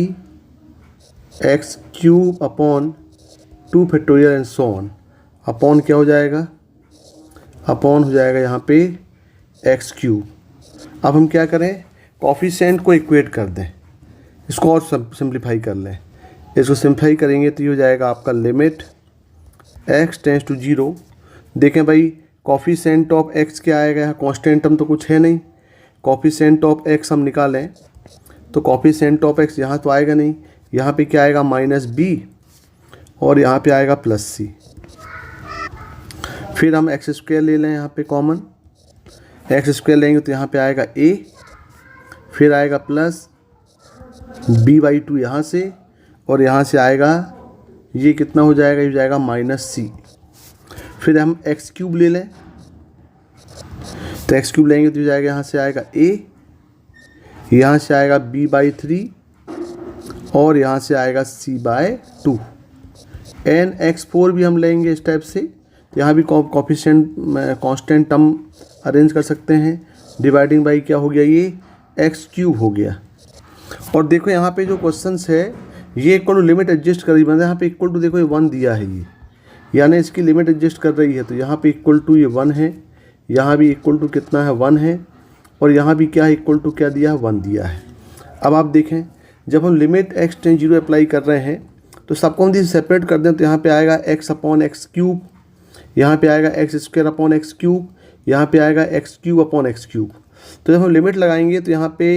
x cube upon 2 factorial and so on. Upon क्या हो जाएगा, अपॉन हो जाएगा यहाँ पे एक्स क्यूब। अब हम क्या करें, कोफिशिएंट को इक्वेट कर दें, इसको और सिंप्लीफाई कर लें। इसको सिंप्लीफाई करेंगे तो ये हो जाएगा आपका लिमिट एक्स टेंस टू 0। देखें भाई कोफिशिएंट ऑफ एक्स क्या आएगा, यहाँ कांस्टेंट टर्म तो कुछ है नहीं, कोफिशिएंट ऑफ एक्स हम निकालें तो कोफिशिएंट ऑफ एक्स यहाँ तो आएगा नहीं, यहाँ पे क्या आएगा माइनस बी और यहाँ पे आएगा प्लस सी। फिर हम एक्स स्क्वायर ले लें, यहाँ पे कॉमन एक्स स्क्वायर लेंगे तो यहाँ पे आएगा ए, फिर आएगा प्लस बी बाई 2 यहाँ से और यहाँ से आएगा ये कितना हो जाएगा, ये हो जाएगा माइनस सी। फिर हम एक्स क्यूब ले लें तो एक्स क्यूब लेंगे तो जाएगा यहाँ से आएगा ए, यहाँ से आएगा बी बाई 3 और यहाँ से आएगा सी बाय 2 एन एक्स 4 भी हम लेंगे इस टाइप से, तो यहाँ भी कोफिशिएंट कांस्टेंट टर्म अरेंज कर सकते हैं। डिवाइडिंग बाई क्या हो गया, ये एक्स क्यूब हो गया। और देखो यहाँ पे जो क्वेश्चंस है ये इक्वल टू लिमिट एडजस्ट कर रही है, यहाँ पे इक्वल टू देखो ये 1 दिया है, ये यानी इसकी लिमिट एडजस्ट कर रही है, तो यहाँ पे इक्वल टू ये 1 है, यहाँ भी इक्वल टू कितना है 1 है और यहाँ भी क्या है इक्वल टू क्या दिया है 1 दिया है। अब आप देखें जब हम लिमिट एक्स टेंस 0 अप्लाई कर रहे हैं तो सबको हम सेपरेट कर दें तो यहाँ पे आएगा एक्स अपॉन एक्स क्यूब, यहाँ पे आएगा x square upon x cube, यहाँ पे आएगा x cube upon x cube. तो जब हम लिमिट लगाएंगे तो यहाँ पे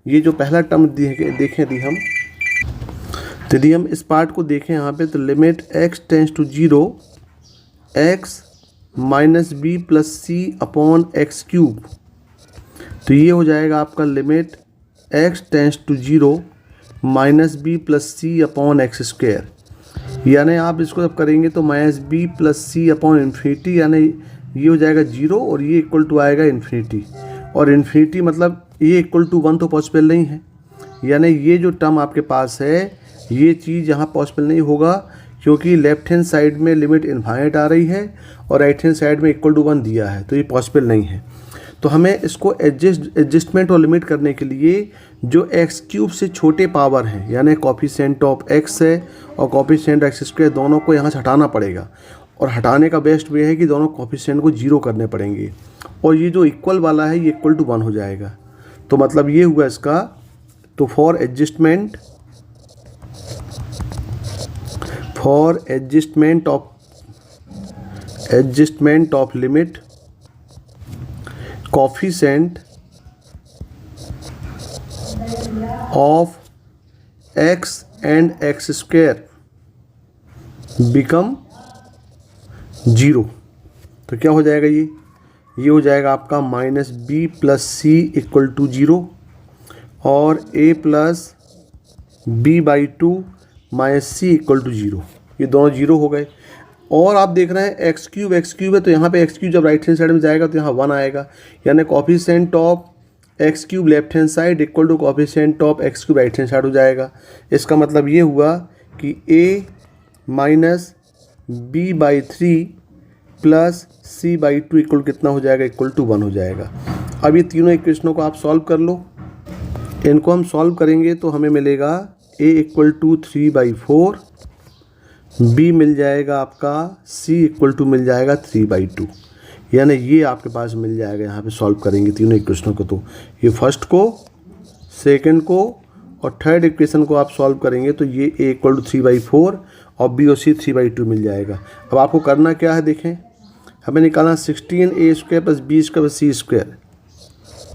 ये जो पहला टर्म देखें यदि हम इस पार्ट को देखें यहाँ पे तो limit x tends to 0 x minus b plus c upon x cube, तो ये हो जाएगा आपका limit x tends to 0 minus b plus c upon x square. यानी आप इसको जब करेंगे तो minus b plus c upon infinity, यानी ये हो जाएगा 0 और ये इक्वल टू आएगा इन्फिनिटी, और इन्फिनिटी मतलब ये इक्वल टू 1 तो पॉसिबल नहीं है, यानी ये जो टर्म आपके पास है ये चीज़ यहाँ पॉसिबल नहीं होगा क्योंकि लेफ्ट हैंड साइड में लिमिट इनफाइनाइट आ रही है और राइट हैंड साइड में इक्वल टू 1 दिया है, तो ये पॉसिबल नहीं है। तो हमें इसको एडजस्टमेंट और लिमिट करने के लिए जो एक्स क्यूब से छोटे पावर हैं यानी कोफिशिएंट ऑफ एक्स है और कोफिशिएंट एक्स स्क्वायर, दोनों को यहाँ से हटाना पड़ेगा, और हटाने का बेस्ट वे है कि दोनों कोफिशिएंट को 0 करने पड़ेंगे और ये जो इक्वल वाला है ये इक्वल टू 1 हो जाएगा। तो मतलब ये हुआ इसका, तो for adjustment of limit coefficient of x and x square become 0, तो क्या हो जाएगा, ये हो जाएगा आपका minus b plus c equal to 0 और a plus b by 2 minus c equal to 0, ये दोनों 0 हो गए। और आप देख रहे हैं एक्स क्यूब है तो यहाँ पे एक्स क्यूब जब राइट हैंड साइड में जाएगा तो यहाँ 1 आएगा, यानी coefficient of x cube left hand side equal to coefficient of x cube right hand side हो जाएगा। इसका मतलब ये हुआ कि a minus b by three plus c by two equal कितना हो जाएगा, इक्वल टू 1 हो जाएगा। अब ये तीनों इक्वेशनों को आप सॉल्व कर लो। इनको हम सॉल्व करेंगे तो हमें मिलेगा a इक्वल टू 3/4, b मिल जाएगा आपका, c इक्वल टू मिल जाएगा 3/2, यानी ये आपके पास मिल जाएगा। यहाँ पे सॉल्व करेंगे तीनों इक्वेशनों को, तो ये फर्स्ट को, सेकंड को और थर्ड इक्वेशन को आप सॉल्व करेंगे तो ये a इक्वल टू 3/4 और b और c 3/2 मिल जाएगा। अब आपको करना क्या है, देखें, हमें निकालना 16a² plus b² plus c²।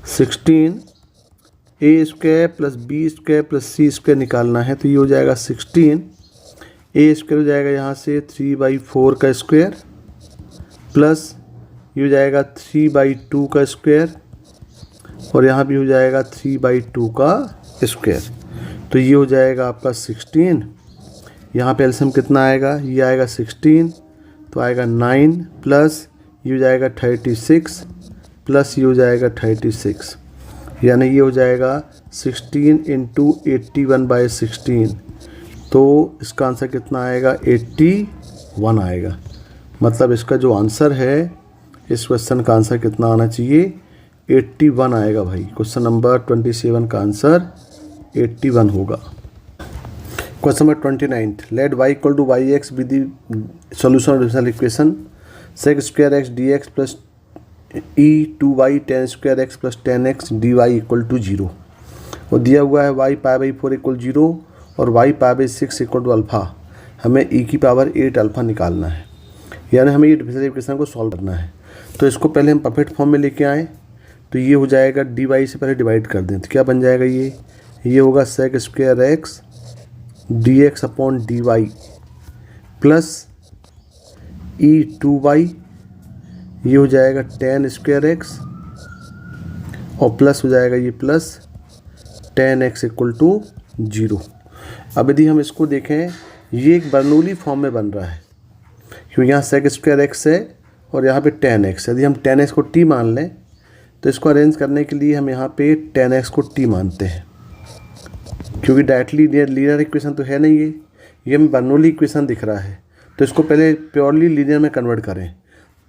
16a² plus b² plus c² निकालना है, तो ये हो जाएगा 16a² हो जाएगा यहाँ से 3/4 का स्क्वायर प्लस ये हो जाएगा 3/2 का स्क्वायर और यहाँ भी हो जाएगा 3/2 का स्क्वायर। तो ये हो जाएगा आपका 16, यहाँ पे एलसीएम कितना आएगा, ये आएगा 16, तो आएगा 9 प्लस ये हो जाएगा 36 प्लस ये हो जाएगा 36, यानी ये हो जाएगा 16 इंटू 81/16, तो इसका आंसर कितना आएगा, 81 आएगा। मतलब इसका जो आंसर है, इस क्वेश्चन का आंसर कितना आना चाहिए, 81 आएगा भाई। क्वेश्चन नंबर 27 का आंसर 81 होगा। Question number 29, let y equal to y x with the solution of differential equation sec square x d x plus e2y tan square x plus tan x dy equal to 0, और दिया हुआ है y π/4 equal 0 और y π/6 equal to alpha. हमें e⁻8 alpha निकालना है, यानी हमें ये डिफरेंशियल इक्वेशन को सॉल्व करना है। तो इसको पहले हम परफेक्ट फॉर्म में लेके आए, तो ये हो जाएगा dy से पहले डिवाइड कर दें, तो क्या बन जाएगा, ये होगा sec square x dx upon dy plus e2y, ये हो जाएगा tan स्क्वायर एक्स और प्लस हो जाएगा ये plus tan x equal to 0। अब यदि हम इसको देखें, ये एक बर्नौली फॉर्म में बन रहा है, क्योंकि यहाँ सेक स्क्वायर एक्स है और यहाँ पे tan x। यदि हम tan x को t मान लें तो इसको अरेंज करने के लिए हम यहाँ पे tan x को t मानते हैं, क्योंकि डायरेक्टली लीनियर इक्वेशन तो है नहीं, ये हमें बर्नौली इक्वेशन दिख रहा है। तो इसको पहले प्योरली लीनियर में कन्वर्ट करें।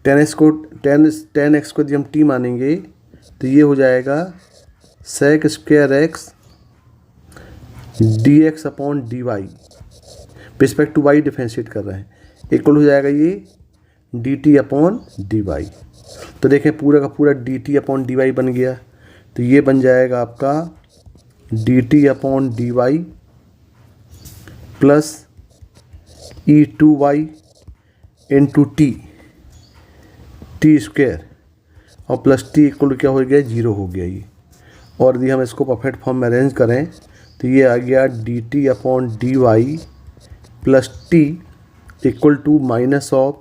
tan x को यदि हम t मानेंगे तो ये हो जाएगा sec square x dx upon dy, respect to y differentiate कर रहे हैं, इक्वल हो जाएगा ये dt अपॉन dy। तो देखें पूरा का पूरा dt अपॉन dy बन गया, तो ये बन जाएगा आपका dt upon dy plus e2y into T square और प्लस टी इक्वल क्या हो गया, 0 हो गया ये। और यदि हम इसको परफेक्ट फॉर्म में अरेंज करें तो ये आ गया dt upon dy plus t equal to minus of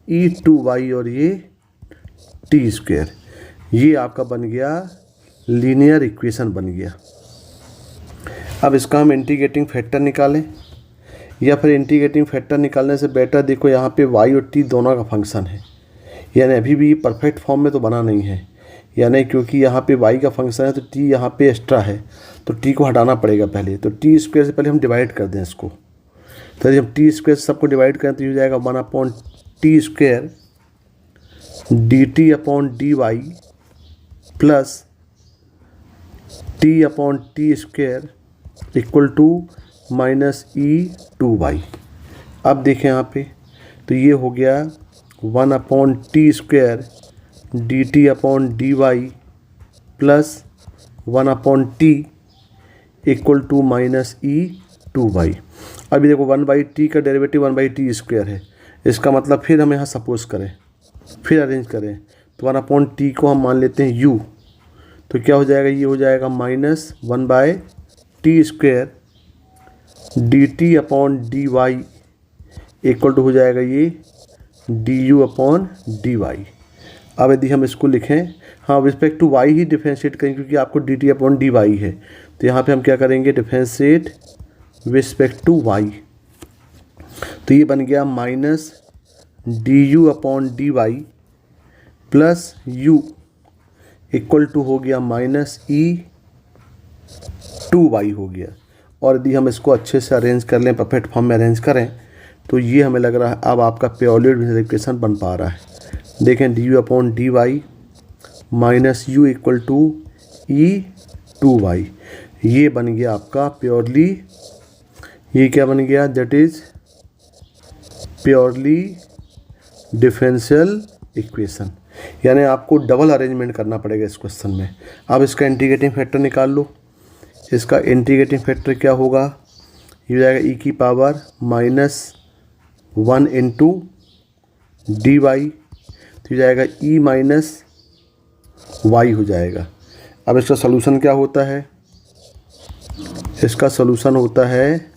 e2y और ये टी स्क्वायर। ये आपका बन गया लीनियर इक्वेशन बन गया। अब इसका हम इंटीग्रेटिंग फैक्टर निकालें, या फिर इंटीग्रेटिंग फैक्टर निकालने से बेटर देखो यहाँ पे y और t दोनों का फंक्शन है, यानी अभी भी परफेक्ट फॉर्म में तो बना नहीं है, यानी क्योंकि यहाँ पे y का फंक्शन है तो t यहाँ पे एक्स्ट्रा है, तो t को हटाना पड़ेगा पहले। तो टी स्क्वायर से पहले हम डिवाइड कर दें इसको, तो यदि हम टी स्क्वायर से सबको डिवाइड करें तो ये हो जाएगा 1 upon t square dt upon dy plus t upon t square equal to minus e2y। अब देखें यहाँ पे, तो ये हो गया 1 upon t square dt upon dy plus 1 upon t equal to minus e2y। अभी देखो 1/t का डेरिवेटिव 1/t स्क्वायर है, इसका मतलब फिर हम यहाँ सपोज करें, फिर अरेंज करें, तो 1 अपॉन टी को हम मान लेते हैं u, तो क्या हो जाएगा, ये हो जाएगा minus 1/t square dt upon dy equal to हो जाएगा ये du अपॉन dy। अब यदि हम इसको लिखें, हाँ रिस्पेक्ट टू y ही डिफरेंशिएट करेंगे, क्योंकि आपको dt अपॉन dy है, तो यहाँ पे हम क्या करेंगे, डिफरेंशिएट रिस्पेक्ट टू y। तो ये बन गया minus du upon dy plus u equal to हो गया माइनस E2y हो गया। और यदि हम इसको अच्छे से अरेंज कर लें, परफेक्ट फॉर्म में अरेंज करें, तो ये हमें लग रहा है अब आपका प्योरली डिफरेंशियल इक्वेशन बन पा रहा है। देखें du/dy minus u equal to E2y, ये बन गया आपका प्योरली, ये क्या बन गया, that is purely differential equation. यानी आपको डबल अरेंजमेंट करना पड़ेगा इस क्वेश्चन में। अब इसका इंटीग्रेटिंग फैक्टर निकाल लो। इसका इंटीग्रेटिंग फैक्टर क्या होगा, ये हो जाएगा e की पावर -1 इंटू dy, तो ये जाएगा e माइनस y हो जाएगा। अब इसका सॉल्यूशन क्या होता है, इसका सॉल्यूशन होता है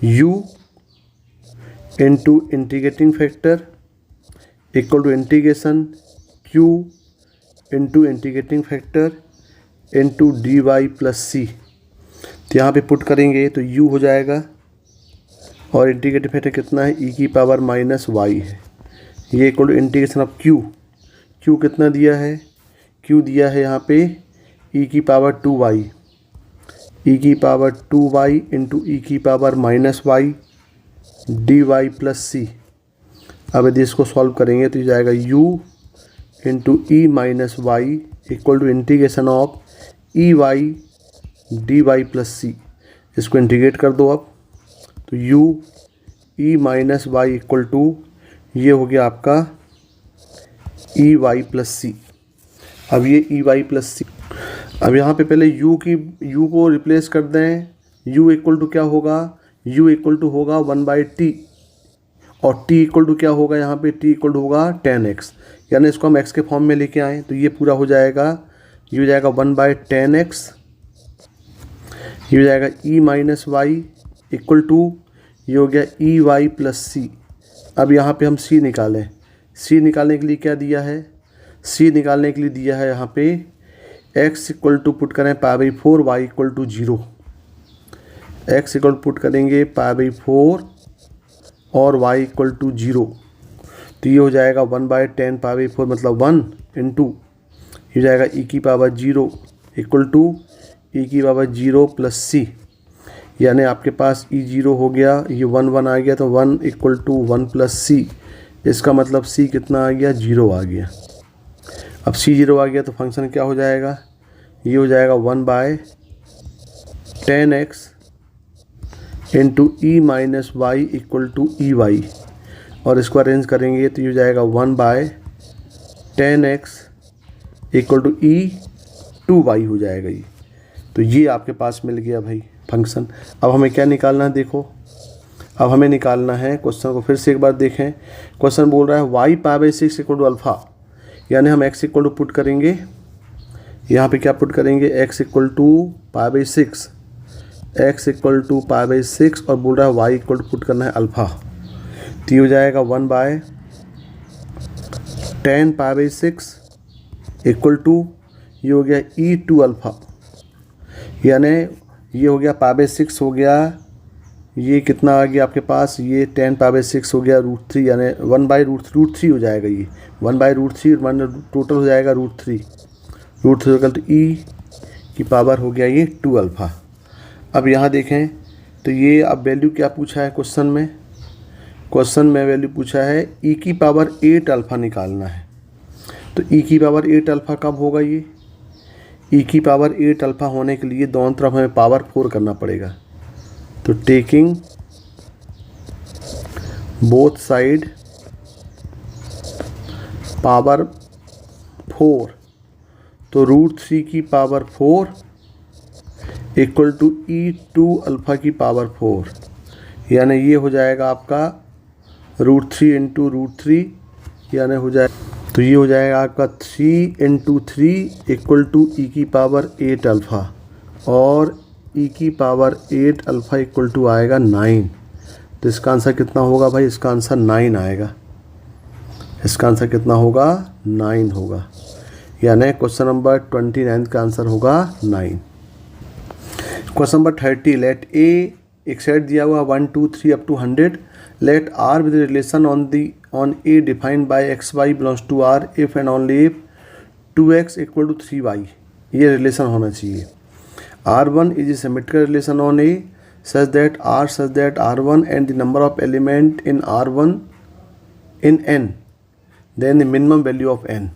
u into integrating factor equal to integration q into integrating factor into dy plus सी। तो यहाँ पे पुट करेंगे तो u हो जाएगा और इंटीग्रेटिंग फैक्टर कितना है, e की पावर -y है, ये equal to integration of q कितना दिया है, q दिया है यहाँ पे e की पावर 2y, e की पावर 2y इंटू e की power -y dy plus c. अब यदि इसको सॉल्व करेंगे तो ये जाएगा u into e minus y equal to integration of e y d y plus c. इसको इंटीग्रेट कर दो अब, तो u e minus y equal to, ये हो गया आपका ई वाई प्लस सी। अब ये ई वाई प्लस सी, अब यहाँ पे पहले u को रिप्लेस कर दें, u इक्वल टू क्या होगा, u इक्वल टू होगा 1/t और t इक्वल टू क्या होगा, यहाँ पे t इक्वल टू होगा 10x, यानी इसको हम x के फॉर्म में लेके आएँ तो ये पूरा हो जाएगा, ये हो जाएगा 1/10x, ये हो जाएगा e minus y equal to, ये हो गया ई वाई प्लस सी। अब यहाँ पे हम c निकालें, c निकालने के लिए क्या दिया है, c निकालने के लिए दिया है यहाँ पे x इक्वल टू पुट करें π/4 y equal to 0, x equal put करेंगे π/4 और y इक्वल टू 0, तो ये हो जाएगा 1/10 π/4 मतलब 1 इंटू, ये हो जाएगा e की पावर 0 इक्वल टू e की पावर 0 प्लस सी, यानी आपके पास e 0 हो गया, ये 1 आ गया, तो 1 इक्वल टू 1 प्लस सी, इसका मतलब c कितना आ गया, 0 आ गया। अब c 0 आ गया तो फंक्शन क्या हो जाएगा, ये हो जाएगा 1/10x into e minus y equal to e y, और इसको अरेंज करेंगे तो ये हो जाएगा 1/10x इक्वल टू E2y हो जाएगा ये। तो ये आपके पास मिल गया भाई फंक्शन। अब हमें क्या निकालना है, देखो अब हमें निकालना है, क्वेश्चन को फिर से एक बार देखें। क्वेश्चन बोल रहा है y π/6 इक्वल टू अल्फ़ा, यानी हम x इक्वल टू पुट करेंगे, यहाँ पे क्या पुट करेंगे, x equal to π/6, x equal to π/6 और बोल रहा है y इक्वल टू पुट करना है अल्फ़ा, तो ये हो जाएगा 1/10 π/6 इक्वल टू, ये हो गया E2 अल्फ़ा, यानी ये हो गया π/6 हो गया, ये कितना आ गया आपके पास, ये 10 π/6 हो गया √3, यानी 1/√3 हो जाएगा, ये 1/√3 वन टोटल हो जाएगा √3 इक्वल टू E की पावर हो गया ये 2 अल्फ़ा। अब यहाँ देखें तो ये अब वैल्यू क्या पूछा है क्वेश्चन में, क्वेश्चन में वैल्यू पूछा है e की पावर 8 अल्फ़ा निकालना है। तो e की पावर 8 अल्फ़ा कब होगा, ये e की पावर 8 अल्फ़ा होने के लिए दोनों तरफ हमें पावर 4 करना पड़ेगा। तो टेकिंग बोथ साइड पावर 4, तो √3 की power 4 equal to E2 alpha की पावर 4, यानी ये हो जाएगा आपका √3 इंटू √3, यानी हो जाए, तो ये हो जाएगा आपका 3 इंटू 3 इक्वल टू ई की पावर 8 अल्फ़ा, और ई की पावर 8 अल्फ़ा इक्वल टू आएगा 9। तो इसका आंसर कितना होगा भाई, इसका आंसर 9 आएगा, इसका आंसर कितना होगा, 9 होगा, यानी क्वेश्चन नंबर 29 का आंसर होगा 9। क्वेश्चन नंबर 30, लेट ए एक सेट दिया हुआ 1 2 3 up to 100, let r with relation on a defined by x y belongs to r if and only if 2x equal to 3y, ये रिलेशन होना चाहिए। R1 is a symmetrical relation on a such that R1 and the number of element in R1 in n, then the minimum value of n।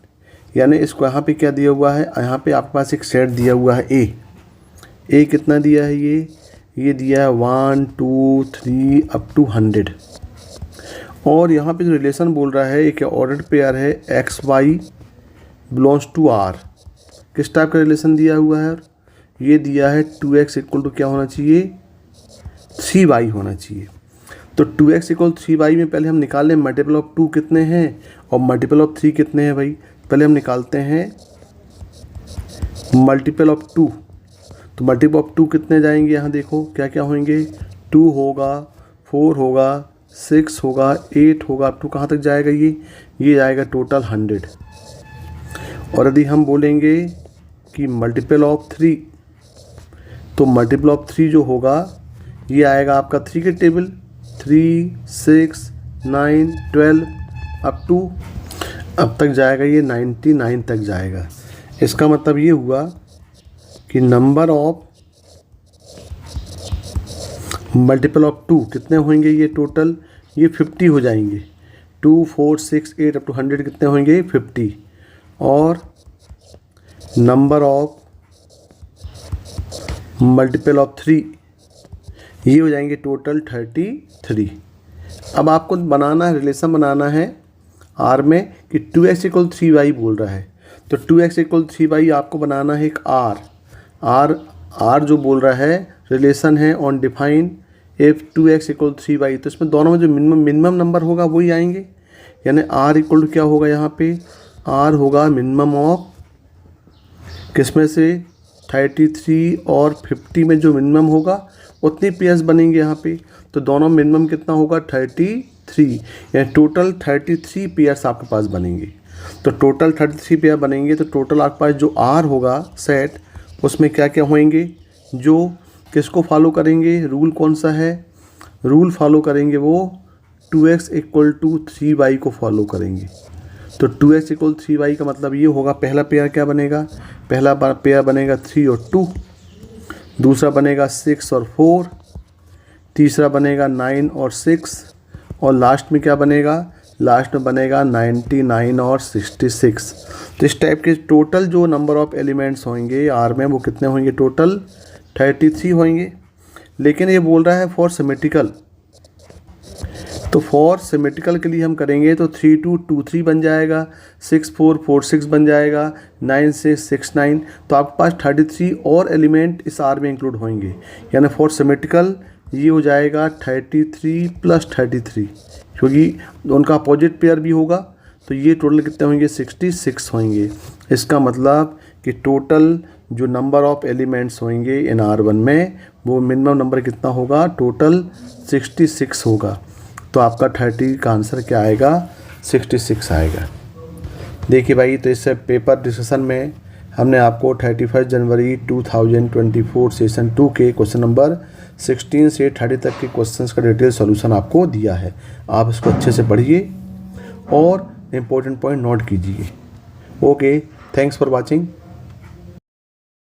यानी इसको यहाँ पे क्या दिया हुआ है, यहाँ पे आपके पास एक सेट दिया हुआ है ए कितना दिया है, ये दिया है 1 2 3 अप टू 100। और यहाँ पे जो रिलेशन बोल रहा है एक ऑर्डर्ड पेयर है XY बिलोंग्स टू R। किस टाइप का रिलेशन दिया हुआ है, ये दिया है 2x इक्वल टू क्या होना चाहिए, 3y होना चाहिए। तो 2x इक्वल 3y में पहले हम निकाल लें मल्टीपल ऑफ 2 कितने हैं और मल्टीपल ऑफ 3 कितने हैं भाई। पहले हम निकालते हैं मल्टीपल ऑफ 2। तो मल्टीपल ऑफ 2 कितने जाएंगे, यहाँ देखो क्या क्या होंगे, 2 होगा, 4 होगा, 6 होगा, 8 होगा, अप टू कहाँ तक जाएगा, ये जाएगा टोटल 100। और यदि हम बोलेंगे कि मल्टीपल ऑफ 3, तो मल्टीपल ऑफ 3 जो होगा ये आएगा आपका 3 के टेबल, 3 6 9 12 अप टू अब तक जाएगा ये 99 तक जाएगा। इसका मतलब ये हुआ कि नंबर ऑफ मल्टीपल ऑफ 2 कितने होंगे, ये टोटल ये 50 हो जाएंगे। 2 4 6 8 अप टू 100 कितने होंगे, 50। और नंबर ऑफ मल्टीपल ऑफ 3 ये हो जाएंगे टोटल 33। अब आपको बनाना है, रिलेशन बनाना है R में कि 2x इक्वल 3y बोल रहा है। तो 2x इक्वल 3y आपको बनाना है एक R जो बोल रहा है रिलेशन है on define if 2x equal 3y। तो इसमें दोनों में जो मिनिमम नंबर होगा वही आएंगे। यानी R इक्वल टू क्या होगा, यहाँ पे R होगा मिनिमम ऑफ किसमें से 33 और 50 में जो मिनिमम होगा उतनी पेयर्स बनेंगे यहाँ पे। तो दोनों मिनिमम कितना होगा 33, यानी टोटल 33 पेयर्स आपके पास बनेंगे। तो टोटल 33 पेयर बनेंगे। तो टोटल आपके पास जो R होगा सेट, उसमें क्या क्या होंगे, जो किसको फॉलो करेंगे, रूल कौन सा है, रूल फॉलो करेंगे वो 2x इक्वल टू 3y को फॉलो करेंगे। तो 2x इक्वल 3y का मतलब ये होगा, पहला पेयर क्या बनेगा, पहला पेयर बनेगा 3 और 2, दूसरा बनेगा 6 और 4, तीसरा बनेगा 9 और 6, और लास्ट में क्या बनेगा, लास्ट में बनेगा 99 और 66। तो इस टाइप के टोटल जो नंबर ऑफ एलिमेंट्स होंगे R में वो कितने होंगे, टोटल 33 होंगे। लेकिन ये बोल रहा है फॉर सिमेट्रिकल, तो फॉर सिमेट्रिकल के लिए हम करेंगे तो 3 2 2 3 बन जाएगा, 6 4 4 6 बन जाएगा, 9 से 6 9। तो आपके पास 33 और एलिमेंट इस R में इंक्लूड होंगे। यानी फॉर सिमेट्रिकल ये हो जाएगा 33 प्लस 33, क्योंकि उनका अपोजिट पेयर भी होगा। तो ये टोटल कितने होंगे, 66 होंगे। इसका मतलब कि टोटल जो नंबर ऑफ एलिमेंट्स होंगे इन R1 में वो मिनिमम नंबर कितना होगा, टोटल 66 होगा। तो आपका 30 का आंसर क्या आएगा, 66 आएगा। देखिए भाई, तो इस पेपर डिस्कशन में हमने आपको 31 जनवरी 2024 सेशन 2 के क्वेश्चन नंबर 16 से 30 तक के क्वेश्चंस का डिटेल सॉल्यूशन आपको दिया है। आप इसको अच्छे से पढ़िए और इम्पोर्टेंट पॉइंट नोट कीजिए। Okay, thanks for watching.